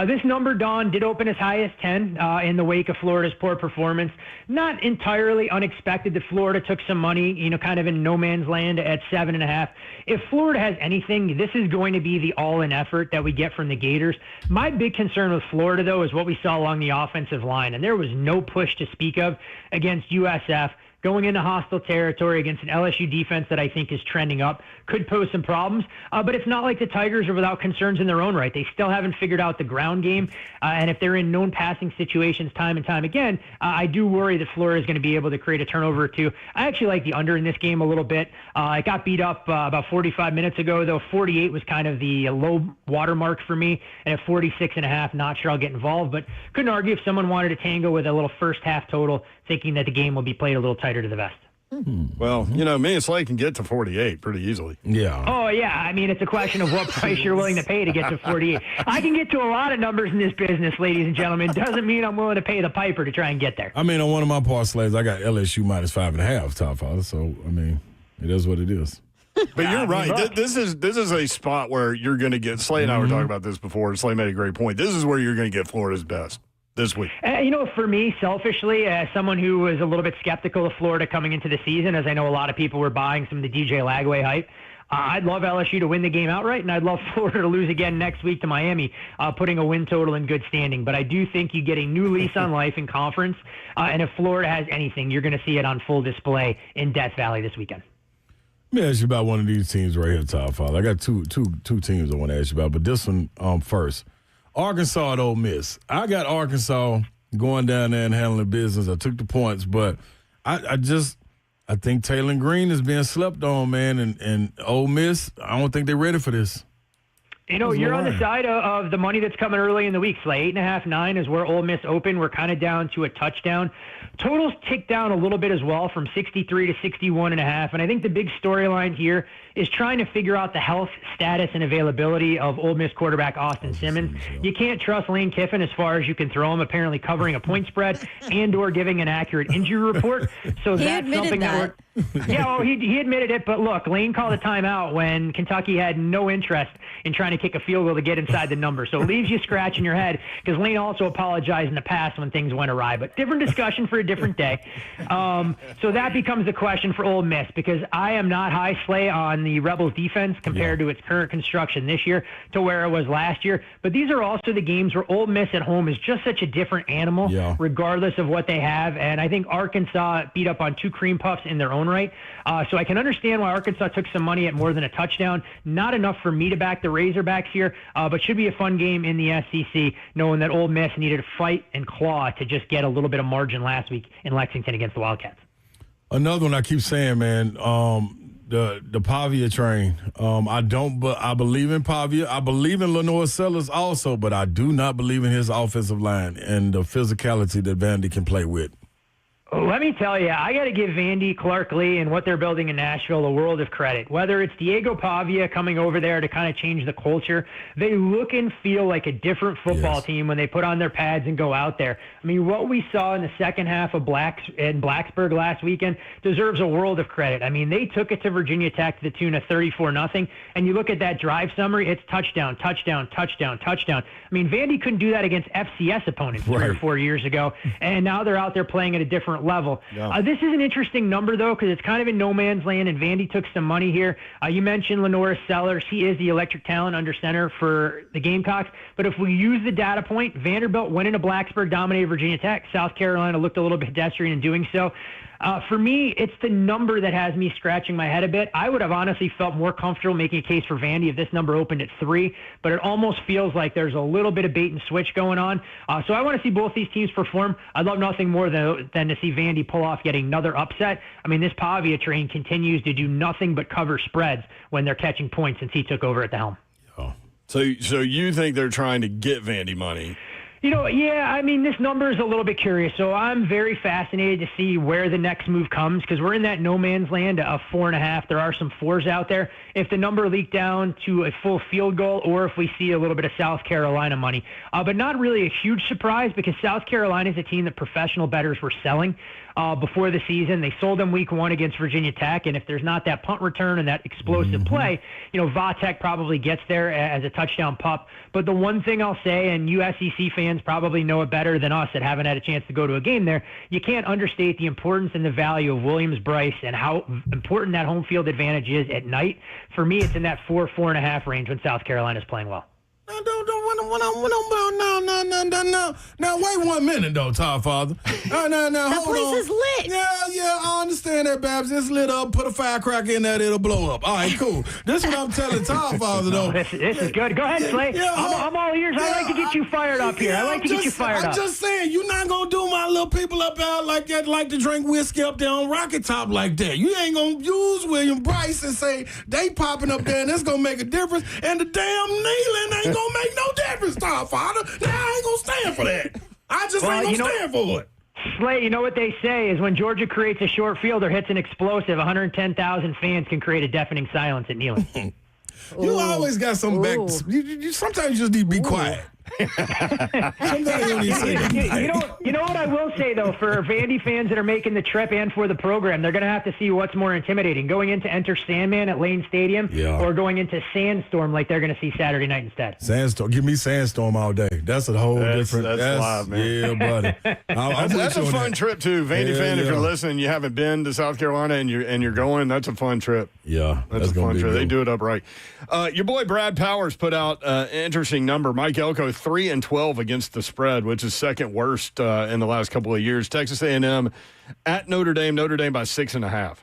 This number, Dawn, did open as high as 10 in the wake of Florida's poor performance. Not entirely unexpected that Florida took some money, kind of in no man's land at 7.5. If Florida has anything, this is going to be the all-in effort that we get from the Gators. My big concern with Florida, though, is what we saw along the offensive line, and there was no push to speak of against USF. Going into hostile territory against an LSU defense that I think is trending up could pose some problems. But it's not like the Tigers are without concerns in their own right. They still haven't figured out the ground game. And if they're in known passing situations time and time again, I do worry that Florida is going to be able to create a turnover or two. I actually like the under in this game a little bit. It got beat up about 45 minutes ago, though 48 was kind of the low watermark for me. And at 46.5, not sure I'll get involved. But couldn't argue if someone wanted to tango with a little first half total, thinking that the game will be played a little tighter to the vest. Well, me and Slay can get to 48 pretty easily. Yeah. Oh, yeah. I mean, it's a question of what price you're willing to pay to get to 48. I can get to a lot of numbers in this business, ladies and gentlemen. Doesn't mean I'm willing to pay the piper to try and get there. I mean, on one of my parlays, I got LSU minus 5.5, Top Father. So, I mean, it is what it is. But you're right. This is a spot where you're going to get, Slay and I were talking about this before. Slay made a great point. This is where you're going to get Florida's best this week. For me, selfishly, as someone who was a little bit skeptical of Florida coming into the season, as I know a lot of people were buying some of the DJ Lagway hype, I'd love LSU to win the game outright, and I'd love Florida to lose again next week to Miami, putting a win total in good standing. But I do think you get a new lease on life in conference, and if Florida has anything, you're going to see it on full display in Death Valley this weekend. Let me ask you about one of these teams right here, Top Father. I got two teams I want to ask you about, but this one first. Arkansas at Ole Miss. I got Arkansas going down there and handling business. I took the points, but I think Taylor Green is being slept on, man, and Ole Miss, I don't think they're ready for this. You're on the side of the money that's coming early in the week. 8.5, 9 is where Ole Miss opened. We're kind of down to a touchdown. Totals ticked down a little bit as well from 63 to 61.5. And I think the big storyline here is trying to figure out the health status and availability of Ole Miss quarterback Austin Simmons. You can't trust Lane Kiffin as far as you can throw him, apparently covering a point spread and or giving an accurate injury report. So that's something that we're... he admitted it. But look, Lane called a timeout when Kentucky had no interest in trying to kick a field goal to get inside the number. So it leaves you scratching your head because Lane also apologized in the past when things went awry. But different discussion for a different day. So that becomes the question for Ole Miss because I am not high Slay on the Rebels defense compared to its current construction this year to where it was last year. But these are also the games where Ole Miss at home is just such a different animal regardless of what they have. And I think Arkansas beat up on 2 cream puffs in their own own right. So I can understand why Arkansas took some money at more than a touchdown. Not enough for me to back the Razorbacks here, but should be a fun game in the SEC, knowing that Ole Miss needed to fight and claw to just get a little bit of margin last week in Lexington against the Wildcats. Another one I keep saying, man, the Pavia train. I believe in Pavia. I believe in Lenore Sellers also, but I do not believe in his offensive line and the physicality that Vandy can play with. Let me tell you, I got to give Vandy, Clark Lee, and what they're building in Nashville a world of credit. Whether it's Diego Pavia coming over there to kind of change the culture, they look and feel like a different football team when they put on their pads and go out there. I mean, what we saw in the second half of Blacksburg last weekend deserves a world of credit. I mean, they took it to Virginia Tech to the tune of 34-0, and you look at that drive summary, it's touchdown, touchdown, touchdown, touchdown. I mean, Vandy couldn't do that against FCS opponents 3 or 4 years ago, and now they're out there playing at a different level. Yeah. This is an interesting number, though, because it's kind of in no man's land, and Vandy took some money here. You mentioned Lenora Sellers. He is the electric talent under center for the Gamecocks. But if we use the data point, Vanderbilt went into Blacksburg, dominated Virginia Tech. South Carolina looked a little bit pedestrian in doing so. For me, it's the number that has me scratching my head a bit. I would have honestly felt more comfortable making a case for Vandy if this number opened at 3, but it almost feels like there's a little bit of bait and switch going on. So I want to see both these teams perform. I'd love nothing more than to see Vandy pull off getting another upset. I mean, this Pavia train continues to do nothing but cover spreads when they're catching points since he took over at the helm. Oh. So you think they're trying to get Vandy money? Yeah, I mean, this number is a little bit curious. So I'm very fascinated to see where the next move comes because we're in that no man's land of 4.5. There are some 4s out there. If the number leaked down to a full field goal or if we see a little bit of South Carolina money. But not really a huge surprise because South Carolina is a team that professional bettors were selling before the season. They sold them week 1 against Virginia Tech, and if there's not that punt return and that explosive play, Vatek probably gets there as a touchdown pup. But the one thing I'll say, and you SEC fans probably know it better than us that haven't had a chance to go to a game there, you can't understate the importance and the value of Williams-Brice and how important that home field advantage is at night. For me, it's in that 4.5 range when South Carolina's playing well. Now, wait 1 minute, though, Todd Father. Now, that hold place on. is lit. Yeah, I understand that, Babs. It's lit up. Put a firecracker in there, it'll blow up. All right, cool. This is what I'm telling Todd Father, though. This is good. Go ahead, Slay. Yeah, I'm all ears. I like to get you fired up here. I like to get you fired up. I'm just saying, you're not going to do my little people up there like that, like to drink whiskey up there on Rocket Top like that. You ain't going to use Williams-Brice and say they popping up there and it's going to make a difference, and the damn kneeling ain't going to make no difference, Todd Father. Now, I ain't going to stand for that. I just ain't going to stand for it. Slay, you know what they say is when Georgia creates a short field or hits an explosive, 110,000 fans can create a deafening silence at Neyland. You always got some back. Sometimes you just need to be quiet. Sometimes you don't need to say that. You know what I will say, though, for Vandy fans that are making the trip and for the program, they're going to have to see what's more intimidating, going into Enter Sandman at Lane Stadium or going into Sandstorm like they're going to see Saturday night instead. Sandstorm. Give me Sandstorm all day. That's a whole different. That's live, man. Yeah, buddy. That's a fun trip, too. Vandy fan, if you're listening, you haven't been to South Carolina and you're going, that's a fun trip. Yeah, that's a fun trip. They do it up right. Your boy Brad Powers put out an interesting number. Mike Elko, 3-12 against the spread, which is second worst in the last couple of years. Texas A&M at Notre Dame by 6.5.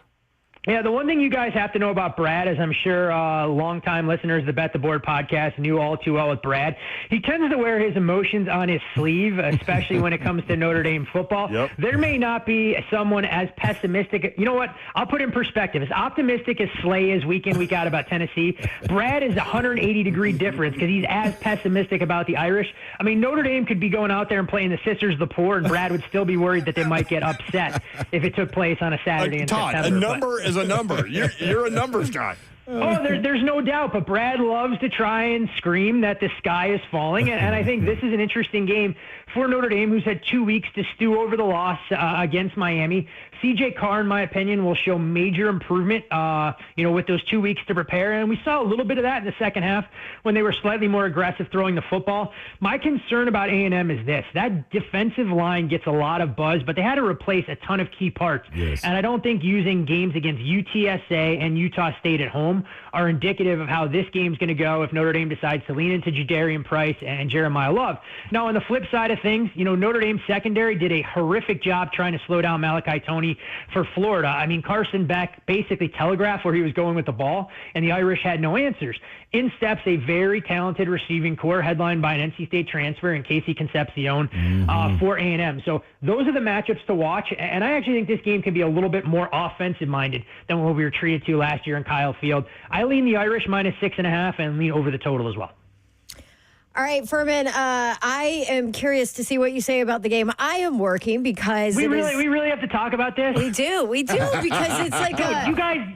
Yeah, the one thing you guys have to know about Brad, as I'm sure longtime listeners of the Bet the Board podcast knew all too well with Brad, he tends to wear his emotions on his sleeve, especially when it comes to Notre Dame football. Yep. There may not be someone as pessimistic. You know what? I'll put in perspective. As optimistic as Slay is week in, week out about Tennessee, Brad is a 180-degree difference because he's as pessimistic about the Irish. I mean, Notre Dame could be going out there and playing the Sisters of the Poor, and Brad would still be worried that they might get upset if it took place on a Saturday in Todd, September. A number is a number. You're a numbers guy. Oh, there's no doubt, but Brad loves to try and scream that the sky is falling, and I think this is an interesting game for Notre Dame, who's had 2 weeks to stew over the loss against Miami. C.J. Carr, in my opinion, will show major improvement, with those 2 weeks to prepare, and we saw a little bit of that in the second half when they were slightly more aggressive throwing the football. My concern about A&M is this. That defensive line gets a lot of buzz, but they had to replace a ton of key parts, and I don't think using games against UTSA and Utah State at home home are indicative of how this game's going to go if Notre Dame decides to lean into Jadarian Price and Jeremiah Love. Now, on the flip side of things, Notre Dame secondary did a horrific job trying to slow down Malachi Toney for Florida. I mean, Carson Beck basically telegraphed where he was going with the ball, and the Irish had no answers. In steps a very talented receiving core headlined by an NC State transfer in Casey Concepcion for A&M. So those are the matchups to watch, and I actually think this game can be a little bit more offensive-minded than what we were treated to last year in Kyle Field. I lean the Irish -6.5 and lean over the total as well. All right, Furman, I am curious to see what you say about the game. I am working because we really have to talk about this. We do because it's like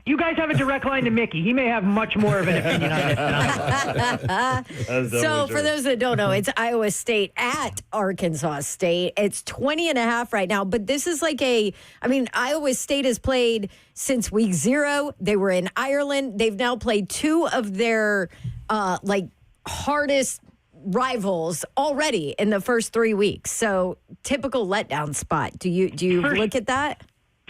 you guys have a direct line to Mickey. He may have much more of an opinion on this than I do. So for those that don't know, it's Iowa State at Arkansas State. It's 20.5 right now, but this is Iowa State has played since week 0. They were in Ireland. They've now played 2 of their hardest rivals already in the first 3 weeks. So typical letdown spot. Do you look at that?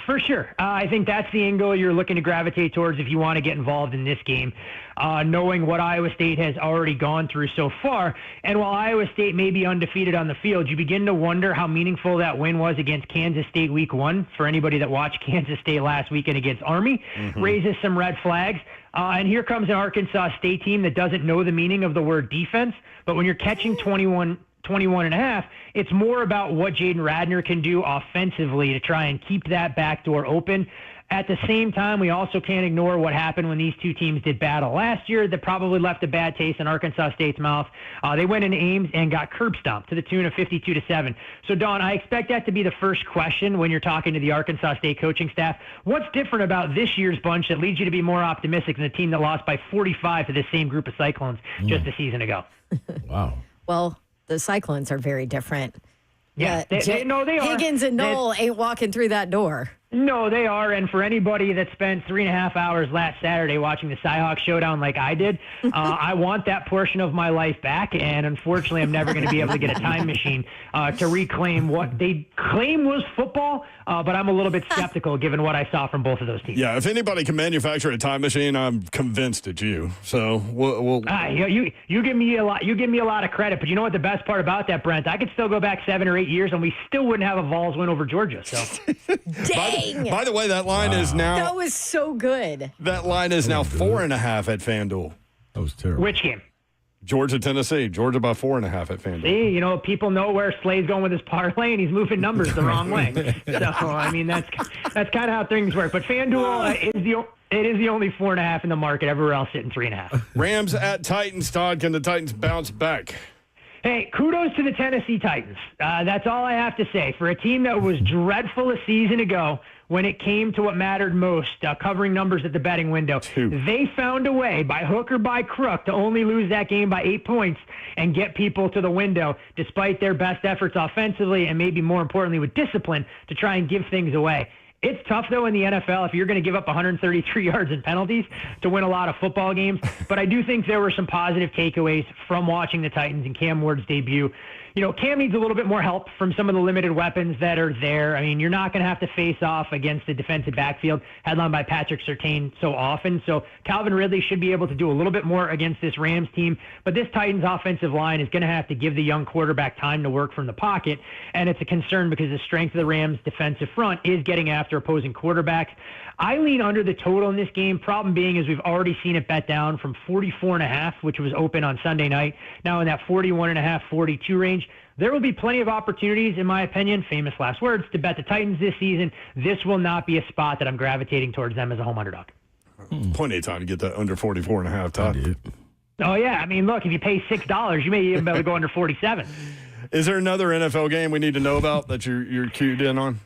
For sure. I think that's the angle you're looking to gravitate towards if you want to get involved in this game, knowing what Iowa State has already gone through so far. And while Iowa State may be undefeated on the field, you begin to wonder how meaningful that win was against Kansas State week 1. For anybody that watched Kansas State last weekend against Army, raises some red flags. And here comes an Arkansas State team that doesn't know the meaning of the word defense. But when you're catching 21.5, it's more about what Jaden Radner can do offensively to try and keep that back door open. At the same time, we also can't ignore what happened when these two teams did battle last year that probably left a bad taste in Arkansas State's mouth. They went into Ames and got curb stomped to the tune of 52-7. So, Dawn, I expect that to be the first question when you're talking to the Arkansas State coaching staff. What's different about this year's bunch that leads you to be more optimistic than the team that lost by 45 to the same group of Cyclones just a season ago? Wow. Well, the Cyclones are very different. Yeah, they are. Higgins and Knoll ain't walking through that door. No, they are. And for anybody that spent 3.5 hours last Saturday watching the Cyhawk showdown like I did, I want that portion of my life back. And unfortunately, I'm never going to be able to get a time machine to reclaim what they claim was football. But I'm a little bit skeptical given what I saw from both of those teams. Yeah, if anybody can manufacture a time machine, I'm convinced it's you. So we'll you give me a lot. You give me a lot of credit. But you know what the best part about that, Brent? I could still go back 7 or 8 years, and we still wouldn't have a Vols win over Georgia. So. Dang. By the way, that line is now. That was so good. That line is now 4.5 at FanDuel. That was terrible. Which game? Georgia, Tennessee. Georgia by 4.5 at FanDuel. See, people know where Slay's going with his parlay, and he's moving numbers the wrong way. So, I mean, that's kind of how things work. But FanDuel is the only 4.5 in the market. Everywhere else sitting 3.5. Rams at Titans. Todd, can the Titans bounce back? Hey, kudos to the Tennessee Titans. That's all I have to say. For a team that was dreadful a season ago when it came to what mattered most, covering numbers at the betting window, they found a way, by hook or by crook, to only lose that game by 8 points and get people to the window, despite their best efforts offensively and maybe more importantly with discipline to try and give things away. It's tough, though, in the NFL if you're going to give up 133 yards in penalties to win a lot of football games. But I do think there were some positive takeaways from watching the Titans and Cam Ward's debut. Cam needs a little bit more help from some of the limited weapons that are there. I mean, you're not going to have to face off against the defensive backfield headlined by Patrick Surtain so often. So Calvin Ridley should be able to do a little bit more against this Rams team. But this Titans offensive line is going to have to give the young quarterback time to work from the pocket. And it's a concern because the strength of the Rams defensive front is getting after opposing quarterbacks. I lean under the total in this game. Problem being is we've already seen it bet down from 44.5, which was open on Sunday night, now in that 41.5, 42 range. There will be plenty of opportunities, in my opinion, famous last words, to bet the Titans this season. This will not be a spot that I'm gravitating towards them as a home underdog. Plenty of time to get that under 44.5, Todd. Oh, yeah. I mean, look, if you pay $6, you may even be able to go under 47. Is there another NFL game we need to know about that you're cued in on?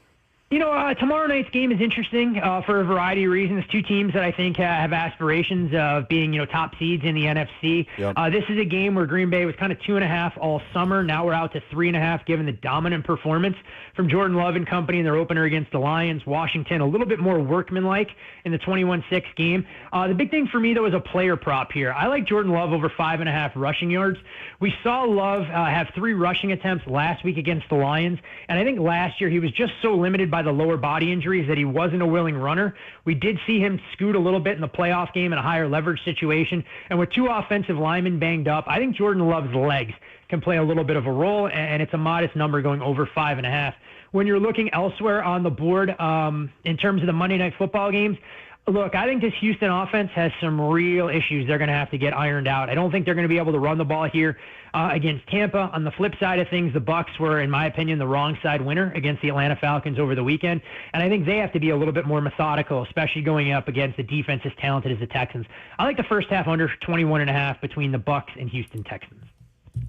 Tomorrow night's game is interesting for a variety of reasons. Two teams that I think have aspirations of being, top seeds in the NFC. Yep. This is a game where Green Bay was kind of 2.5 all summer. Now we're out to 3.5, given the dominant performance from Jordan Love and company in their opener against the Lions. Washington, a little bit more workmanlike in the 21-6 game. The big thing for me, though, is a player prop here. I like Jordan Love over 5.5 rushing yards. We saw Love have 3 rushing attempts last week against the Lions, and I think last year he was just so limited by by the lower body injuries that he wasn't a willing runner. We did see him scoot a little bit in the playoff game in a higher leverage situation. And with 2 offensive linemen banged up, I think Jordan Love's legs can play a little bit of a role, and it's a modest number going over 5.5. When you're looking elsewhere on the board in terms of the Monday Night Football games, look, I think this Houston offense has some real issues they're going to have to get ironed out. I don't think they're going to be able to run the ball here against Tampa. On the flip side of things, the Bucs were, in my opinion, the wrong side winner against the Atlanta Falcons over the weekend. And I think they have to be a little bit more methodical, especially going up against a defense as talented as the Texans. I like the first half under 21.5 between the Bucs and Houston Texans.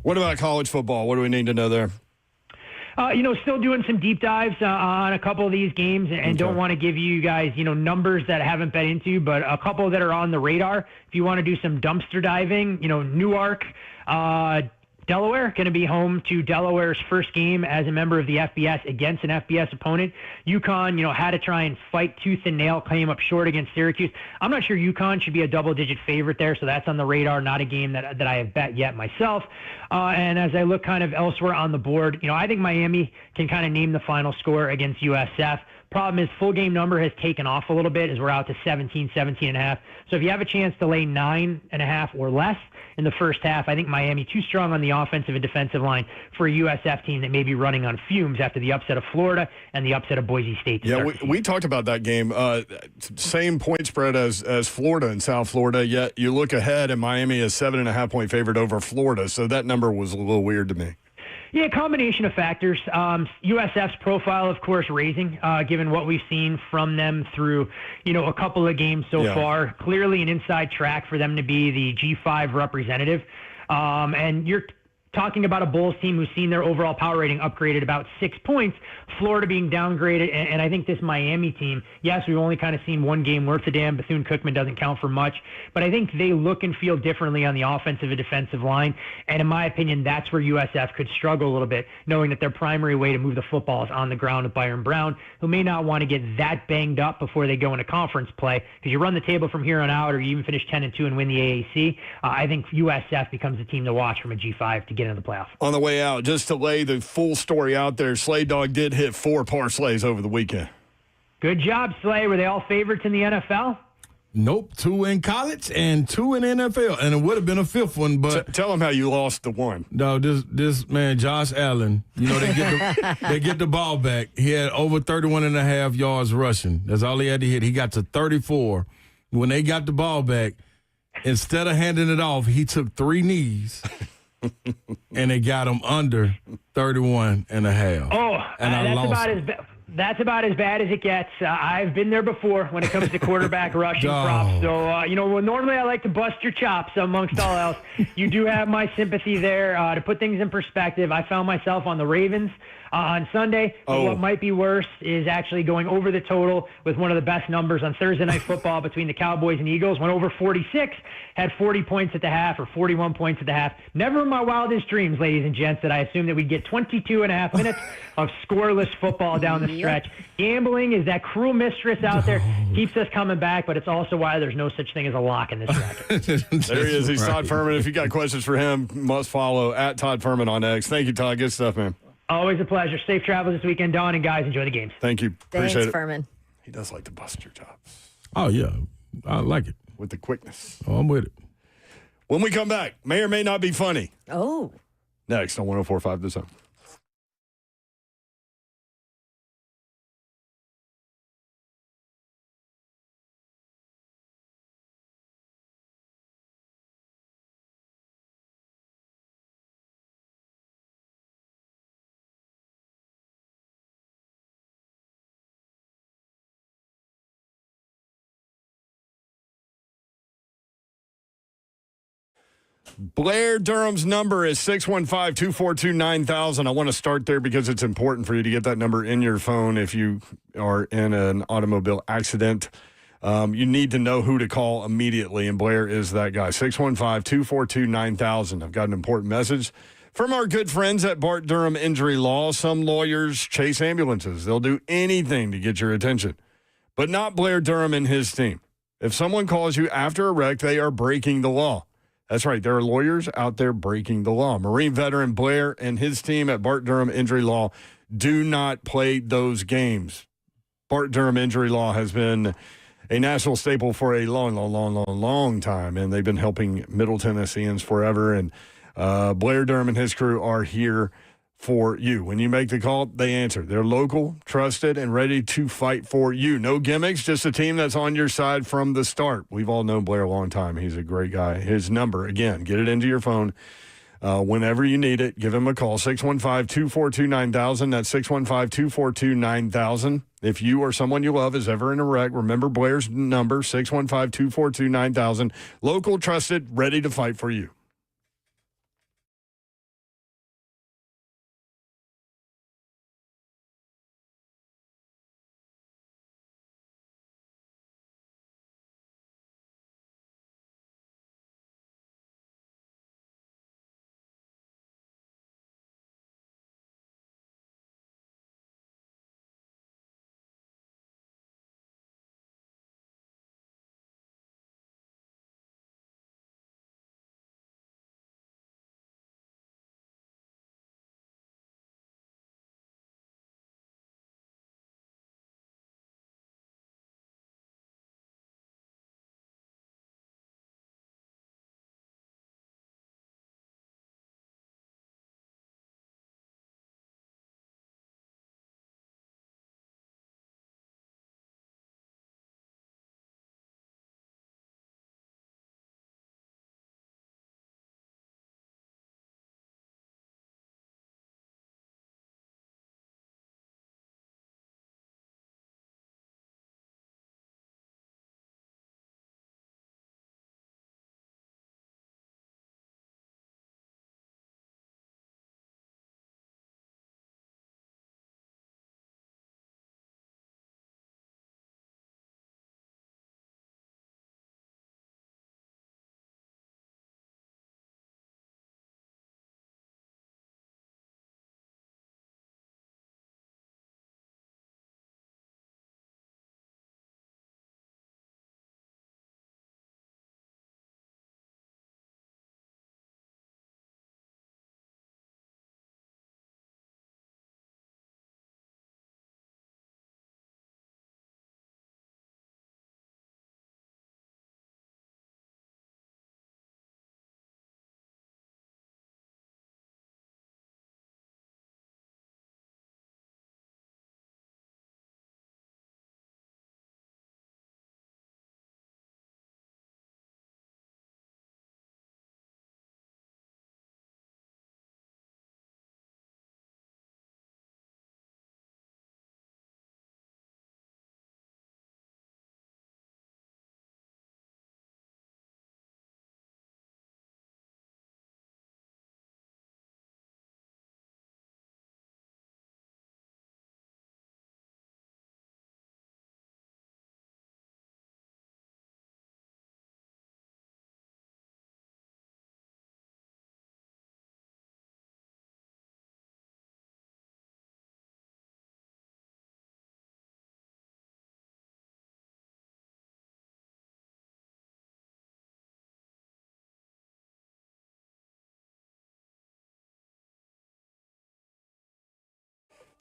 What about college football? What do we need to know there? Still doing some deep dives on a couple of these games, and don't want to give you guys, numbers that I haven't bet into, but a couple that are on the radar. If you want to do some dumpster diving, Newark, Delaware going to be home to Delaware's first game as a member of the FBS against an FBS opponent. UConn, had to try and fight tooth and nail, came up short against Syracuse. I'm not sure UConn should be a double-digit favorite there, so that's on the radar, not a game that I have bet yet myself. And as I look kind of elsewhere on the board, I think Miami can kind of name the final score against USF. Problem is, full game number has taken off a little bit as we're out to 17.5. So if you have a chance to lay 9.5 or less in the first half, I think Miami too strong on the offensive and defensive line for a USF team that may be running on fumes after the upset of Florida and the upset of Boise State. Yeah, we talked about that game. Same point spread as Florida and South Florida, yet you look ahead and Miami is 7.5-point favorite over Florida. So that number was a little weird to me. Yeah, combination of factors. USF's profile, of course, raising, given what we've seen from them through, a couple of games so far. Clearly an inside track for them to be the G5 representative. And you're talking about a Bulls team who's seen their overall power rating upgraded about 6 points, Florida being downgraded, and I think this Miami team, yes, we've only kind of seen one game worth a damn. Bethune-Cookman doesn't count for much, but I think they look and feel differently on the offensive and defensive line, and in my opinion, that's where USF could struggle a little bit, knowing that their primary way to move the football is on the ground with Byron Brown, who may not want to get that banged up before they go into conference play, because you run the table from here on out, or you even finish 10-2 and win the AAC. I think USF becomes the team to watch from a G5 to get into the playoff. On the way out, just to lay the full story out there, Slay Dog did hit 4 parlays over the weekend. Good job, Slay. Were they all favorites in the NFL? Nope, 2 in college and 2 in NFL, and it would have been a 5th one. But tell them how you lost the one. No, this man, Josh Allen. They get the ball back. He had over 31.5 yards rushing. That's all he had to hit. He got to 34. When they got the ball back, instead of handing it off, he took 3 knees. And they got him under 31.5. Oh, that's about as bad as it gets. I've been there before when it comes to quarterback rushing props. So, normally I like to bust your chops amongst all else. You do have my sympathy there. To put things in perspective, I found myself on the Ravens on Sunday. But what might be worse is actually going over the total with one of the best numbers on Thursday Night Football between the Cowboys and Eagles. Went over 46, had 40 points at the half or 41 points at the half. Never in my wildest dreams, ladies and gents, did I assume that we'd get 22.5 minutes of scoreless football down the stretch. Gambling is that cruel mistress out there. Keeps us coming back, but it's also why there's no such thing as a lock in this bracket. There he is. He's Todd Furman. If you got questions for him, must follow at Todd Furman on X. Thank you, Todd. Good stuff, man. Always a pleasure. Safe travels this weekend, Dawn, and guys, enjoy the games. Thank you. Appreciate Thanks, it. Furman. He does like to bust your chops. Oh, yeah. I like it. With the quickness. Oh, I'm with it. When we come back, may or may not be funny. Oh. Next on 104.5 The Zone. Blair Durham's number is 615-242-9000. I want to start there because it's important for you to get that number in your phone if you are in an automobile accident. You need to know who to call immediately, and Blair is that guy. 615-242-9000. I've got an important message from our good friends at Bart Durham Injury Law. Some lawyers chase ambulances. They'll do anything to get your attention, but not Blair Durham and his team. If someone calls you after a wreck, they are breaking the law. That's right. There are lawyers out there breaking the law. Marine veteran Blair and his team at Bart Durham Injury Law do not play those games. Durham injury law has been a national staple for a long time, and they've been helping Middle Tennesseans forever. And Blair Durham and his crew are here for you. When you make the call, they answer. They're local, trusted, and ready to fight for you. No gimmicks, just a team that's on your side from the start. We've all known Blair a long time. He's a great guy. His number, again, get it into your phone. Whenever you need it, give him a call, 615-242-9000. That's 615-242-9000. If you or someone you love is ever in a wreck, remember Blair's number, 615-242-9000. Local, trusted, ready to fight for you.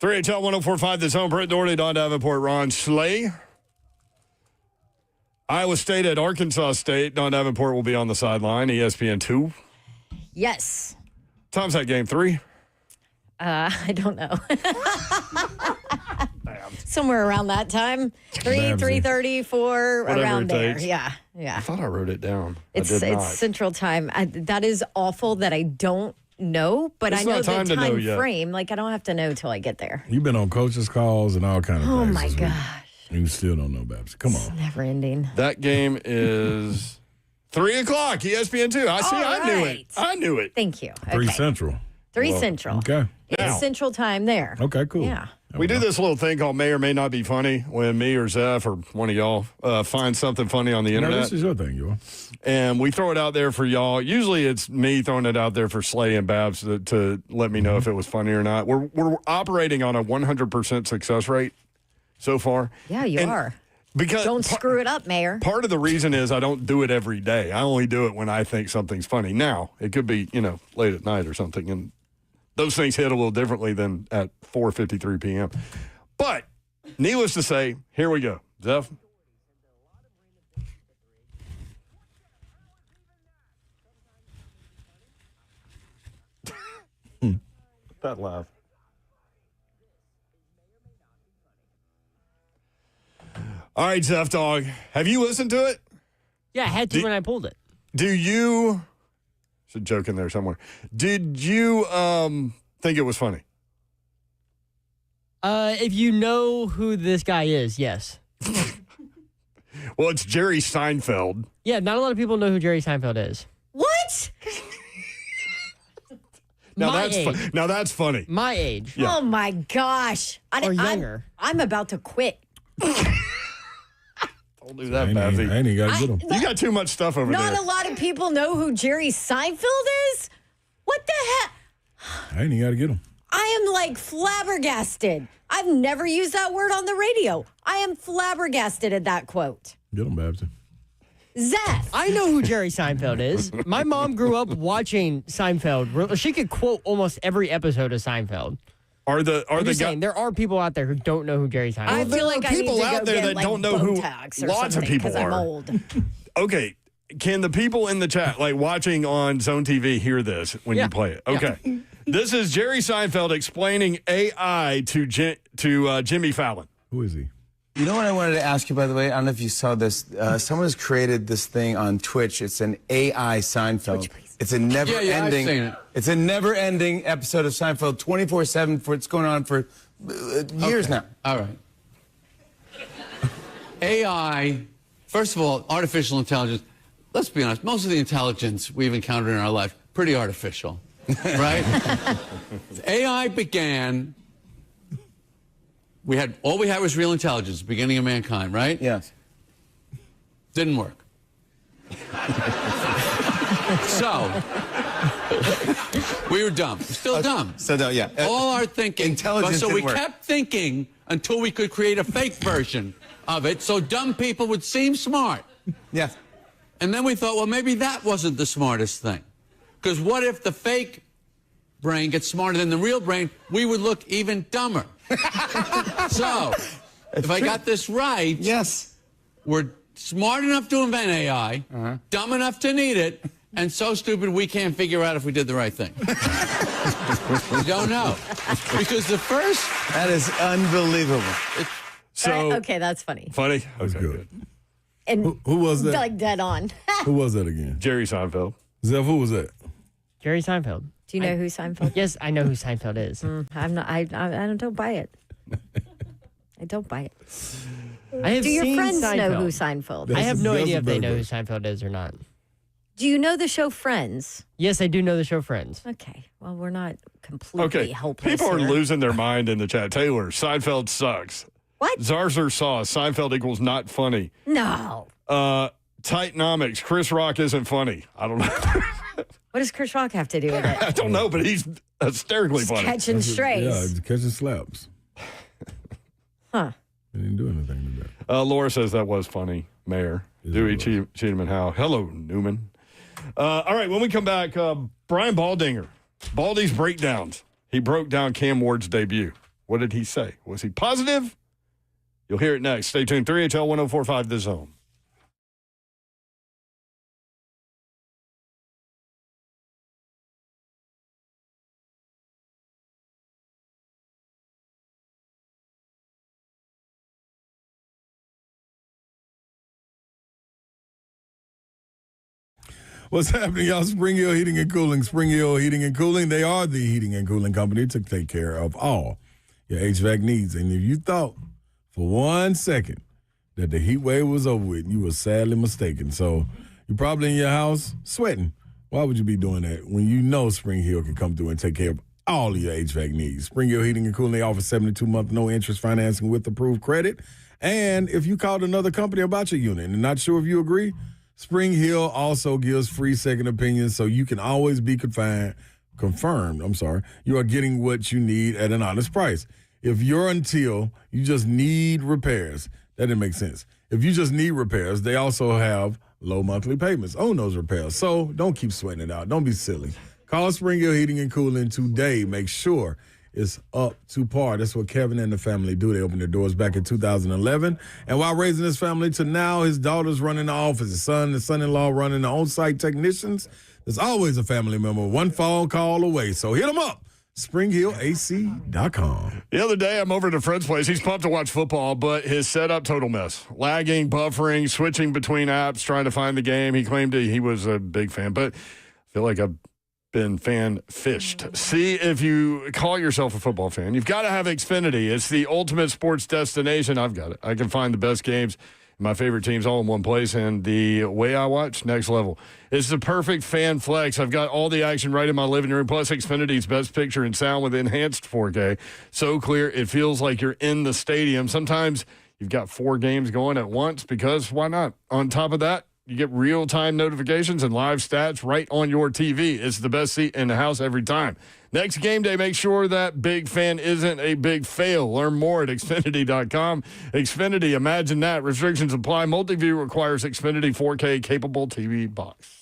HL 104.5, the zone. Brett Doherty, Don Davenport, Ron Slay. Iowa State at Arkansas State. Don Davenport will be on the sideline. ESPN 2. Yes. Time's that game, 3? I don't know. Somewhere around that time. 3:30, 4, Whatever around it there. takes. Yeah. I thought I wrote it down. It's I did not. Central Time. That is awful that I don't know, but It's I know not the time to know time yet. frame. Like, I don't have to know till I get there. You've been on coaches' calls and all kind of Oh, things. my this week. gosh. You still don't know, Babs. Come on. Never ending. That game is 3 o'clock, ESPN 2. I see. All I knew it. right. I knew it. Thank you. 3 Okay. Central. 3 Central. Okay. It's Now. Central Time there. Okay, cool. Yeah. We do this little thing called May or May Not Be Funny when me or Zeph or one of y'all find something funny on the No, internet. this is your thing, you. And we throw it out there for y'all. Usually it's me throwing it out there for Slay and Babs to let me know if it was funny or not. We're operating on a 100% success rate so far. Yeah, you And are. Because Don't screw it up, Mayor. Part of the reason is I don't do it every day. I only do it when I think something's funny. Now, it could be, late at night or something, and those things hit a little differently than at 4:53 p.m. But Needless to say, here we go. Zeph? That laugh. All right, Zeph Dog. Have you listened to it? Yeah, I had to when I pulled it. Do you... There's a joke in there somewhere. Did you think it was funny? If you know who this guy is, yes. Well, it's Jerry Seinfeld. Yeah, not a lot of people know who Jerry Seinfeld is. What? Now My that's age. now that's funny. My age. Yeah. Oh my gosh! Or younger. I'm about to quit. Don't do that, Babsy. I ain't even got to get him. You got too much stuff over Not there. a lot of people know who Jerry Seinfeld is. What the heck? I ain't even got to get him. I am like flabbergasted. I've never used that word on the radio. I am flabbergasted at that quote. Get him, Babsy. Zeph. I know who Jerry Seinfeld is. My mom grew up watching Seinfeld. She could quote almost every episode of Seinfeld. Are the saying, there are people out there who don't know who Jerry Seinfeld I is. feel like I need people to out go there get, that like, don't know who Botox or lots of something, people 'cause I'm are. old. Okay. Can the people in the chat, like watching on Zone TV, hear this when you play it? Okay. This is Jerry Seinfeld explaining AI to Jimmy Fallon. Who is he? You know what I wanted to ask you, by the way? I don't know if you saw this. Someone has created this thing on Twitch. It's an AI Seinfeld. It's a never-ending. I've seen it. It's a never-ending episode of Seinfeld, 24/7. It's going on for years now. All right. AI, first of all, artificial intelligence. Let's be honest. Most of the intelligence we've encountered in our life, pretty artificial, right? AI began. All we had was real intelligence, the beginning of mankind, right? Yes. Didn't work. So, we were dumb. Still dumb. So, yeah. All our thinking. Intelligence So we didn't work. kept thinking until we could create a fake version of it so dumb people would seem smart. Yes. And then we thought, well, maybe that wasn't the smartest thing. Because what if the fake brain gets smarter than the real brain? We would look even dumber. So, if I got this right, yes, we're smart enough to invent AI, dumb enough to need it, and so stupid we can't figure out if we did the right thing. We don't know. Because the first... That is unbelievable. So Okay, that's funny. Funny? That's Okay, good. And Who was that? like dead on. Who was that again? Jerry Seinfeld. Zeph, who was that? Jerry Seinfeld. Do you know who Seinfeld? Yes, I know who Seinfeld is. I'm not. I don't buy it. I don't buy it. I have Do your seen friends know who Seinfeld. Seinfeld I is? have no That's idea a if they better know who version. Seinfeld is or not. Do you know the show Friends? Yes, I do know the show Friends. Okay. Well, we're not completely Okay. helpless. People are here. losing their mind in the chat. Taylor, Seinfeld sucks. What? Zarzer saw Seinfeld equals not funny. No. Titanomics, Chris Rock isn't funny. I don't know. What does Chris Rock have to do with it? I don't know, but he's hysterically He's funny. catching strays. Yeah, he's catching slaps. Huh. He didn't do anything to that. Laura says that was funny, Mayor. Dewey Cheatham Howe. Hello, Newman. All right, when we come back, Brian Baldinger, Baldy's breakdowns. He broke down Cam Ward's debut. What did he say? Was he positive? You'll hear it next. Stay tuned. 3HL 1045 The Zone. What's happening, y'all? Spring Hill Heating and Cooling. Spring Hill Heating and Cooling. They are the heating and cooling company to take care of all your HVAC needs. And if you thought for 1 second that the heat wave was over with, you were sadly mistaken. So you're probably in your house sweating. Why would you be doing that when you know Spring Hill can come through and take care of all of your HVAC needs? Spring Hill Heating and Cooling, they offer 72-month no-interest financing with approved credit. And if you called another company about your unit and not sure if you agree, Spring Hill also gives free second opinions, so you can always be confirmed, you are getting what you need at an honest price. If you're until you just need repairs, that didn't make sense. If you just need repairs, they also have low monthly payments on those repairs. So don't keep sweating it out. Don't be silly. Call Spring Hill Heating and Cooling today. Make sure is up to par. That's what Kevin and the family do. They opened their doors back in 2011. And while raising his family to now, his daughter's running the office, his son and son-in-law running the on-site technicians. There's always a family member one phone call away. So hit them up. SpringHillAC.com. The other day, I'm over at a friend's place. He's pumped to watch football, but his setup, total mess. Lagging, buffering, switching between apps, trying to find the game. He claimed he was a big fan, but I feel like I've been fan fished. See if you call yourself a football fan. You've got to have Xfinity. It's the ultimate sports destination. I've got it. I can find the best games, my favorite teams all in one place, and the way I watch, next level. It's the perfect fan flex. I've got all the action right in my living room, plus Xfinity's best picture and sound with enhanced 4K. So clear, it feels like you're in the stadium. Sometimes you've got 4 games going at once because why not? On top of that, you get real-time notifications and live stats right on your TV. It's the best seat in the house every time. Next game day, make sure that big fan isn't a big fail. Learn more at Xfinity.com. Xfinity, imagine that. Restrictions apply. Multiview requires Xfinity 4K capable TV box.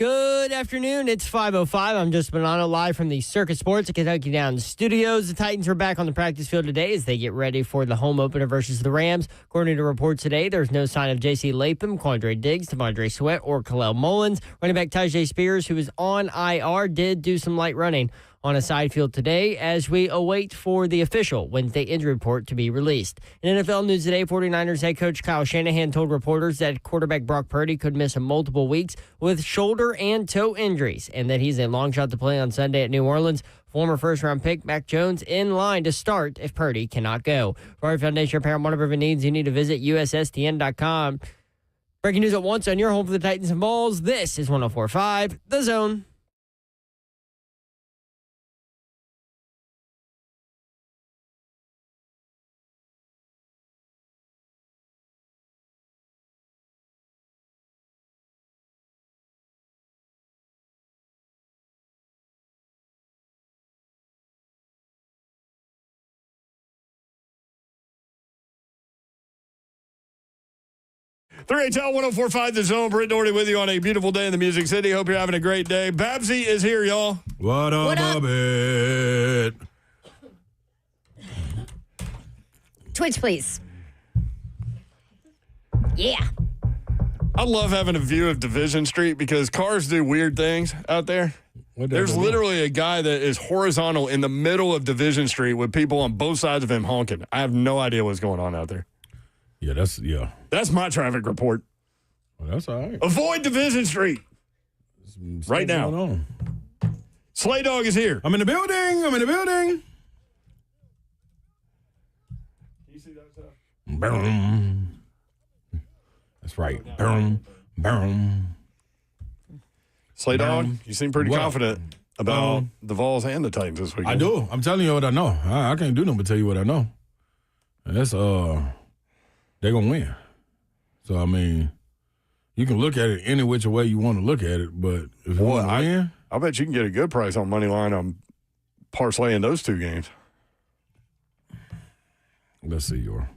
Good afternoon. It's 5:05. I'm just Bonanno live from the Circus Sports at Kentucky Downs Studios. The Titans are back on the practice field today as they get ready for the home opener versus the Rams. According to reports today, there's no sign of J.C. Latham, Quandre Diggs, T'Vondre Sweat, or Khalil Mullins. Running back Tajay Spears, who is on IR, did do some light running on a side field today as we await for the official Wednesday injury report to be released. In NFL news today, 49ers head coach Kyle Shanahan told reporters that quarterback Brock Purdy could miss multiple weeks with shoulder and toe injuries and that he's a long shot to play on Sunday at New Orleans. Former first-round pick Mack Jones in line to start if Purdy cannot go. For our foundation repair and whatever needs, you need to visit USSTN.com. Breaking news at once on your home for the Titans and Balls. This is 104.5 The Zone. HL 104.5 The Zone. Britt Doherty with you on a beautiful day in the Music City. Hope you're having a great day. Babsy is here, y'all. What up? It? Twitch, please. Yeah. I love having a view of Division Street because cars do weird things out there. There's literally a guy that is horizontal in the middle of Division Street with people on both sides of him honking. I have no idea what's going on out there. Yeah, That's my traffic report. Well, that's all right. Avoid Division Street right now. Slay Dog is here. I'm in the building. Can you see that stuff? Boom. That's right. Boom. Boom. Slay Dog, you seem pretty confident about the Vols and the Titans this weekend. I do. I'm telling you what I know. I can't do nothing but tell you what I know. And that's they're gonna win. So I mean, you can look at it any which way you want to look at it, but if you want to win, I bet you can get a good price on money line on parlaying those two games. Let's see your. You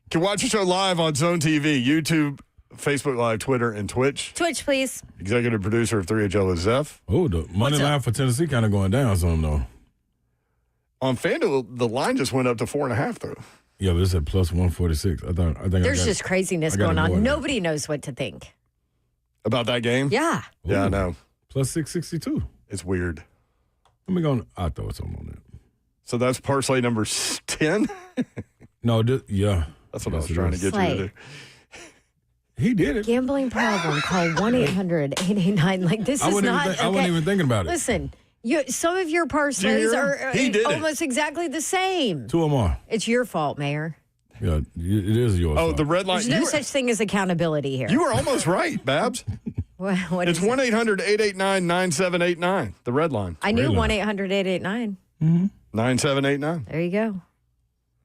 can watch the show live on Zone TV, YouTube, Facebook Live, Twitter, and Twitch. Twitch, please. Executive producer of 3HL is Zeph. Oh, the money line for Tennessee kind of going down some though. On FanDuel, the line just went up to 4.5 though. Yeah, but it's at plus 146. I think there's just craziness going on. Nobody knows what to think about that game. Yeah. Yeah, I know. Plus 662. It's weird. Let me go. I'll throw something on that. So that's parlay number 10? No, yeah. That's what I was trying to get you to do. He did it. Gambling problem. Call 1-800-889. Like, this is not. I wasn't even thinking about it. Listen. Some of your parlays are almost exactly the same. Two or more. It's your fault, Mayor. Yeah, it is yours. Oh, the red line. There's no such thing as accountability here. You were almost right, Babs. What it's 1-800-889-9789, the red line. I knew 1-800-889. 9789. There you go.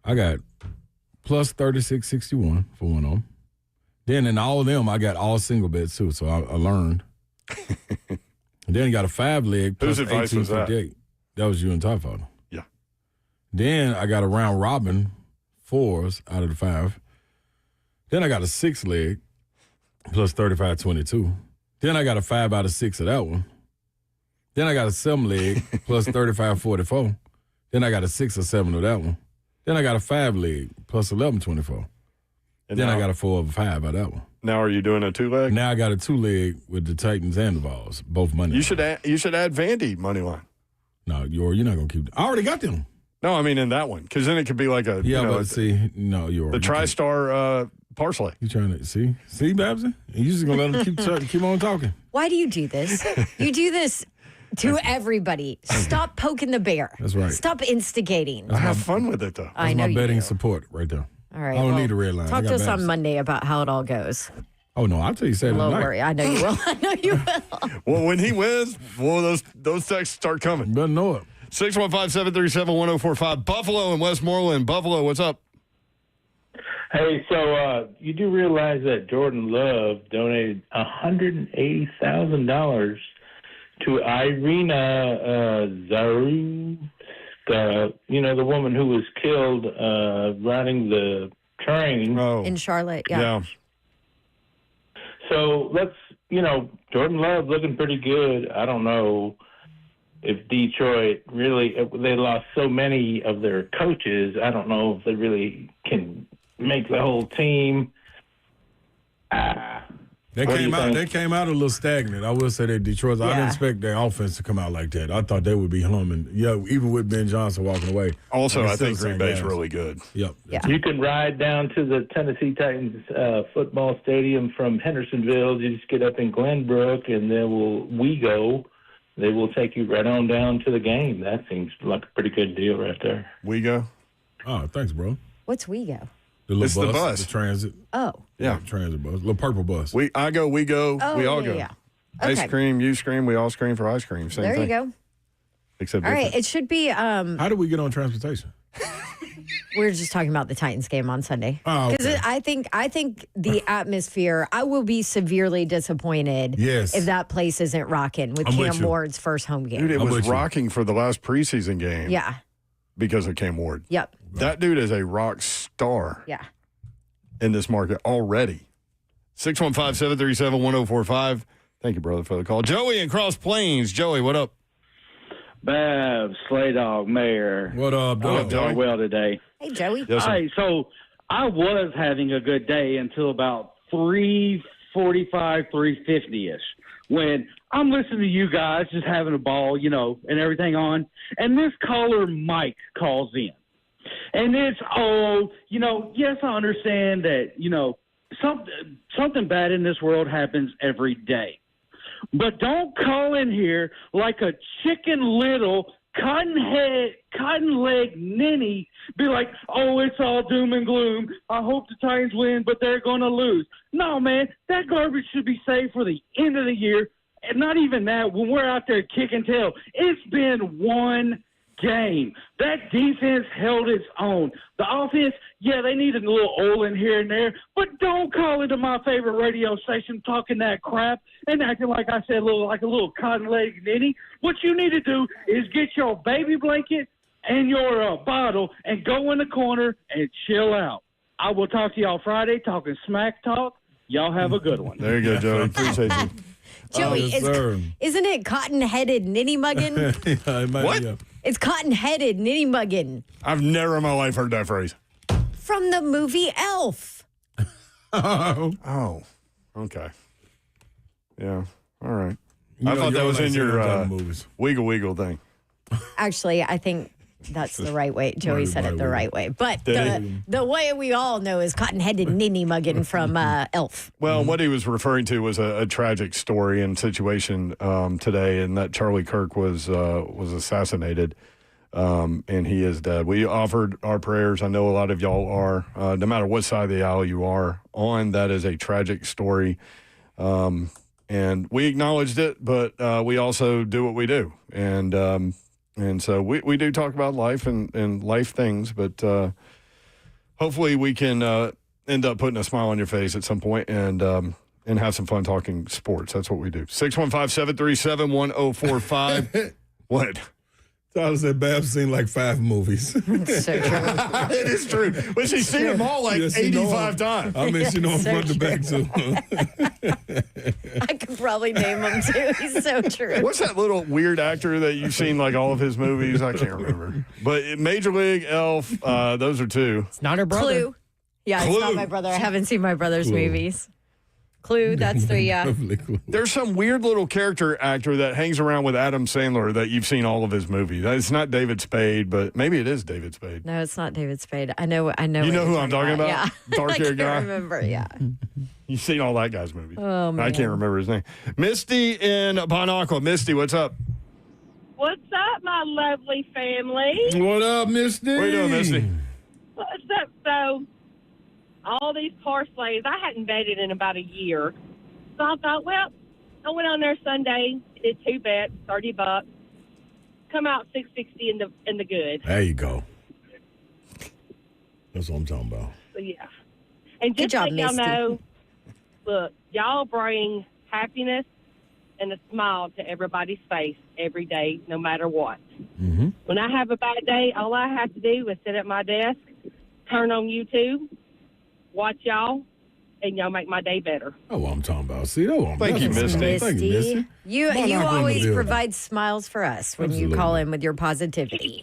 I got plus 3661 for one of them. Then in all of them, I got all single bets too, so I learned. And then you got a 5-leg plus 1858. That was you and Ty Father. Yeah. Then I got a round robin 4s out of the 5. Then I got a 6-leg plus 3522. Then I got a 5 out of 6 of that one. Then I got a 7-leg plus 3544. Then I got a 6 or 7 of that one. Then I got a 5-leg plus 1124. And then I got a 4 of 5 out of that one. Now are you doing a 2-leg? Now I got a 2-leg with the Titans and the Vols, both money. You should add Vandy money line. No, you're not gonna keep. I already got them. No, I mean in that one because then it could be like a but see, no, you're the TriStar parlay. You trying to see Babsy? You just gonna let them keep on talking? Why do you do this? You do this to everybody. Stop poking the bear. That's right. Stop instigating. Have fun with it though. I know my betting you. support right there. All right. I don't need a red line. Talk to us on Monday about how it all goes. Oh no, I'll tell you Saturday night. Don't worry, I know you will. I know you will. Well, when he wins, those texts start coming. You better know it. 615-737-1045. Buffalo and Westmoreland. Buffalo, what's up? Hey, so you do realize that Jordan Love donated $180,000 to Irina Zaru, the woman who was killed riding the train in Charlotte. Yeah. So let's Jordan Love looking pretty good. I don't know if Detroit really, they lost so many of their coaches. I don't know if they really can make the whole team. They came out a little stagnant. I will say that Detroit. I didn't expect their offense to come out like that. I thought they would be humming. Yeah, even with Ben Johnson walking away. Also, I think Green Bay's really good. Yep. Yeah. You can ride down to the Tennessee Titans football stadium from Hendersonville. You just get up in Glenbrook, and then they will take you right on down to the game. That seems like a pretty good deal right there. WeGo. Oh, thanks, bro. What's WeGo? The little It's bus, the bus. the transit. Oh. Yeah. Transit bus, little purple bus. I go, we go, Oh, we all yeah, go. yeah. Ice Okay. cream, you scream, we all scream for ice cream. Same There thing. you go. Except All right. different. It should be. How do we get on transportation? We were just talking about the Titans game on Sunday. Oh, okay. I think the atmosphere. I will be severely disappointed. Yes. If that place isn't rocking with I'm with Cam you. Ward's first home game. Dude, it I'm was with you. rocking for the last preseason game. Yeah. Because of Cam Ward. Yep. That dude is a rock star Yeah. in this market already. 615-737-1045. Thank you, brother, for the call. Joey in Cross Plains. Joey, what up? Babs, Slay Dog, Mayor. What up, What up, Doing Joey? well today. Hey, Joey. Yes, sir. All right, so I was having a good day until about 3:45, 3:50-ish, when I'm listening to you guys just having a ball, and everything on, and this caller Mike calls in. And it's, yes, I understand that, something bad in this world happens every day. But don't call in here like a chicken little cotton leg ninny, be like, oh, it's all doom and gloom. I hope the Titans win, but they're going to lose. No, man, that garbage should be saved for the end of the year. And not even that, when we're out there kicking tail. It's been one game. That defense held its own. The offense, yeah, they needed a little oil in here and there, but don't call into my favorite radio station talking that crap and acting like I said, like a little cotton leg ninny. What you need to do is get your baby blanket and your bottle and go in the corner and chill out. I will talk to y'all Friday, talking smack talk. Y'all have a good one. There you go, Joey. Appreciate you. Joey, yes, sir. isn't it cotton-headed ninny mugging? What? Yeah. It's cotton-headed ninny mugging I've never in my life heard that phrase. from the movie Elf. Oh, okay. Yeah. All right. You I know, thought that you was don't in like your seeing them type of movies. wiggle thing. Actually, I think that's the right way. Joey said it the right way. But Did the way we all know is cotton-headed ninny mugging from Elf. Well, what he was referring to was a tragic story and situation today, and that Charlie Kirk was assassinated, and he is dead. We offered our prayers. I know a lot of y'all are. No matter what side of the aisle you are on, that is a tragic story, and we acknowledged it, but we also do what we do, and so we do talk about life and life things, but hopefully we can end up putting a smile on your face at some point and have some fun talking sports. That's what we do. 615-737-1045. What? Tyler said Babs seen like 5 movies. So true. It is true. But she's seen them all like 85 times. I mean, she know So front to back, too. I could probably name him too. He's so true. What's that little weird actor that you've seen like all of his movies? I can't remember. But Major League, Elf, those are 2. It's not her brother. Clue. Yeah, it's not Clue. my brother. I haven't seen my brother's movies. Clue, that's 3, yeah. There's some weird little character actor that hangs around with Adam Sandler that you've seen all of his movies. It's not David Spade, but maybe it is David Spade. No, it's not David Spade. I know. You what know who you're I'm talking about? Yeah. Dark-haired I guy? can't remember, yeah. You've seen all that guy's movies. Oh, man. I can't remember his name. Misty in Bonacqua. Misty, what's up? What's up, my lovely family? What up, Misty? What are you doing, Misty? What's up? So, all these parlays, I hadn't betted in about a year. So I thought, well, I went on there Sunday, did 2 bets, $30, come out $6.60 in the good. There you go. That's what I'm talking about. So yeah, and Good just job, so y'all Misty. know, look, y'all bring happiness and a smile to everybody's face every day, no matter what. Mm-hmm. When I have a bad day, all I have to do is sit at my desk, turn on YouTube, watch y'all, and y'all make my day better. Oh, what I'm talking about. See, Thank you, Misty. Thank you, Misty. You always provide smiles for us when you call in with your positivity.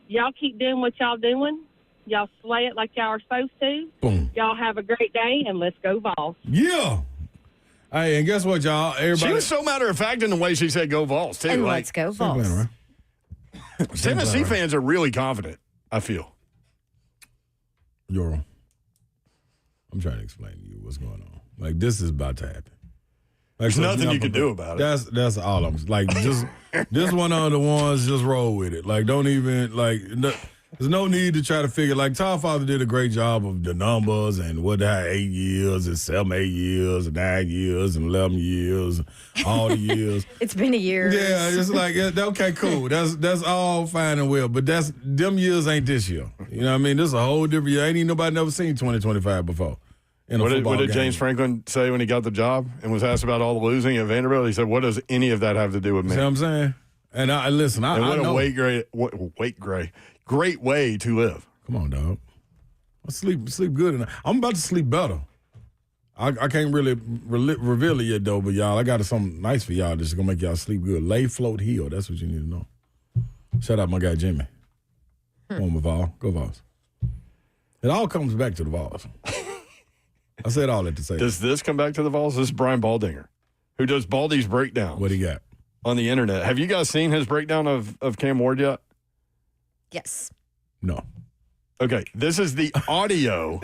Y'all keep doing what y'all doing. Y'all slay it like y'all are supposed to. Boom. Y'all have a great day, and let's go Vols. Yeah. Hey, and guess what, y'all? Everybody. She was so matter-of-fact in the way she said go Vols, too. And let's go Vols. Tennessee fans are really confident, I feel. Euro. I'm trying to explain to you what's going on. Like, this is about to happen. Like, There's nothing you can do about it. That's all I'm like. Just this one of the ones. Just roll with it. Like, don't even like. There's no need to try to figure. Like, Tom Father did a great job of the numbers and what that 8 years and 7, 8 years and 9 years and 11 years, all the years. It's been a year. Yeah, it's like okay, cool. That's all fine and well, but them years ain't this year. You know what I mean? This is a whole different year. Ain't even nobody never seen 2025 before. What did James Franklin say when he got the job and was asked about all the losing at Vanderbilt? He said, "What does any of that have to do with me?" See what I'm saying? And I listen. I know. Great way to live. Come on, dog. I sleep good enough. I'm about to sleep better. I can't really reveal it yet, though, but y'all, I got something nice for y'all that's going to make y'all sleep good. Lay, float, heal. That's what you need to know. Shout out my guy, Jimmy. Come on, my Vol. Go Vols. It all comes back to the Vols. I said all that to say. Does this come back to the Vols? This is Brian Baldinger, who does Baldy's breakdown. What he got? On the internet. Have you guys seen his breakdown of Cam Ward yet? Yes. No. Okay, this is the audio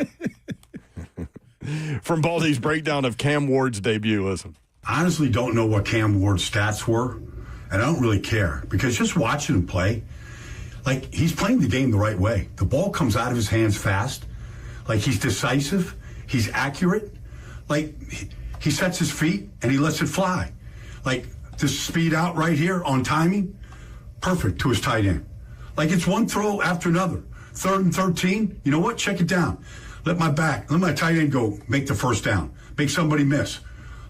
from Baldy's breakdown of Cam Ward's debut. Listen. I honestly don't know what Cam Ward's stats were, and I don't really care because just watching him play, like he's playing the game the right way. The ball comes out of his hands fast. Like he's decisive. He's accurate. Like he sets his feet and he lets it fly. Like this speed out right here on timing, perfect to his tight end. Like it's one throw after another. 3rd and 13, you know what? Check it down. Let my tight end go make the first down. Make somebody miss.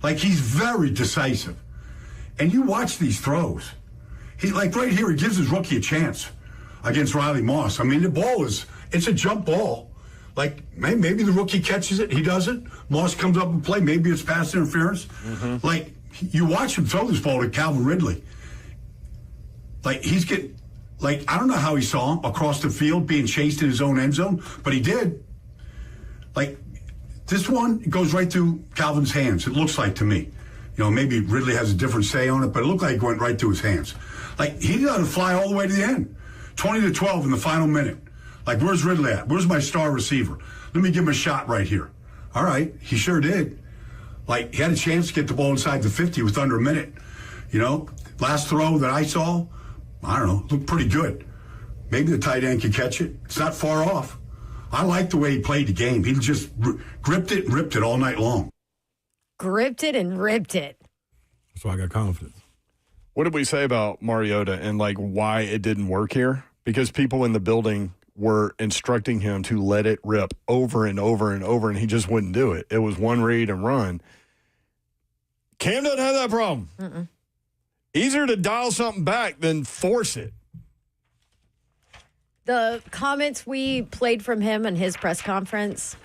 Like he's very decisive. And you watch these throws. He like right here, he gives his rookie a chance against Riley Moss. I mean, it's a jump ball. Like maybe the rookie catches it, he doesn't. Moss comes up and play. Maybe it's pass interference. Mm-hmm. Like you watch him throw this ball to Calvin Ridley. Like he's getting. Like, I don't know how he saw him across the field being chased in his own end zone, but he did. Like, this one goes right through Calvin's hands, it looks like to me. You know, maybe Ridley has a different say on it, but it looked like it went right through his hands. Like, he let it fly all the way to the end. 20-12 in the final minute. Like, where's Ridley at? Where's my star receiver? Let me give him a shot right here. All right, he sure did. Like, he had a chance to get the ball inside the 50 with under a minute. You know, last throw that I saw, I don't know, looked pretty good. Maybe the tight end could catch it. It's not far off. I like the way he played the game. He just gripped it and ripped it all night long. Gripped it and ripped it. That's why I got confidence. What did we say about Mariota and, like, why it didn't work here? Because people in the building were instructing him to let it rip over and over and over, and he just wouldn't do it. It was one read and run. Cam doesn't have that problem. Mm-mm. Easier to dial something back than force it. The comments we played from him in his press conference,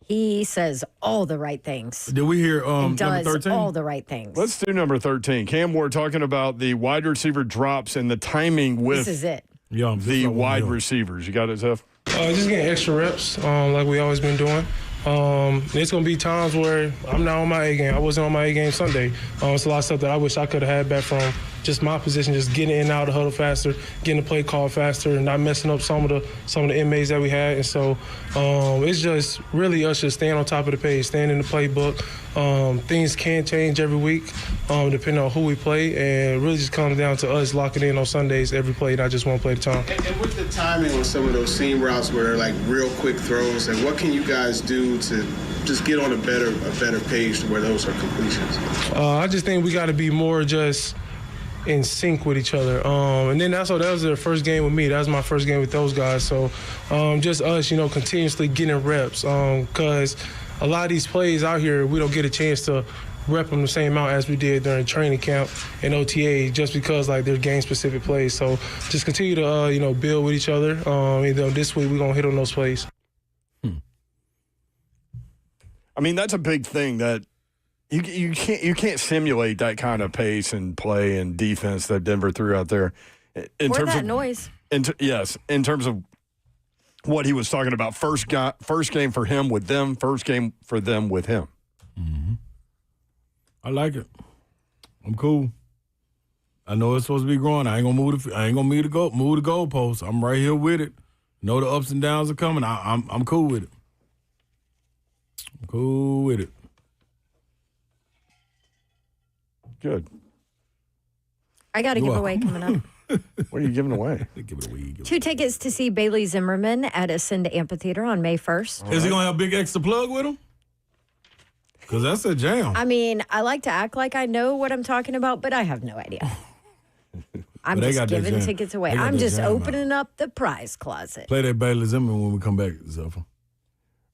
he says all the right things. Did we hear number 13? All the right things. Let's do number 13. Cam Ward talking about the wide receiver drops and the timing with this is it. The wide receivers. You got it, Zeph? Just getting extra reps, like we always been doing. There's going to be times where I'm not on my A game. I wasn't on my A game Sunday. It's a lot of stuff that I wish I could have had back from just my position, just getting in and out of the huddle faster, getting the play call faster, and not messing up some of the inmates that we had. And so it's just really us just staying on top of the page, staying in the playbook. Things can change every week depending on who we play, and it really just comes down to us locking in on Sundays every play, not just one play at a time. And with the timing on some of those seam routes where they're like real quick throws, and what can you guys do to just get on a better page to where those are completions? I just think we got to be more just in sync with each other. And then that was their first game with me. That was my first game with those guys. So just us, continuously getting reps. Because a lot of these plays out here, we don't get a chance to rep them the same amount as we did during training camp and OTA, just because they're game-specific plays. So just continue to build with each other. This week we're gonna hit on those plays. I mean, that's a big thing that you can't simulate that kind of pace and play and defense that Denver threw out there. In or terms that of noise. Yes, in terms of what he was talking about, first game for him with them, first game for them with him. Mm-hmm. I like it. I'm cool. I know it's supposed to be growing. I ain't gonna move the goalposts. I'm right here with it. Know the ups and downs are coming. I'm cool with it. I'm cool with it. Good. I got a giveaway coming up. What are you giving away? Give it away. 2 tickets to see Bailey Zimmerman at Ascend Amphitheater on May 1st. Is he going to have a big extra plug with him? Because that's a jam. I mean, I like to act like I know what I'm talking about, but I have no idea. I'm just giving tickets away. I'm just opening up the prize closet. Play that Bailey Zimmerman when we come back, Zephyr.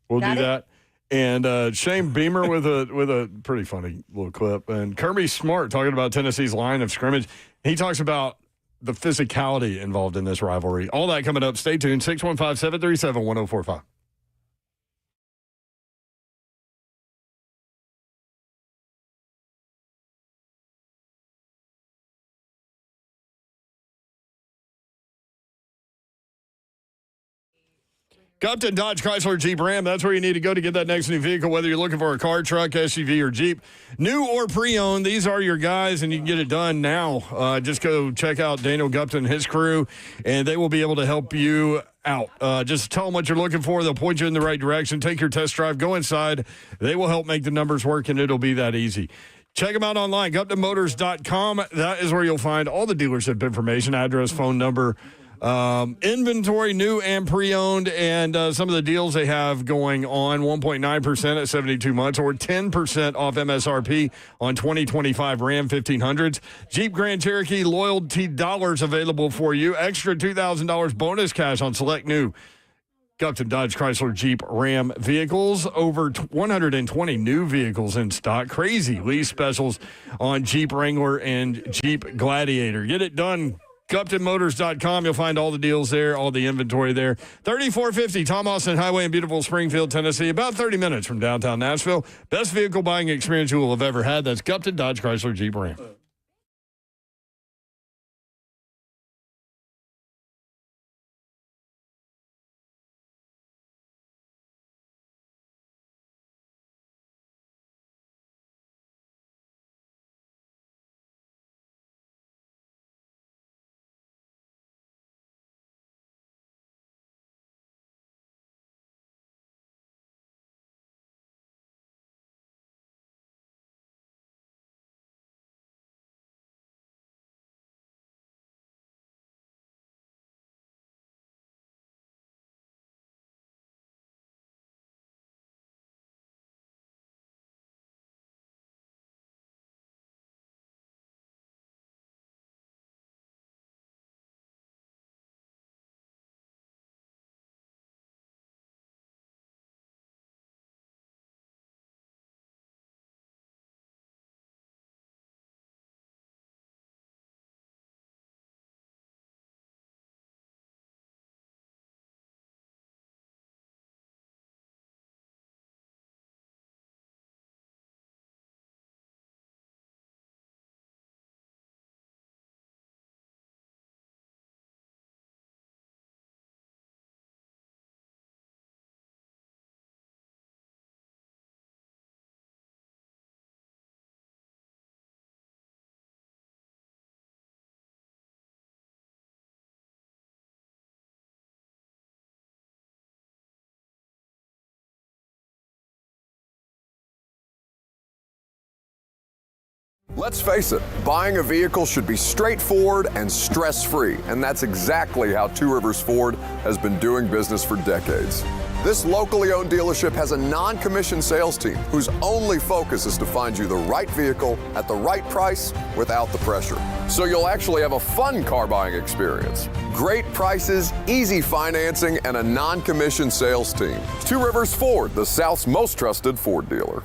We'll do that. And Shane Beamer with a pretty funny little clip. And Kirby Smart talking about Tennessee's line of scrimmage. He talks about the physicality involved in this rivalry. All that coming up. Stay tuned. 615-737-1045. Upton Dodge Chrysler Jeep Ram. That's where you need to go to get that next new vehicle, whether you're looking for a car, truck, SUV, or Jeep. New or pre-owned, these are your guys, and you can get it done now. Just go check out Daniel Gupton and his crew, and they will be able to help you out. Just tell them what you're looking for. They'll point you in the right direction. Take your test drive. Go inside. They will help make the numbers work, and it'll be that easy. Check them out online, GuptonMotors.com. That is where you'll find all the dealership information, address, phone number, inventory, new and pre-owned, and some of the deals they have going on. 1.9% at 72 months, or 10% off MSRP on 2025 Ram 1500s. Jeep Grand Cherokee loyalty dollars available for you. Extra $2,000 bonus cash on select new Upton Dodge Chrysler Jeep Ram vehicles. Over 120 new vehicles in stock. Crazy lease specials on Jeep Wrangler and Jeep Gladiator. Get it done. GuptonMotors.com. You'll find all the deals there, all the inventory there. 3450 Tom Austin Highway in beautiful Springfield, Tennessee. About 30 minutes from downtown Nashville. Best vehicle buying experience you will have ever had. That's Upton Dodge Chrysler Jeep Ram. Let's face it, buying a vehicle should be straightforward and stress-free, and that's exactly how Two Rivers Ford has been doing business for decades. This locally owned dealership has a non-commissioned sales team whose only focus is to find you the right vehicle at the right price without the pressure. So you'll actually have a fun car buying experience. Great prices, easy financing, and a non-commissioned sales team. Two Rivers Ford, the South's most trusted Ford dealer.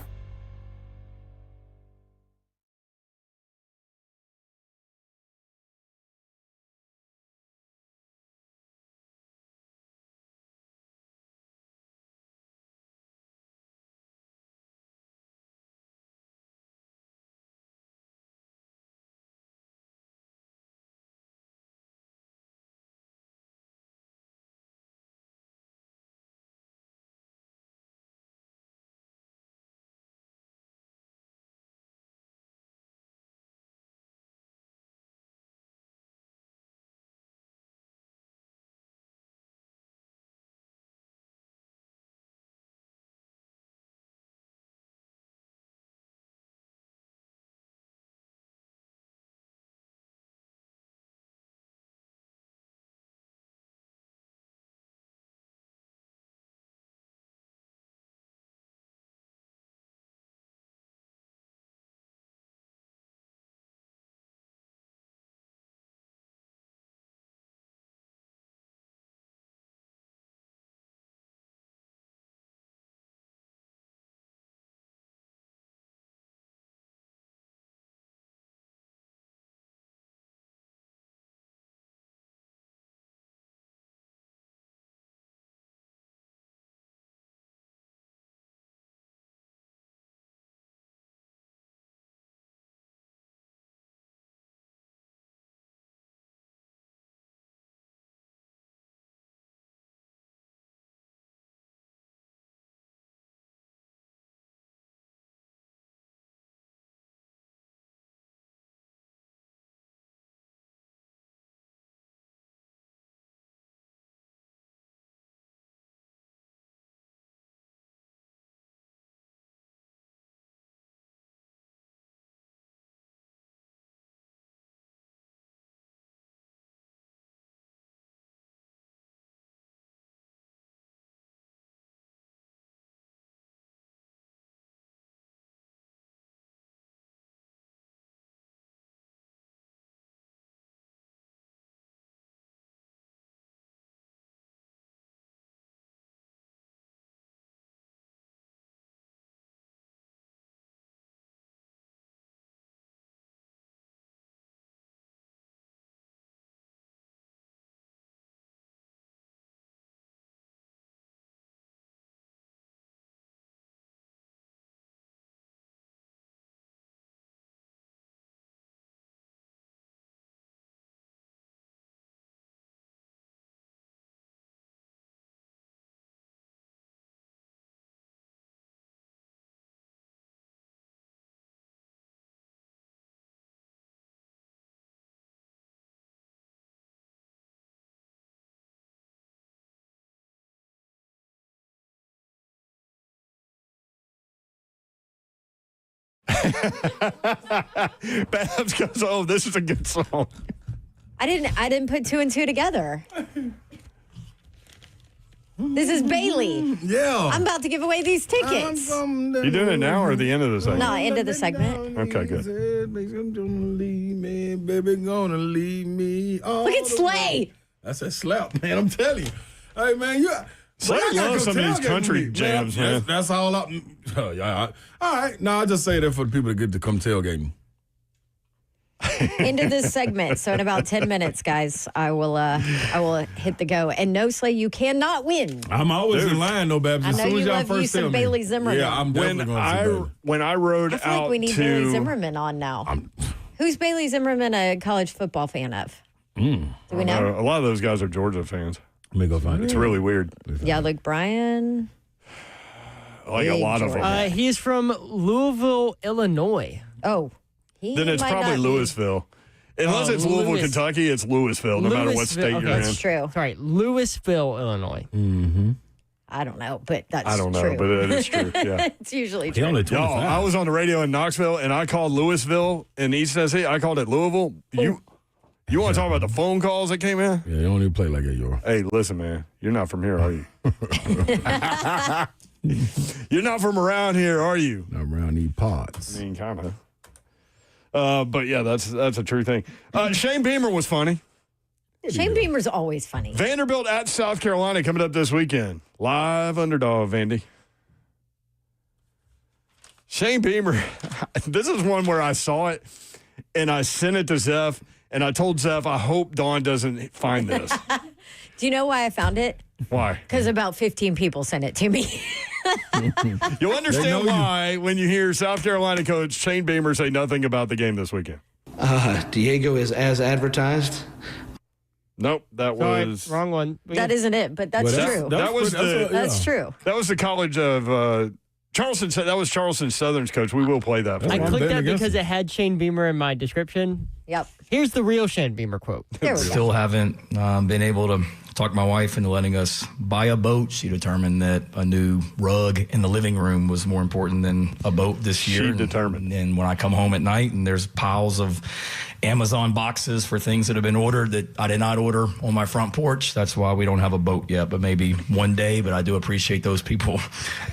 Babs goes, oh, this is a good song. I didn't put 2 and 2 together. This is Bailey. Yeah. I'm about to give away these tickets. You doing it now or the end of the segment? No, end of the segment. Okay, good. Baby gonna leave me. Look at Slay. That's a slap, man. I'm telling you. Hey, man, Slay loves some of these country jams, man. That's all up. Oh, yeah. All right. No, I just say that for the people that get to come tailgate me. End of this segment. So in about 10 minutes, guys, I will hit the go. And no, Slay, you cannot win. I'm always in line, though, Babs. I know you love you some Bailey Zimmerman. Yeah, I'm definitely going to see Bailey. When I rode I feel out like we need to... Bailey Zimmerman on now. Who's Bailey Zimmerman a college football fan of? Do we know? A lot of those guys are Georgia fans. Let me go find it. It's really weird. Yeah, Luke Bryan. Like a lot of them. He's from Louisville, Illinois. Oh. Then it's probably Louisville. Unless it's Louisville, Kentucky, it's Louisville, no matter what state you're in. That's true. Sorry, Louisville, Illinois. Mm-hmm. I don't know, but that's true. I don't know, but it is true. Yeah. It's usually true. Y'all, I was on the radio in Knoxville, and I called Louisville in East Tennessee. I called it Louisville. You want to talk about the phone calls that came in? Yeah, you don't even play like that, yo. Hey, listen, man. You're not from here, are you? You're not from around here, are you? Not around these pods. I mean, kind of. But yeah, that's a true thing. Shane Beamer was funny. Shane Beamer's always funny. Vanderbilt at South Carolina coming up this weekend. Live underdog, Vandy. Shane Beamer, this is one where I saw it, and I sent it to Zeph, and I told Zeph, I hope Dawn doesn't find this. Do you know why I found it? Why? Because about 15 people sent it to me. You'll understand why when you hear South Carolina coach Shane Beamer say nothing about the game this weekend. Diego is as advertised. Nope, that was wrong one. That isn't it, but that's true. That's true. That was the college of Charleston. That was Charleston Southern's coach. We will play that. I clicked that because it had Shane Beamer in my description. Yep. Here's the real Shane Beamer quote. Still haven't been able to talk my wife into letting us buy a boat. She determined that a new rug in the living room was more important than a boat this year. She determined. And when I come home at night and there's piles of Amazon boxes for things that have been ordered that I did not order on my front porch, that's why we don't have a boat yet, but maybe one day. But I do appreciate those people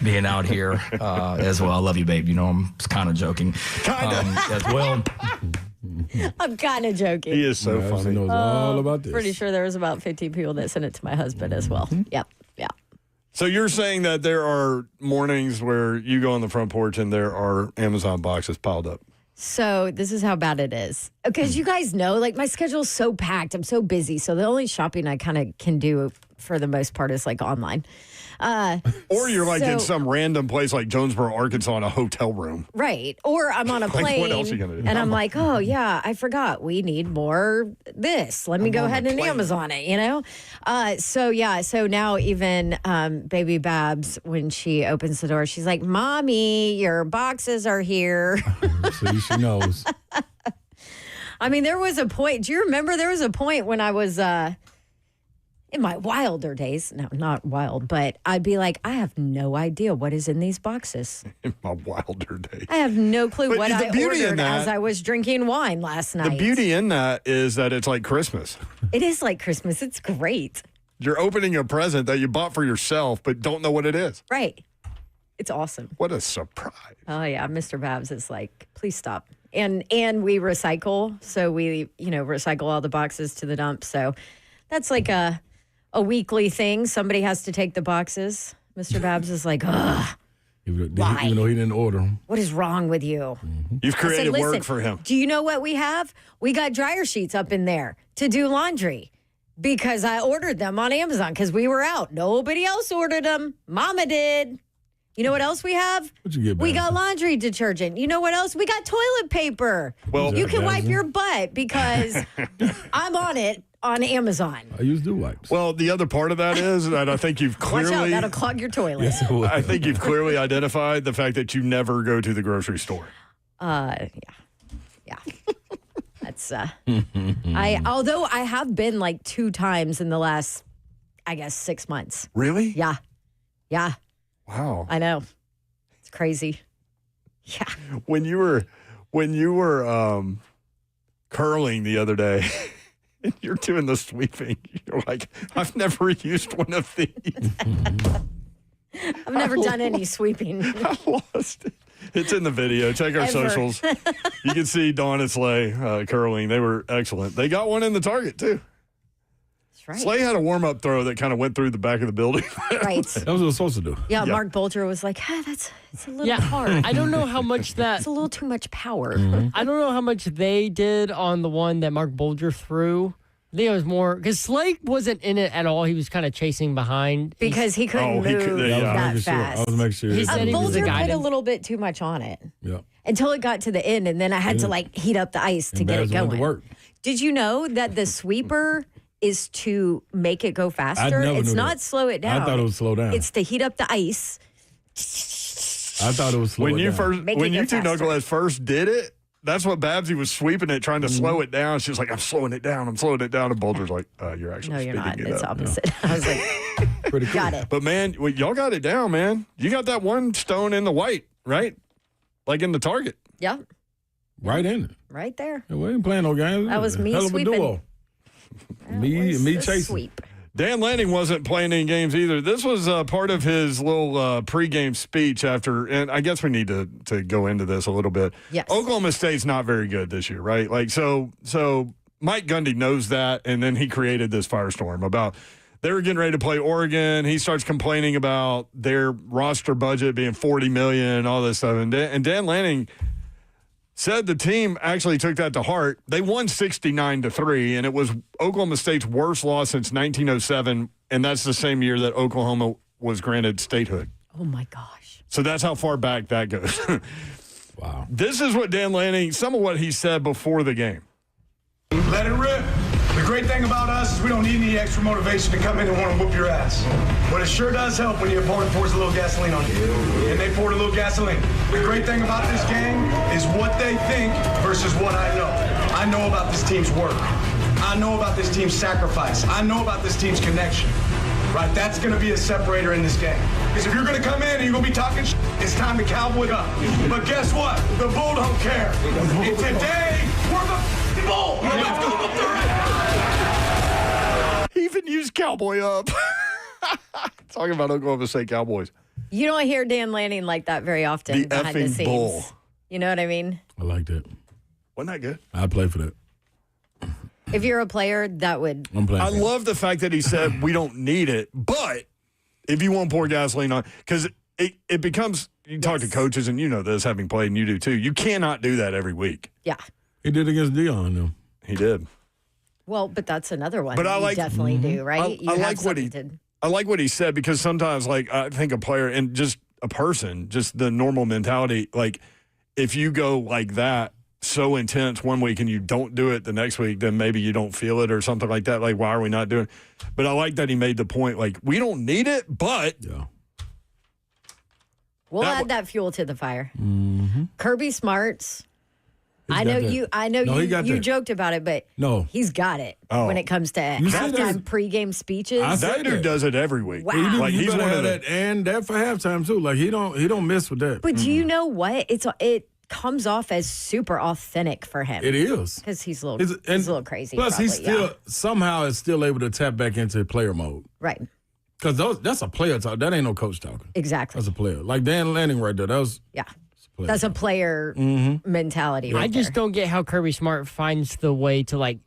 being out here as well. I love you, babe. You know, I'm kind of joking as well. I'm kind of joking. He is so funny. He knows all about this. Pretty sure there was about 15 people that sent it to my husband as well. Yep. Yeah. So you're saying that there are mornings where you go on the front porch and there are Amazon boxes piled up? So this is how bad it is. Because you guys know, like, my schedule's so packed. I'm so busy. So the only shopping I kind of can do for the most part is like online. Or you're like in some random place like Jonesboro, Arkansas in a hotel room. Right. Or I'm on a plane what else are you gonna do? and I'm like, oh, yeah, I forgot. We need more this. Let me go ahead and Amazon it, you know? So now even baby Babs, when she opens the door, she's like, Mommy, your boxes are here. See, she knows. I mean, there was a point. Do you remember there was a point when I was in my wilder days? No, not wild, but I'd be like, I have no idea what is in these boxes. In my wilder days. I have no clue But what the I beauty in ordered that- as I was drinking wine last night. The beauty in that is that it's like Christmas. It is like Christmas. It's great. You're opening a present that you bought for yourself, but don't know what it is. Right. It's awesome. What a surprise. Oh, yeah. Mr. Babs is like, please stop. And we recycle. So we, recycle all the boxes to the dump. So that's like a weekly thing. Somebody has to take the boxes. Mr. Babs is like, ugh. Why? Even though he didn't order them. What is wrong with you? You've created I said, work "Listen, for him. Do you know what we have? We got dryer sheets up in there to do laundry because I ordered them on Amazon because we were out. Nobody else ordered them. Mama did. You know what else we have? What'd you get, We Babs? got laundry detergent. You know what else? We got toilet paper. Well, you can wipe your butt because I'm on it on Amazon. I use do wipes. Well, the other part of that is that I think you've clearly... Watch out, that'll clog your toilet. Yes, it will. I think you've clearly identified the fact that you never go to the grocery store. Yeah. That's although I have been like 2 times in the last, I guess, 6 months. Really? Yeah. Wow. I know. It's crazy. Yeah. When you were curling the other day, and you're doing the sweeping, you're like, I've never used one of these. I've never done any sweeping. I lost it. It's in the video. Check our socials. You can see Dawn and Slay curling. They were excellent. They got one in the target, too. That's right. Slay had a warm-up throw that kind of went through the back of the building. Right. That was what it was supposed to do. Yeah, Mark Bolger was like, it's a little hard. I don't know how much that... It's a little too much power. I don't know how much they did on the one that Mark Bolger threw. I think it was more... Because Slake wasn't in it at all. He was kind of chasing behind. Because he couldn't move that fast. I was making sure. He said he was the Bolger guy. put a little bit too much on it. Yeah. Until it got to the end, and then I had to heat up the ice to get it Baz went to going. work. Did you know that the sweeper is to make it go faster? never It's knew not that. slow it down. I thought it was slow down. It's to heat up the ice. I thought it was slow When you down. first, Make when it you go two faster. knuckleheads first did it, that's what Babsy was sweeping it, trying to slow it down. She was like, I'm slowing it down. And Bolger's like, you're actually No, you're speeding not. it It's up. opposite. I was like, Pretty cool. got it. But, man, y'all got it down, man. You got that one stone in the white, right? Like in the target. Yeah, Right in it. right there. Yeah, we ain't playing no games. That was me Hell of a sweeping. duo. That Me was me a chasing. Sweep. Dan Lanning wasn't playing any games either. This was part of his little pregame speech after, and I guess we need to go into this a little bit. Yes. Oklahoma State's not very good this year, right? Like, so Mike Gundy knows that, and then he created this firestorm about they were getting ready to play Oregon. He starts complaining about their roster budget being $40 million and all this stuff. And Dan Lanning said the team actually took that to heart. They won 69-3, and it was Oklahoma State's worst loss since 1907, and that's the same year that Oklahoma was granted statehood. Oh, my gosh. So that's how far back that goes. Wow. This is what Dan Lanning, some of what he said before the game. Let it rip. The great thing about us is we don't need any extra motivation to come in and want to whoop your ass. But it sure does help when your opponent pours a little gasoline on you. And they poured a little gasoline. The great thing about this game is what they think versus what I know. I know about this team's work. I know about this team's sacrifice. I know about this team's connection. Right? That's going to be a separator in this game. Because if you're going to come in and you're going to be talking shit, it's time to cowboy up. But guess what? The Bull don't care. And today, we're the Bull. Let's go with the He even used cowboy up. Talking about Oklahoma State Cowboys. You don't hear Dan Lanning like that very often The behind the effing scenes. Bull. You know what I mean? I liked it. Wasn't that good? I play for that. If you're a player, that would. I'm playing. I love the fact that he said we don't need it, but if you want to pour gasoline on, because it becomes, you talk to coaches, and you know this, having played, and you do too, you cannot do that every week. Yeah. He did against Dion, though. He did. Well, but that's another one. But I you like- definitely do, right? I like what I like what he said, because sometimes, like, I think a player and just a person, just the normal mentality, like, if you go like that, so intense one week and you don't do it the next week, then maybe you don't feel it or something like that. Like, why are we not doing it? But I like that he made the point, like, we don't need it, but We'll That add that fuel to the fire. Mm-hmm. Kirby Smarts. He's I got know that. you. I know No, he you. got You that. joked about it, but No. he's got it Oh. when it comes to You said halftime, that. pregame speeches. I said that dude that. does it every week. Wow. Like, You he's better one have of the. that and that for halftime too. Like he don't miss with that. But do you know what? It comes off as super authentic for him. It is. Because he's a It's- little crazy. Plus, probably, he's still yeah. somehow is still able to tap back into player mode. Right. Because that's a player talk. That ain't no coach talking. Exactly. That's a player. Like Dan Lanning right there. That was Yeah. player. That's a player mentality. I Right just don't get how Kirby Smart finds the way to, like,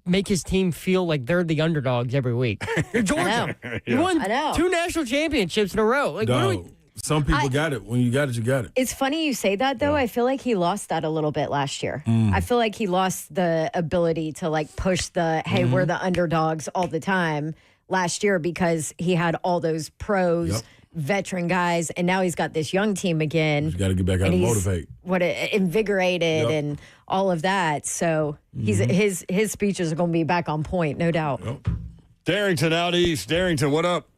make his team feel like they're the underdogs every week. You're Georgia. You won I know. 2 national championships in a row. Like, what do we? Dog, some people got it. When you got it, you got it. It's funny you say that, though. I feel like he lost that a little bit last year. I feel like he lost the ability to, like, push the, hey, we're the underdogs all the time last year, because he had all those pros, veteran guys, and now he's got this young team again. You got to get back out and motivate. Invigorated and all of that. So he's his speeches are going to be back on point, no doubt. Darrington out east. Darrington, what up?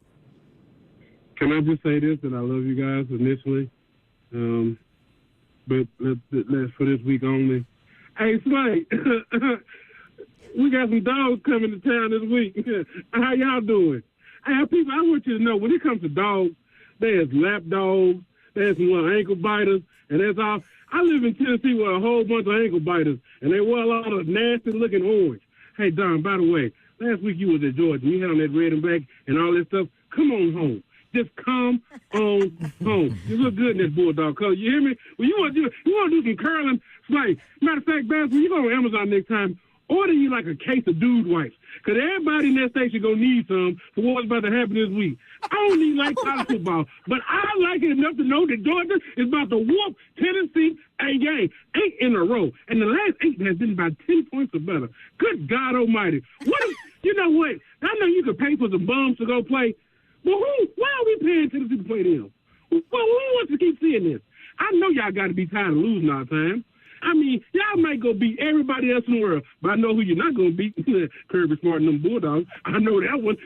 Can I just say this, that I love you guys initially, but let's for this week only. Hey, Slay, we got some dogs coming to town this week. How y'all doing? Hey, people, I want you to know, when it comes to dogs, there's lap dogs, there's some little ankle biters, And that's all. I live in Tennessee with a whole bunch of ankle biters, and they wear a lot of nasty-looking orange. Hey, Don, by the way, last week you was at Georgia. You had on that red and black and all that stuff. Come on home. Just come on home. You look good in this Bulldog color. You hear me? Well, you want to do some curling. Like, matter of fact, Bass, when you go on Amazon next time, order you like a case of dude wipes. Because everybody in that station going to need some for what's about to happen this week. I don't even like college football, but I like it enough to know that Georgia is about to whoop Tennessee a game. 8 in a row. And the last 8 has been about 10 points or better. Good God almighty. You know what? I know you could pay for some bums to go play, but why are we paying Tennessee to play them? Well, who wants to keep seeing this? I know y'all got to be tired of losing all the time. I mean, y'all might go beat everybody else in the world, but I know who you're not going to beat. Kirby Smart and them Bulldogs. I know that one.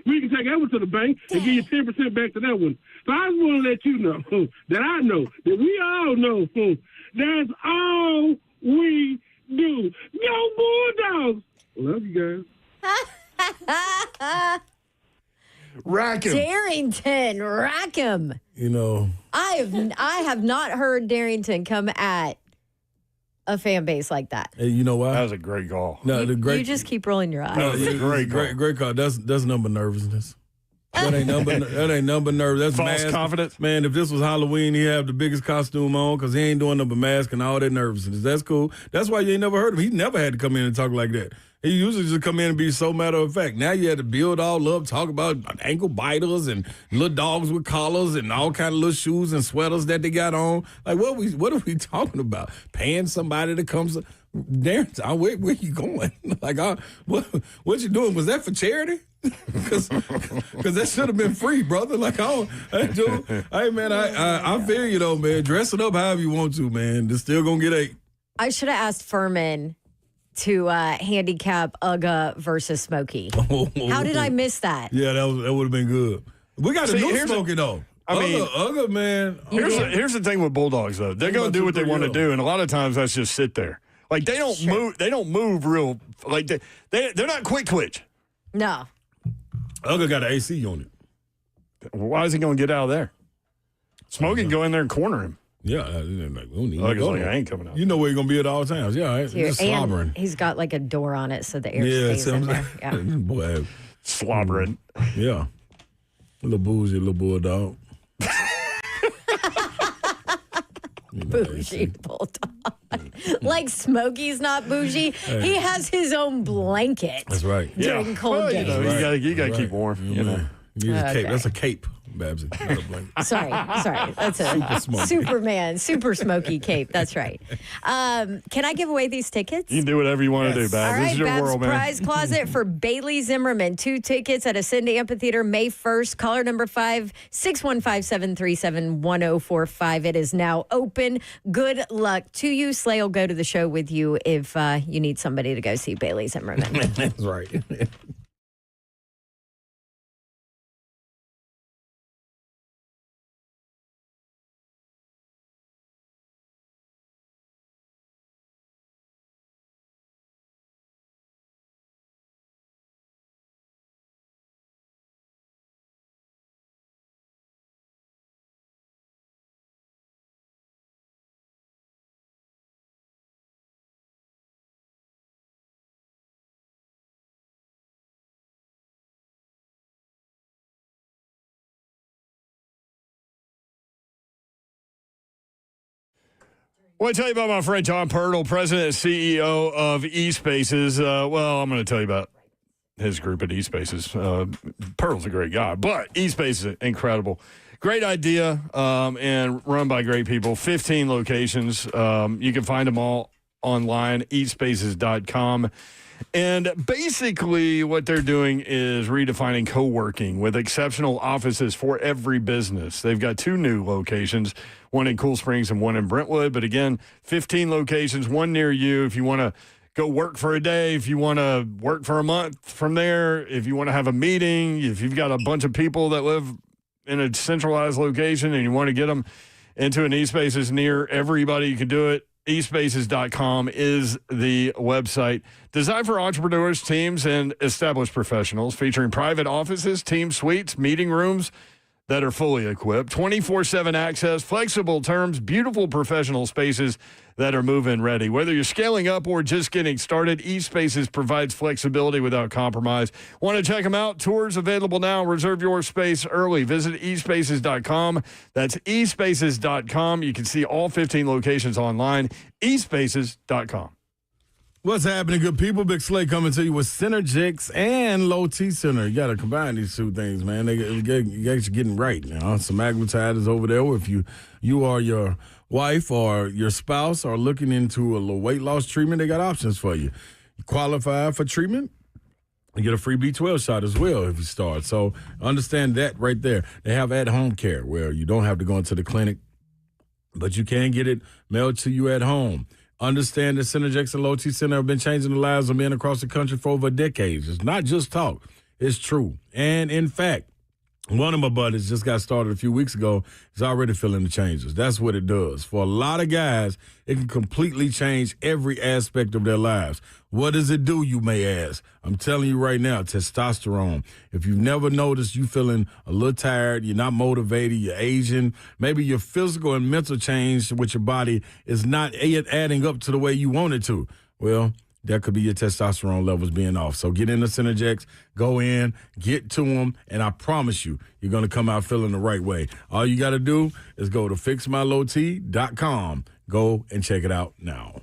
We can take that one to the bank and give you 10% back to that one. So I just want to let you know that I know, that we all know that's all we do. Go Bulldogs! Love you guys. Rack him. Darrington, rack him. You know, I have not heard Darrington come at a fan base like that. Hey, you know why? That was a great call. No, You just keep rolling your eyes. No, great call. That's number nervousness. That ain't number nerves. That's false mask. confidence. Man, if this was Halloween, he'd have the biggest costume on because he ain't doing number mask and all that nervousness. That's cool. That's why you ain't never heard him. He never had to come in and talk like that. He usually just come in and be so matter of fact. Now you had to build all up, talk about ankle biters and little dogs with collars and all kind of little shoes and sweaters that they got on. Like, what are we talking about? Paying somebody to come. Darren, where you going? Like, what you doing? Was that for charity? Because that should have been free, brother. Like, hey, man, I feel you, though, man. Dress it up however you want to, man. They're still going to get 8. I should have asked Furman to handicap Uga versus Smokey. How did I miss that? Yeah, that would have been good. We got a new Smokey, though. Uga, man. Here's the thing with Bulldogs, though. They're going to do what they want to do, and a lot of times that's just sit there. Like, they don't move. They don't move real. Like, they're not quick twitch. No. Uga got an AC on it. Why is he going to get out of there? Smokey can go in there and corner him. Yeah, I ain't coming out. You know where you're going to be at all times. Yeah, right. Just slobbering. He's got like a door on it so the air stays in there. Yeah. Boy, slobbering. Yeah. A little bougie, little bulldog. Bougie bulldog. Like Smokey's not bougie. Hey. He has his own blanket. That's right. During cold days. You got to keep warm. You know. You need a cape. Okay. That's a cape, Babsy. Not a blanket. Sorry. That's a Super Smokey. Superman, super smoky cape. That's right. Can I give away these tickets? You can do whatever you want to do, Babs. All This right, is your Babs world, man. Prize Closet for Bailey Zimmerman. 2 tickets at Ascend Amphitheater May 1st. Caller number 5, 615-737-1045. It is now open. Good luck to you. Slay will go to the show with you if you need somebody to go see Bailey Zimmerman. That's right. Well, I tell you about my friend Tom Pirtle, president and CEO of eSpaces. I'm going to tell you about his group at eSpaces. Pirtle's a great guy, but eSpaces is incredible. Great idea and run by great people. 15 locations. You can find them all online, eSpaces.com. And basically what they're doing is redefining co-working with exceptional offices for every business. They've got 2 new locations, one in Cool Springs and one in Brentwood. But again, 15 locations, one near you. If you want to go work for a day, if you want to work for a month from there, if you want to have a meeting, if you've got a bunch of people that live in a centralized location and you want to get them into an eSpaces near everybody, you can do it. eSpaces.com is the website. Designed for entrepreneurs, teams, and established professionals, featuring private offices, team suites, meeting rooms that are fully equipped, 24/7 access, flexible terms, beautiful professional spaces that are move-in ready. Whether you're scaling up or just getting started, eSpaces provides flexibility without compromise. Want to check them out? Tours available now. Reserve your space early. Visit eSpaces.com. That's eSpaces.com. You can see all 15 locations online. eSpaces.com. What's happening, good people? Big Slay coming to you with Synergix and Low T Center. You got to combine these two things, man. You get you getting right now. Some advertisers over there. If you are your wife or your spouse are looking into a little weight loss treatment, they got options for you. You qualify for treatment, you get a free B12 shot as well if you start. So understand that right there. They have at-home care where you don't have to go into the clinic, but you can get it mailed to you at home. Understand that Synergix and Low T Center have been changing the lives of men across the country for over decades. It's not just talk. It's true. And in fact, one of my buddies just got started a few weeks ago. He's already feeling the changes. That's what it does. For a lot of guys, it can completely change every aspect of their lives. What does it do, you may ask? I'm telling you right now, testosterone. If you've never noticed you feeling a little tired, you're not motivated, you're aging, maybe your physical and mental change with your body is not adding up to the way you want it to, well, that could be your testosterone levels being off. So get into Synergex, go in, get to them, and I promise you, you're going to come out feeling the right way. All you got to do is go to fixmylowt.com. Go and check it out now.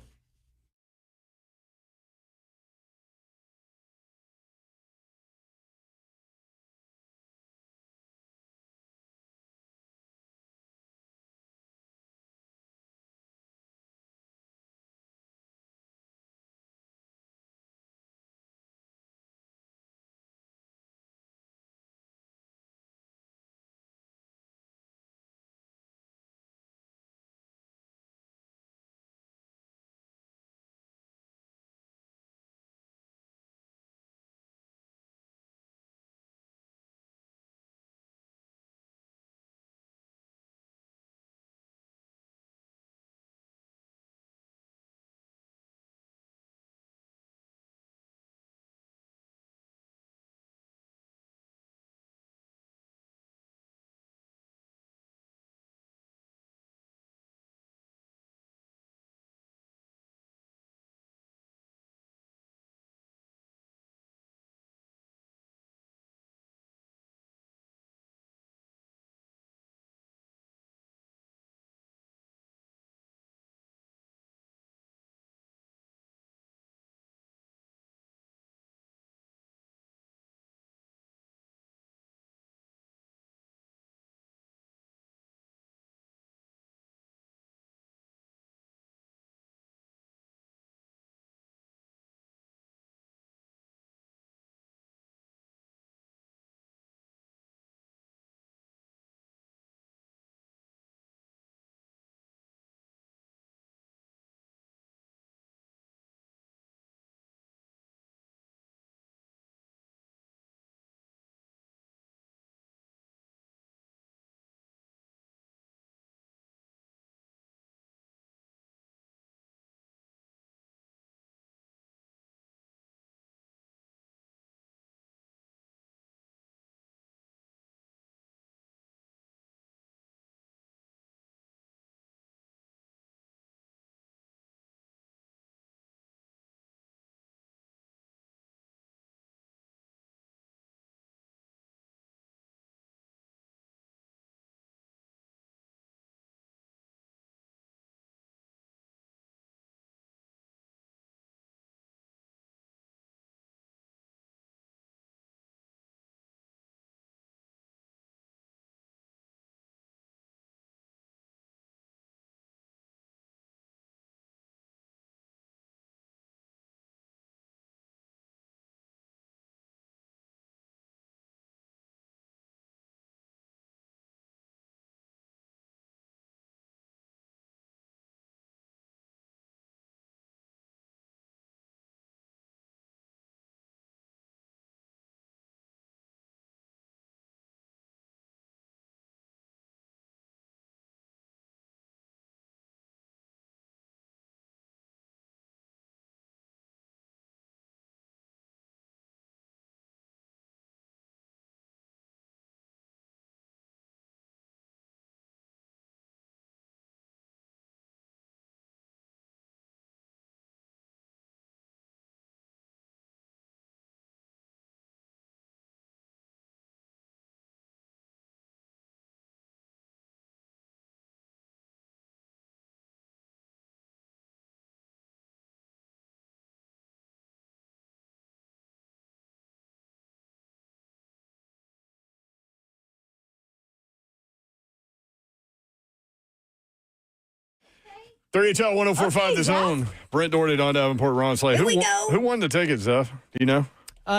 3HL 104.5 The Zone. Brent Doherty, Don Davenport, Ron Slay. Who won the tickets, Zeph? Do you know?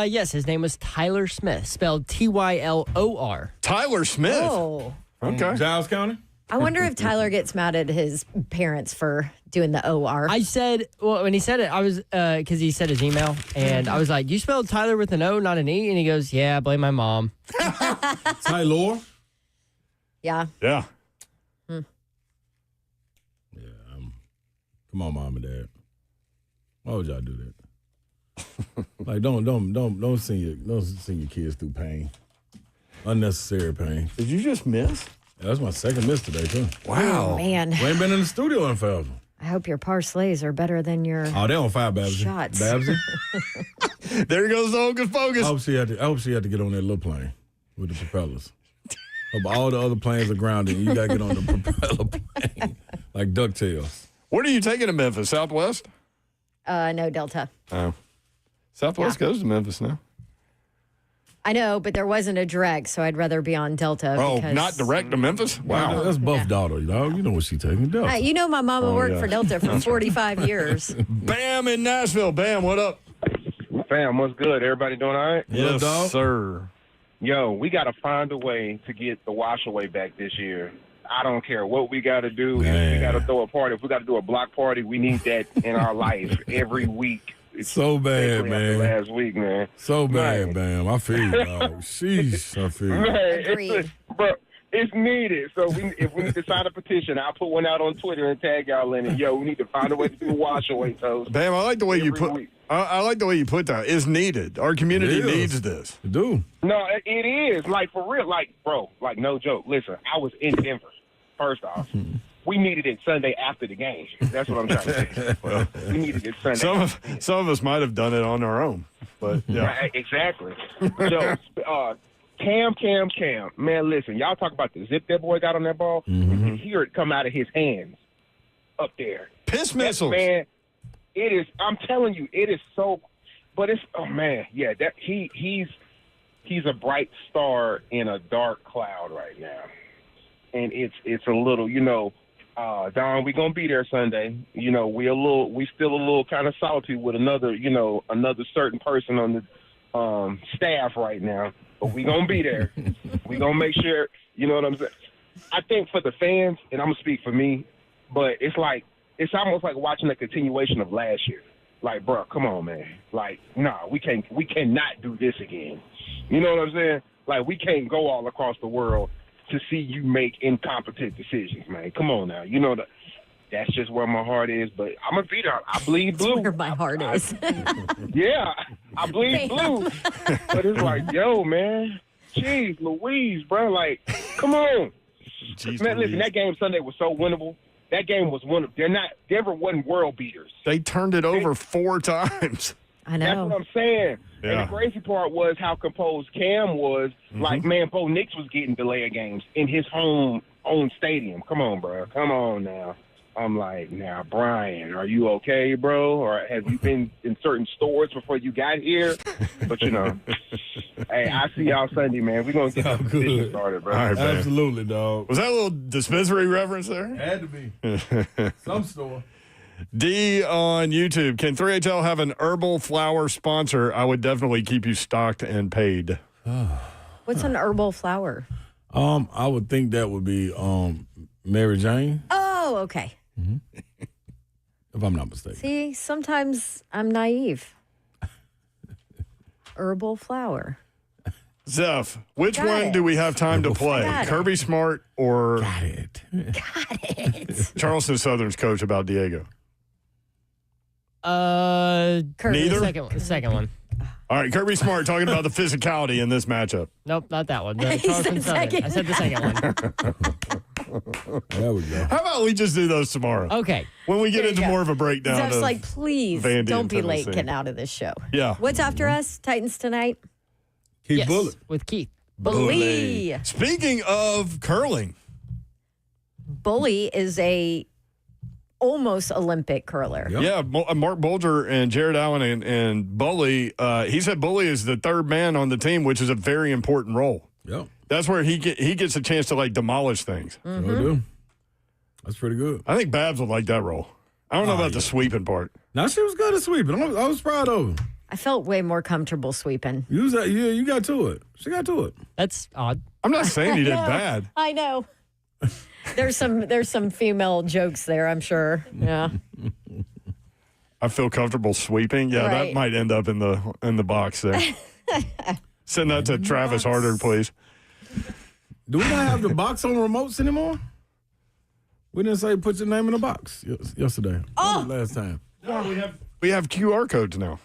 Yes, his name was Tyler Smith, spelled Tylor. Tyler Smith? Oh. Okay. Giles County? I wonder if Tyler gets mad at his parents for doing the OR. I said, well, when he said it, I was, because he said his email, and I was like, you spelled Tyler with an O, not an E? And he goes, yeah, blame my mom. Tyler? Yeah. Yeah. Come on, mom and dad. Why would y'all do that? Like, don't send your kids through pain, unnecessary pain. Did you just miss? Yeah, that's my second miss today too. Wow, man. We ain't been in the studio in forever. I hope your parslays are better than your They on fire, Babsy. shots. Babsy. There goes the Hocus Pocus. I hope she had to get on that little plane with the propellers. Hope all the other planes are grounded. And you got to get on the propeller plane like DuckTales. What are you taking to Memphis? Southwest? No, Delta. Oh. Southwest goes to Memphis now. I know, but there wasn't a direct, so I'd rather be on Delta. Oh, not direct to Memphis? Wow. That's Buff daughter, dog. You know what she's taking. Delta. You know my mama worked for Delta for 45 years. Bam in Nashville. Bam, what up? Fam, what's good? Everybody doing all right? Yes, sir. Yo, we got to find a way to get the wash away back this year. I don't care what we got to do. If we got to throw a party, if we got to do a block party, we need that in our life every week. It's so bad, man. Last week, man. So bad, man. I feel you, dog. Sheesh, I feel you. Man, it's needed. So if we need to sign a petition, I'll put one out on Twitter and tag y'all in it. Yo, we need to find a way to do a wash away toast. Bam, I like the way you put. I like the way you put that. It's needed. Our community needs this. You do. No, it is. Like, for real. Like, bro, like, no joke. Listen, I was in Denver, first off. We needed it Sunday after the game. That's what I'm trying to say. Well, we needed it Sunday. Some of us might have done it on our own, but yeah. Right, exactly. So, Cam. Man, listen, y'all talk about the zip that boy got on that ball. You can hear it come out of his hands up there. Piss missiles. Man, it is. I'm telling you, it is so. But it's yeah. That he's a bright star in a dark cloud right now, and it's a little, Don, we gonna be there Sunday. We still a little kind of salty with another certain person on the staff right now, but we gonna be there. We gonna make sure. You know what I'm saying? I think for the fans, and I'm gonna speak for me, but it's almost like watching a continuation of last year. Like, bro, come on, man. Like, nah, we cannot do this again. You know what I'm saying? Like, we can't go all across the world to see you make incompetent decisions, man. Come on now. That's just where my heart is, but I'm going to be there. I bleed blue. That's where my heart is. Yeah, I bleed blue. But it's like, yo, man, jeez, Louise, bro. Like, come on. Jeez, man, listen, Louise. that game Sunday was so winnable. That game was winnable. Denver wasn't world beaters. They turned it over 4 times. I know. That's what I'm saying. Yeah. And the crazy part was how composed Cam was. Like, man, Bo Nix was getting delay of games in his own stadium. Come on, bro. Come on now. I'm like, now, Brian, are you okay, bro? Or have you been in certain stores before you got here? But, hey, I see y'all Sunday, man. We're going to get the competition started, bro. All right, man. Absolutely, dog. Was that a little dispensary reference there? Had to be. Some store. D on YouTube. Can 3HL have an herbal flower sponsor? I would definitely keep you stocked and paid. What's an herbal flower? I would think that would be Mary Jane, Oh, okay. if I'm not mistaken. See, sometimes I'm naive. Herbal flower. Zeph, which Got one it. do we have time to play? Got it. Kirby Smart or Got it. Charleston Southern's coach about Diego? Kirby, Neither? The second one. All right, Kirby Smart talking about the physicality in this matchup. Nope, not that one. The He Charleston said Southern. second. I said the second one. There we go. How about we just do those tomorrow? Okay. When we get There you into go. more of a breakdown. Zeph's of like, please Vandy don't and be late Tennessee. getting out of this show. Yeah. What's after us? Titans tonight? Keith Yes, Bullitt. with Keith. Bully. Speaking of curling, Bully is a almost Olympic curler. Yep. yeah, Mark Bolger and Jared Allen and Bully. He said Bully is the third man on the team, which is a very important role. Yep. That's where he gets a chance to like demolish things. Sure do. That's pretty good. I think Babs would like that role. I don't know about the sweeping part. No, she was good at sweeping. I was proud of her. I felt way more comfortable sweeping. You got to it. She got to it. That's odd. I'm not saying you did I know. bad. I know. There's some female jokes there, I'm sure. Yeah. I feel comfortable sweeping. Yeah, Right. that might end up in the box there. Send that to Travis Harder, please. Do we not have the box on remotes anymore? We didn't say put your name in the box yesterday. Oh, last time. Yeah. We have QR codes now.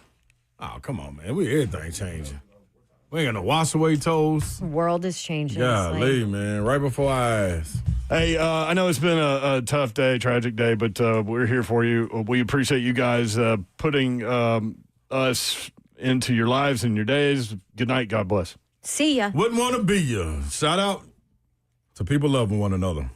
Oh, come on, man. Everything changing. We ain't got no wash away toes. The world is changing. Golly, man. Right before our eyes. Hey, I know it's been a tough day, tragic day, but we're here for you. We appreciate you guys putting us into your lives and your days. Good night. God bless. See ya. Wouldn't want to be you. Shout out to people loving one another.